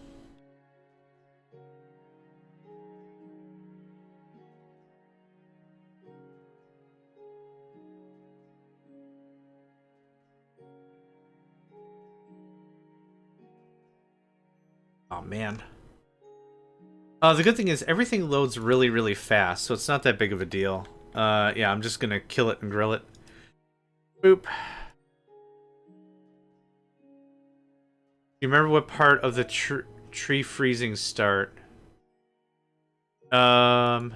Oh, man. The good thing is everything loads really, really fast, so it's not that big of a deal. Yeah, I'm just gonna kill it and grill it. Boop. You remember what part of the tree freezing start? No,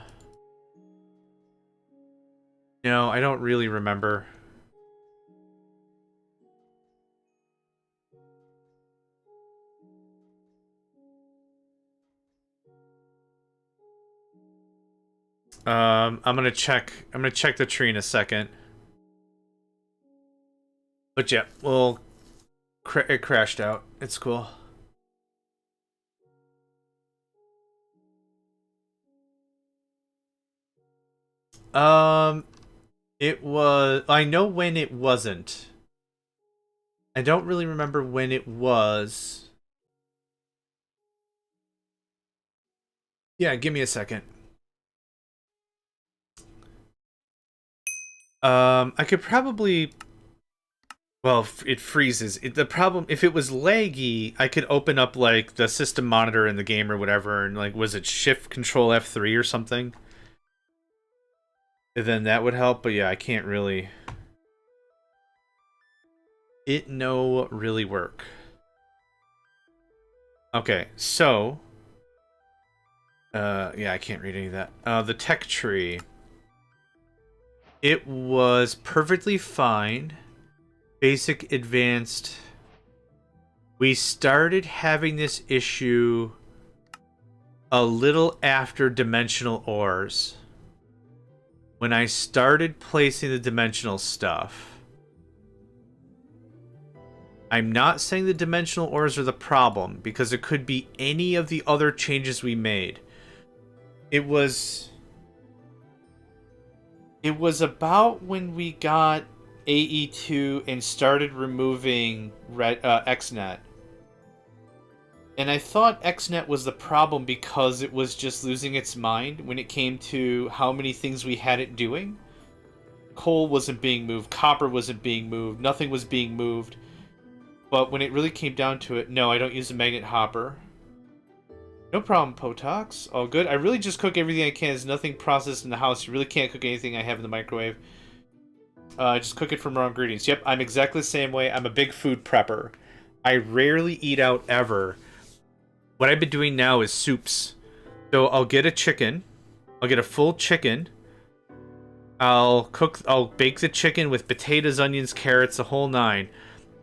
I don't really remember. I'm gonna check the tree in a second. But yeah, well, it crashed out. It's cool. It was... I know when it wasn't. I don't really remember when it was. Yeah, give me a second. I could probably... Well, it freezes. The problem, if it was laggy, I could open up, like, the system monitor in the game or whatever, and, like, was it Shift Control F3 or something? And then that would help, but yeah, I can't really... It no really work. Okay, so... yeah, I can't read any of that. The tech tree. It was perfectly fine. Basic, advanced. We started having this issue a little after dimensional ores. When I started placing the dimensional stuff. I'm not saying the dimensional ores are the problem, because it could be any of the other changes we made. It was about when we got AE2 and started removing XNet. And I thought XNet was the problem because it was just losing its mind when it came to how many things we had it doing. Coal wasn't being moved, copper wasn't being moved, nothing was being moved. But when it really came down to it, no, I don't use a magnet hopper. No problem, Potox. All good. I really just cook everything I can. There's nothing processed in the house. You really can't cook anything I have in the microwave. Just cook it from raw ingredients. Yep, I'm exactly the same way. I'm a big food prepper. I rarely eat out ever. What I've been doing now is soups. So I'll get a chicken. I'll get a full chicken. I'll bake the chicken with potatoes, onions, carrots, the whole nine.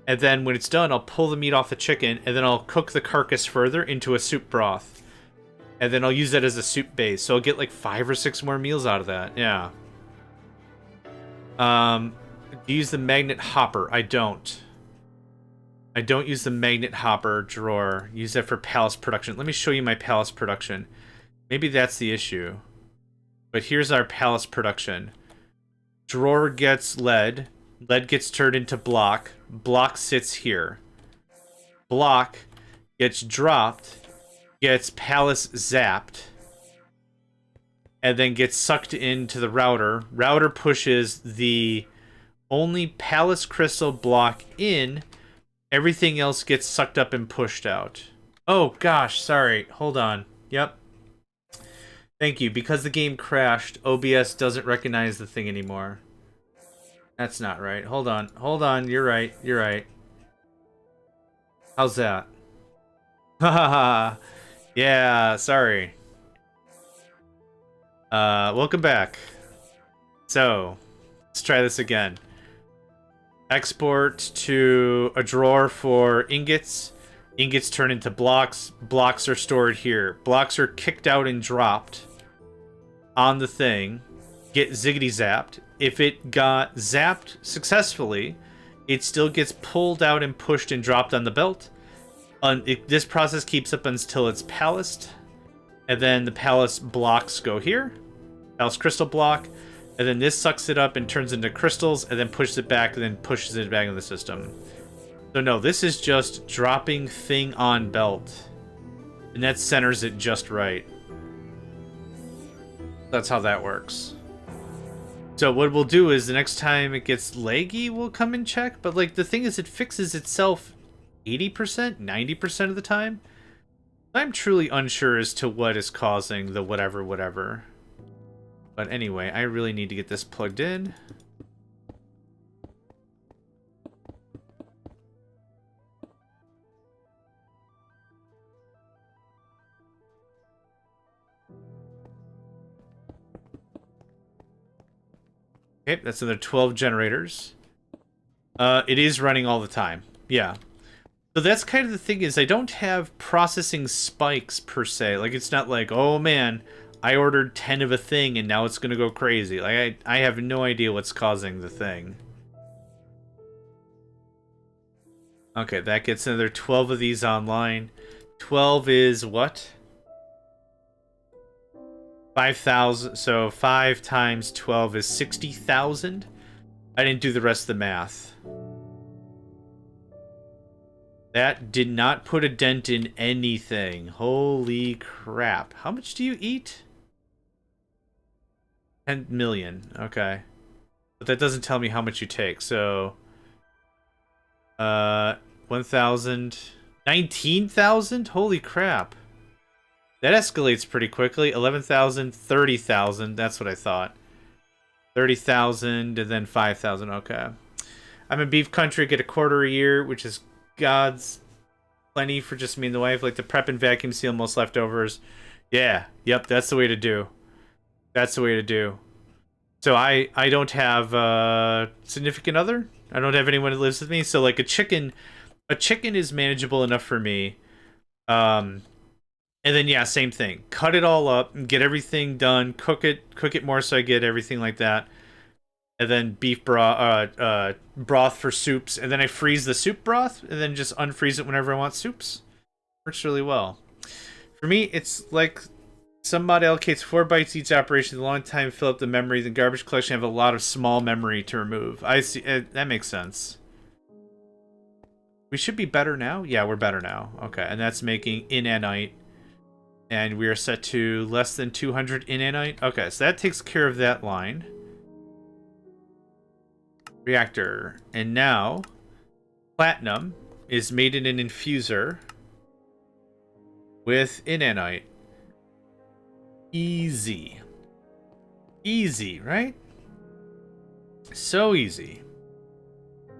And then when it's done, I'll pull the meat off the chicken, and then I'll cook the carcass further into a soup broth. And then I'll use that as a soup base. So I'll get like 5 or 6 more meals out of that. Yeah. Do you use the magnet hopper? I don't. I don't use the magnet hopper drawer. Use that for palace production. Let me show you my palace production. Maybe that's the issue. But here's our palace production. Drawer gets lead. Lead gets turned into block. Block sits here. Block gets dropped. Gets palace zapped. And then gets sucked into the router. Router pushes the only palace crystal block in. Everything else gets sucked up and pushed out. Oh gosh, sorry. Hold on. Yep. Thank you. Because the game crashed, OBS doesn't recognize the thing anymore. That's not right. Hold on. Hold on. You're right. You're right. How's that? Haha. Yeah, sorry. Welcome back. So, let's try this again. Export to a drawer for ingots. Ingots turn into blocks. Blocks are stored here. Blocks are kicked out and dropped on the thing. Get ziggity zapped. If it got zapped successfully, it still gets pulled out and pushed and dropped on the belt. This process keeps up until it's palaced. And then the palace blocks go here. Palace crystal block. And then this sucks it up and turns into crystals, and then pushes it back, and then pushes it back in the system. So no, this is just dropping thing on belt. And that centers it just right. That's how that works. So what we'll do is the next time it gets laggy, we'll come and check. But like the thing is, it fixes itself 80%, 90% of the time. I'm truly unsure as to what is causing the whatever. But anyway, I really need to get this plugged in. Okay, that's another 12 generators. It is running all the time. Yeah. So that's kind of the thing is I don't have processing spikes per se. Like it's not like, oh man, I ordered 10 of a thing and now it's going to go crazy. Like I have no idea what's causing the thing. Okay, that gets another 12 of these online. 12 is what? 5,000. So 5 times 12 is 60,000. I didn't do the rest of the math. That did not put a dent in anything. Holy crap. How much do you eat? 10 million. Okay. But that doesn't tell me how much you take. So 1,000, 19,000? Holy crap. That escalates pretty quickly. 11,000, 30,000. That's what I thought. 30,000 and then 5,000. Okay. I'm in beef country, get a quarter a year, which is God's plenty for just me and the wife. Like to prep and vacuum seal most leftovers. Yeah. Yep. That's the way to do. That's the way to do. So I don't have a significant other. I don't have anyone that lives with me. So like a chicken is manageable enough for me. And then yeah, same thing. Cut it all up and get everything done. Cook it more so I get everything like that. And then beef broth for soups. And then I freeze the soup broth and then just unfreeze it whenever I want soups. Works really well. For me, it's like some mod allocates 4 bytes each operation. A long time fill up the memory. The garbage collection have a lot of small memory to remove. I see. That makes sense. We should be better now? Yeah, we're better now. Okay, and that's making inanite. And we are set to less than 200 inanite. Okay, so that takes care of that line. Reactor. And now, platinum is made in an infuser with inanite. Easy. Easy, right? So easy.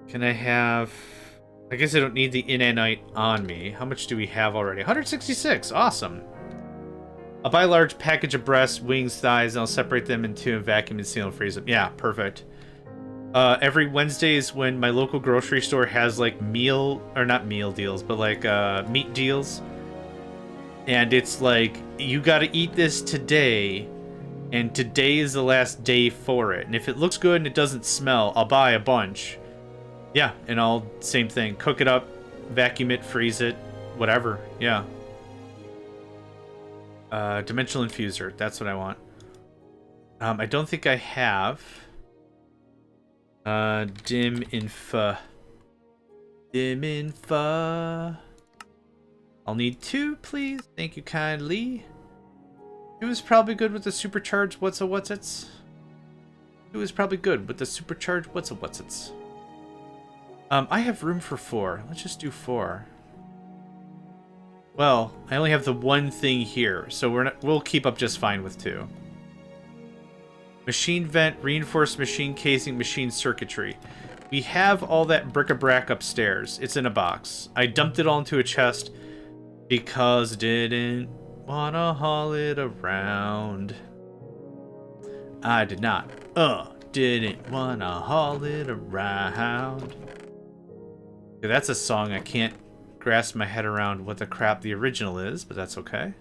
Can I have... I guess I don't need the inanite on me. How much do we have already? 166. Awesome. I'll buy a large package of breasts, wings, thighs, and I'll separate them in two and vacuum and seal and freeze them. Yeah, perfect. Every Wednesday is when my local grocery store has like meal, or not meal deals, but like meat deals. And it's like, you gotta eat this today, and today is the last day for it. And if it looks good and it doesn't smell, I'll buy a bunch. Yeah, and I'll, same thing, cook it up, vacuum it, freeze it, whatever, yeah. Dimensional infuser, that's what I want. I don't think I have. Dim infa. Dim infa. I'll need 2, please. Thank you kindly. 2 is probably good with the supercharged what's-a-what's-its. 2 is probably good with the supercharged what's-a-what's-its. I have room for 4. Let's just do 4. Well, I only have the one thing here, so we'll keep up just fine with 2. Machine vent, reinforced machine casing, machine circuitry. We have all that bric-a-brac upstairs. It's in a box. I dumped it all into a chest because didn't want to haul it around. I did not. Didn't want to haul it around. Okay, that's a song I can't grasp my head around what the crap the original is, but that's okay.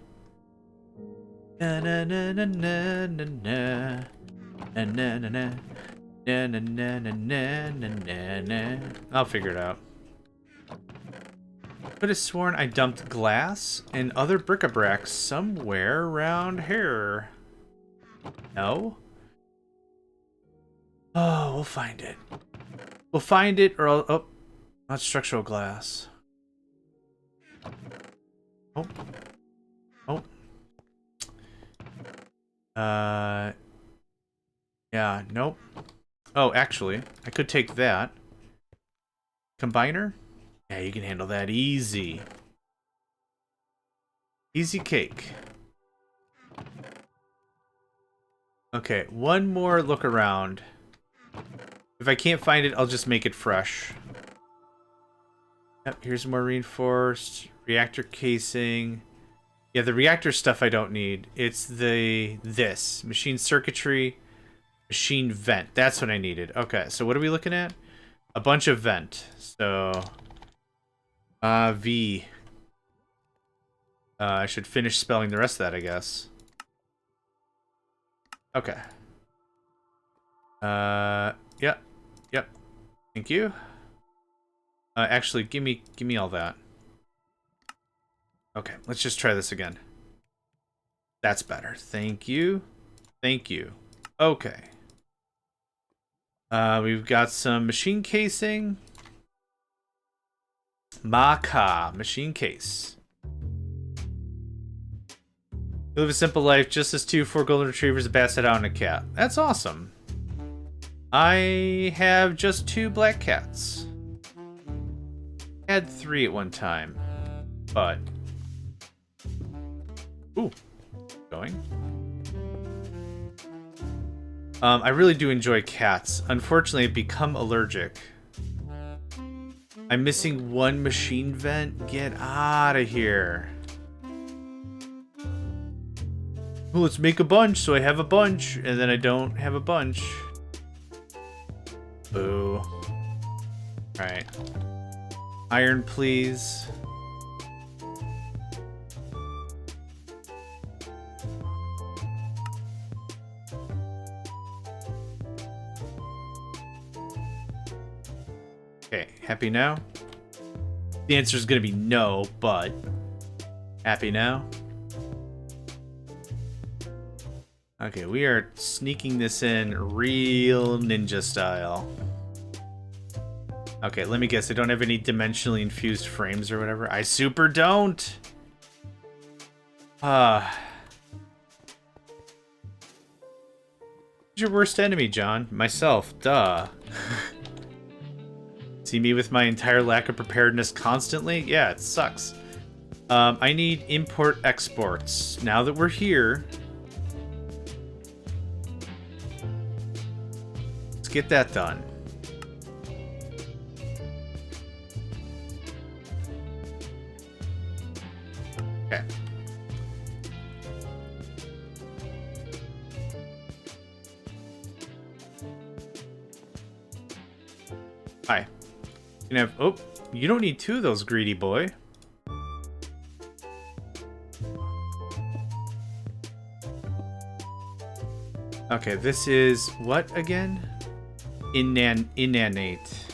Na na na na na na na. Na na na na. Na na na na na na na. I'll figure it out. Could have sworn I dumped glass and other bric-a-brac somewhere around here. No? Oh, we'll find it. We'll find it, or I'll... Oh, not structural glass. Oh. Oh. Yeah, nope. Oh, actually, I could take that. Combiner? Yeah, you can handle that easy. Easy cake. Okay, one more look around. If I can't find it, I'll just make it fresh. Yep, here's more reinforced. Reactor casing. Yeah, the reactor stuff I don't need. It's this. Machine circuitry. Machine vent. That's what I needed. Okay, so what are we looking at? A bunch of vent. So... V. I should finish spelling the rest of that, I guess. Okay. Yep. Yep. Thank you. Actually, give me all that. Okay, let's just try this again. That's better. Thank you. Thank you. Okay. We've got some machine casing. Maka machine case. You live a simple life, just as 4 golden retrievers, a basset hound, and a cat. That's awesome. I have just 2 black cats. Had 3 at one time, but ooh, going. I really do enjoy cats. Unfortunately, I've become allergic. I'm missing 1 machine vent. Get out of here. Well, let's make a bunch so I have a bunch, and then I don't have a bunch. Boo. Alright. Iron, please. Okay, happy now? The answer is going to be no, but happy now? Okay, we are sneaking this in real ninja style. Okay, let me guess. I don't have any dimensionally infused frames or whatever. I super don't. Who's your worst enemy, John? Myself. Duh. See me with my entire lack of preparedness constantly? Yeah, it sucks. I need import exports. Now that we're here, let's get that done. Okay. Hi. You can have, oh, you don't need 2 of those, greedy boy. Okay, this is what again? Inanate.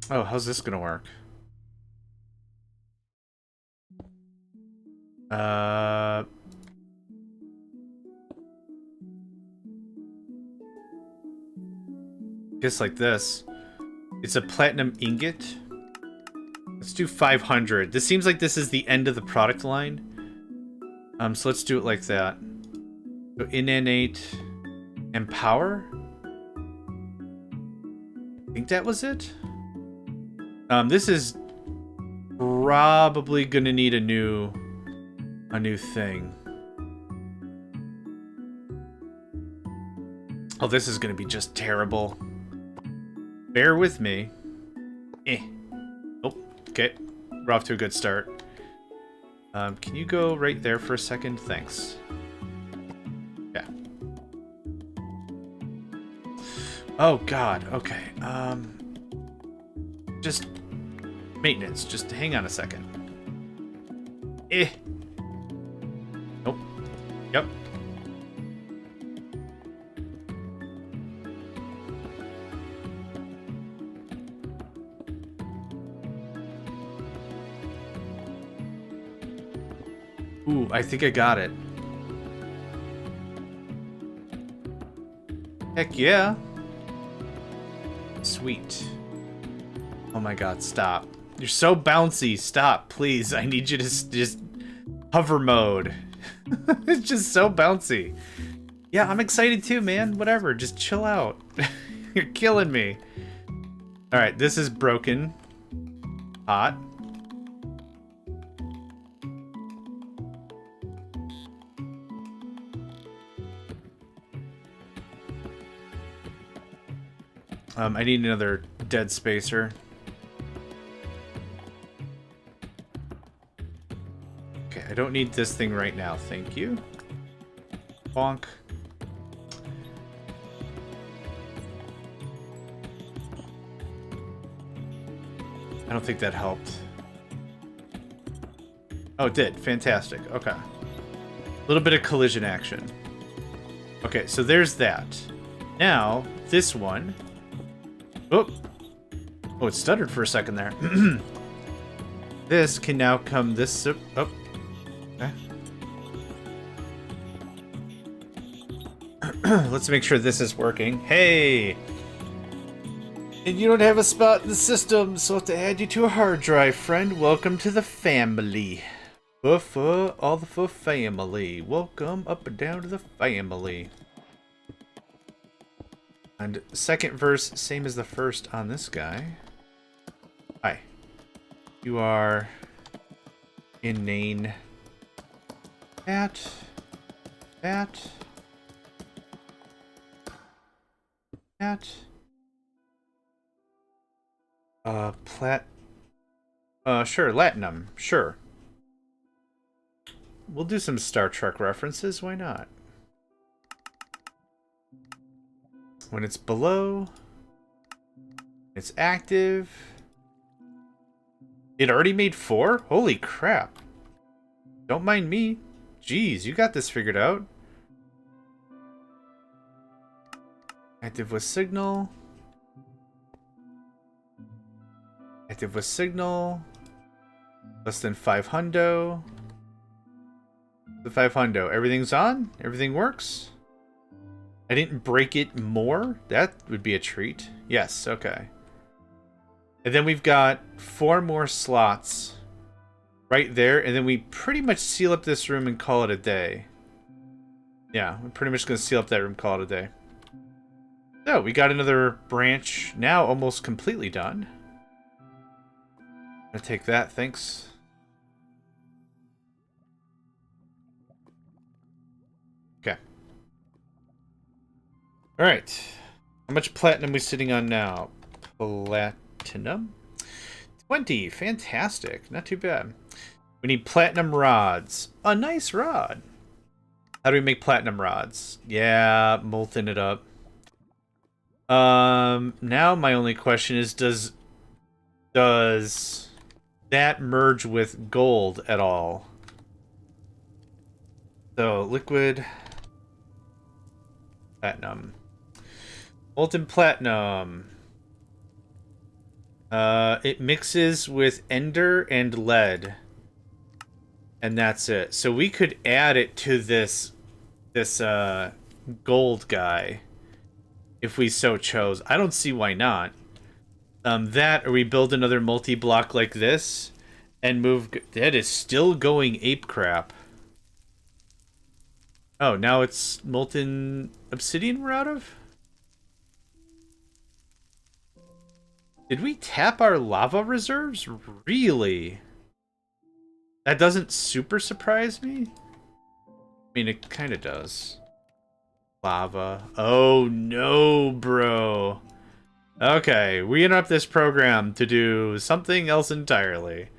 Oh, how's this gonna work? Just like this. It's a platinum ingot. Let's do 500. This seems like this is the end of the product line. So let's do it like that. So inanate and power. I think that was it. This is probably gonna need a new thing. Oh, this is gonna be just terrible. Bear with me. Oh, okay. We're off to a good start. Can you go right there for a second? Thanks. Yeah. Oh God. Okay. Just maintenance. Just hang on a second. Nope. Yep. Ooh, I think I got it. Heck yeah. Sweet. Oh my God, stop. You're so bouncy. Stop, please. I need you to just hover mode. It's just so bouncy. Yeah, I'm excited too, man. Whatever, just chill out. You're killing me. All right, this is broken. Hot. I need another dead spacer. Okay, I don't need this thing right now. Thank you. Bonk. I don't think that helped. Oh, it did. Fantastic. Okay. A little bit of collision action. Okay, so there's that. Now, this one. Oh, it stuttered for a second there. This can now come this... Oh, okay. Let's make sure this is working. Hey! And you don't have a spot in the system, so I have to add you to a hard drive, friend. Welcome to the family. All the family. Welcome up and down to the family. And second verse, same as the first on this guy. Hi. You are inane. That. Sure, Latinum. Sure. We'll do some Star Trek references, why not? When it's below, it's active. It already made 4? Holy crap. Don't mind me. Jeez, you got this figured out. Active with signal. Active with signal. Less than 500. The 500. Everything's on? Everything works? I didn't break it more? That would be a treat. Yes, okay. And then we've got 4 more slots right there, and then we pretty much seal up this room and call it a day. Yeah, we're pretty much going to seal up that room, call it a day. So, we got another branch now almost completely done. I'm going to take that, thanks. Okay. Alright. How much platinum are we sitting on now? Platinum? 20. Fantastic. Not too bad. We need platinum rods. A nice rod. How do we make platinum rods? Yeah, molten it up. Now my only question is, does that merge with gold at all? So, liquid platinum. Molten platinum. It mixes with ender and lead. And that's it. So we could add it to this gold guy if we so chose. I don't see why not. That, or we build another multi-block like this and move... That is still going ape crap. Oh, now it's molten obsidian we're out of? Did we tap our lava reserves? Really? That doesn't super surprise me? I mean, it kind of does. Lava. Oh, no, bro. Okay, we interrupt this program to do something else entirely.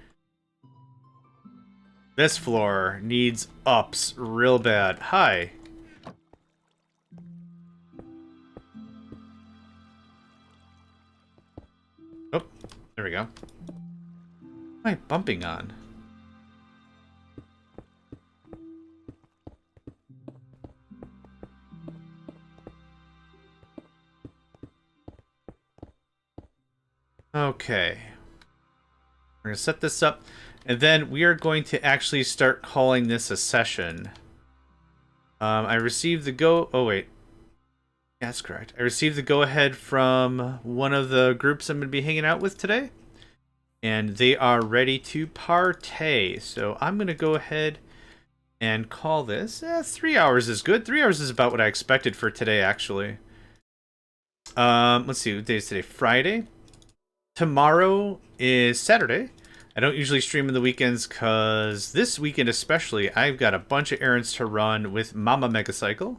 This floor needs ups real bad. Hi. Oh, there we go. What am I bumping on? Okay. We're going to set this up, and then we are going to actually start calling this a session. I received the go... Oh, wait. Yeah, that's correct. I received the go-ahead from one of the groups I'm going to be hanging out with today, and they are ready to partay. So I'm going to go ahead and call this... 3 hours is good. 3 hours is about what I expected for today, actually. Let's see. What day is today? Friday. Tomorrow is Saturday. I don't usually stream in the weekends because this weekend especially, I've got a bunch of errands to run with Mama Megacycle.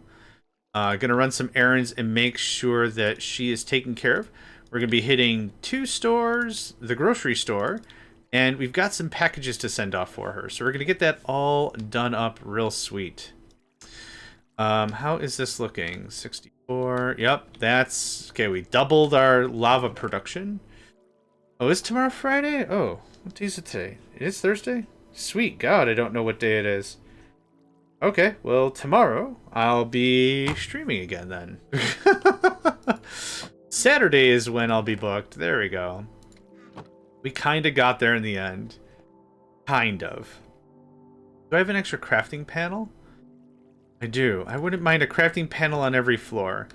Gonna run some errands and make sure that she is taken care of. We're gonna be hitting 2 stores, the grocery store, and we've got some packages to send off for her. So we're gonna get that all done up real sweet. How is this looking? 64. Yep, that's okay. We doubled our lava production. Oh, is tomorrow Friday? Oh, what day is it today? It is Thursday? Sweet God, I don't know what day it is. Okay, well, tomorrow I'll be streaming again then. Saturday is when I'll be booked. There we go. We kind of got there in the end. Kind of. Do I have an extra crafting panel? I do. I wouldn't mind a crafting panel on every floor.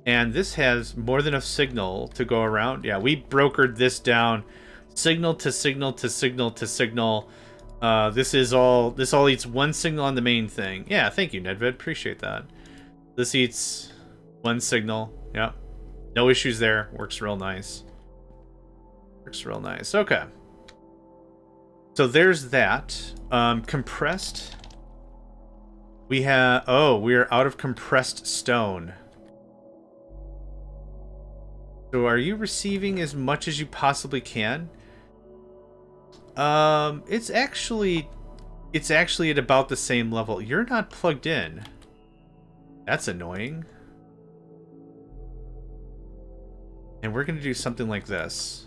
And this has more than enough signal to go around. Yeah, we brokered this down. Signal to signal to signal to signal. This all eats one signal on the main thing. Yeah, thank you, Nedved. Appreciate that. This eats one signal. Yep. No issues there. Works real nice. Works real nice. Okay. So there's that. Compressed. We have... Oh, we're out of compressed stone. So are you receiving as much as you possibly can? It's actually at about the same level. You're not plugged in. That's annoying. And we're gonna do something like this.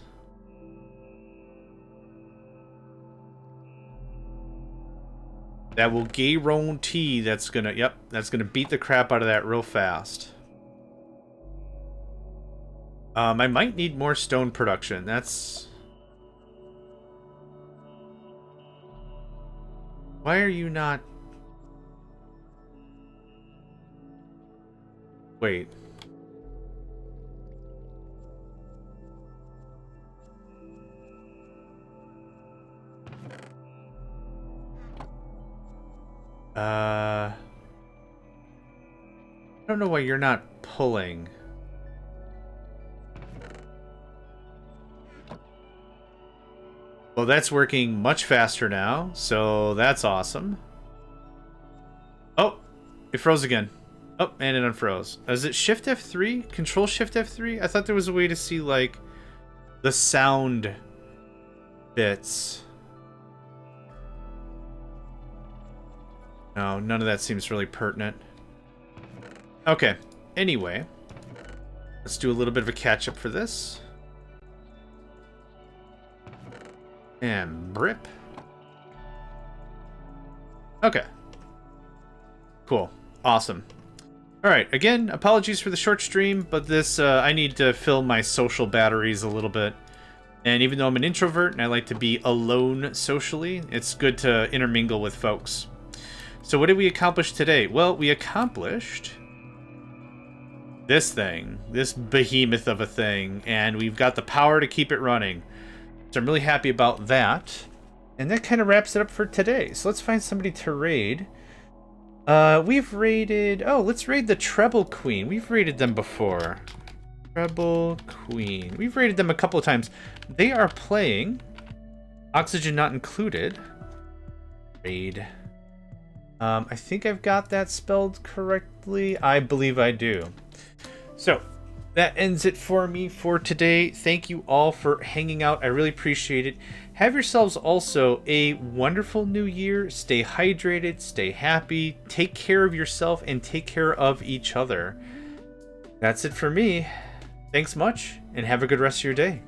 That will guarantee that's gonna beat the crap out of that real fast. I might need more stone production. That's... Why are you not... Wait. I don't know why you're not pulling. Well, that's working much faster now, so that's awesome. Oh, it froze again. Oh, and it unfroze. Is it Shift F3? Control Shift F3? I thought there was a way to see, like, the sound bits. No, none of that seems really pertinent. Okay, anyway. Let's do a little bit of a catch-up for this. And brip. Okay. Cool. Awesome. Alright, again, apologies for the short stream, but this, I need to fill my social batteries a little bit. And even though I'm an introvert and I like to be alone socially, it's good to intermingle with folks. So what did we accomplish today? Well, we accomplished this thing, this behemoth of a thing, and we've got the power to keep it running. So I'm really happy about that. And that kind of wraps it up for today. So let's find somebody to raid. We've raided... Oh, let's raid the Treble Queen. We've raided them before. Treble Queen. We've raided them a couple of times. They are playing Oxygen Not Included. Raid. I think I've got that spelled correctly. I believe I do. So... that ends it for me for today. Thank you all for hanging out. I really appreciate it. Have yourselves also a wonderful new year. Stay hydrated, stay happy, take care of yourself, and take care of each other. That's it for me. Thanks much, and have a good rest of your day.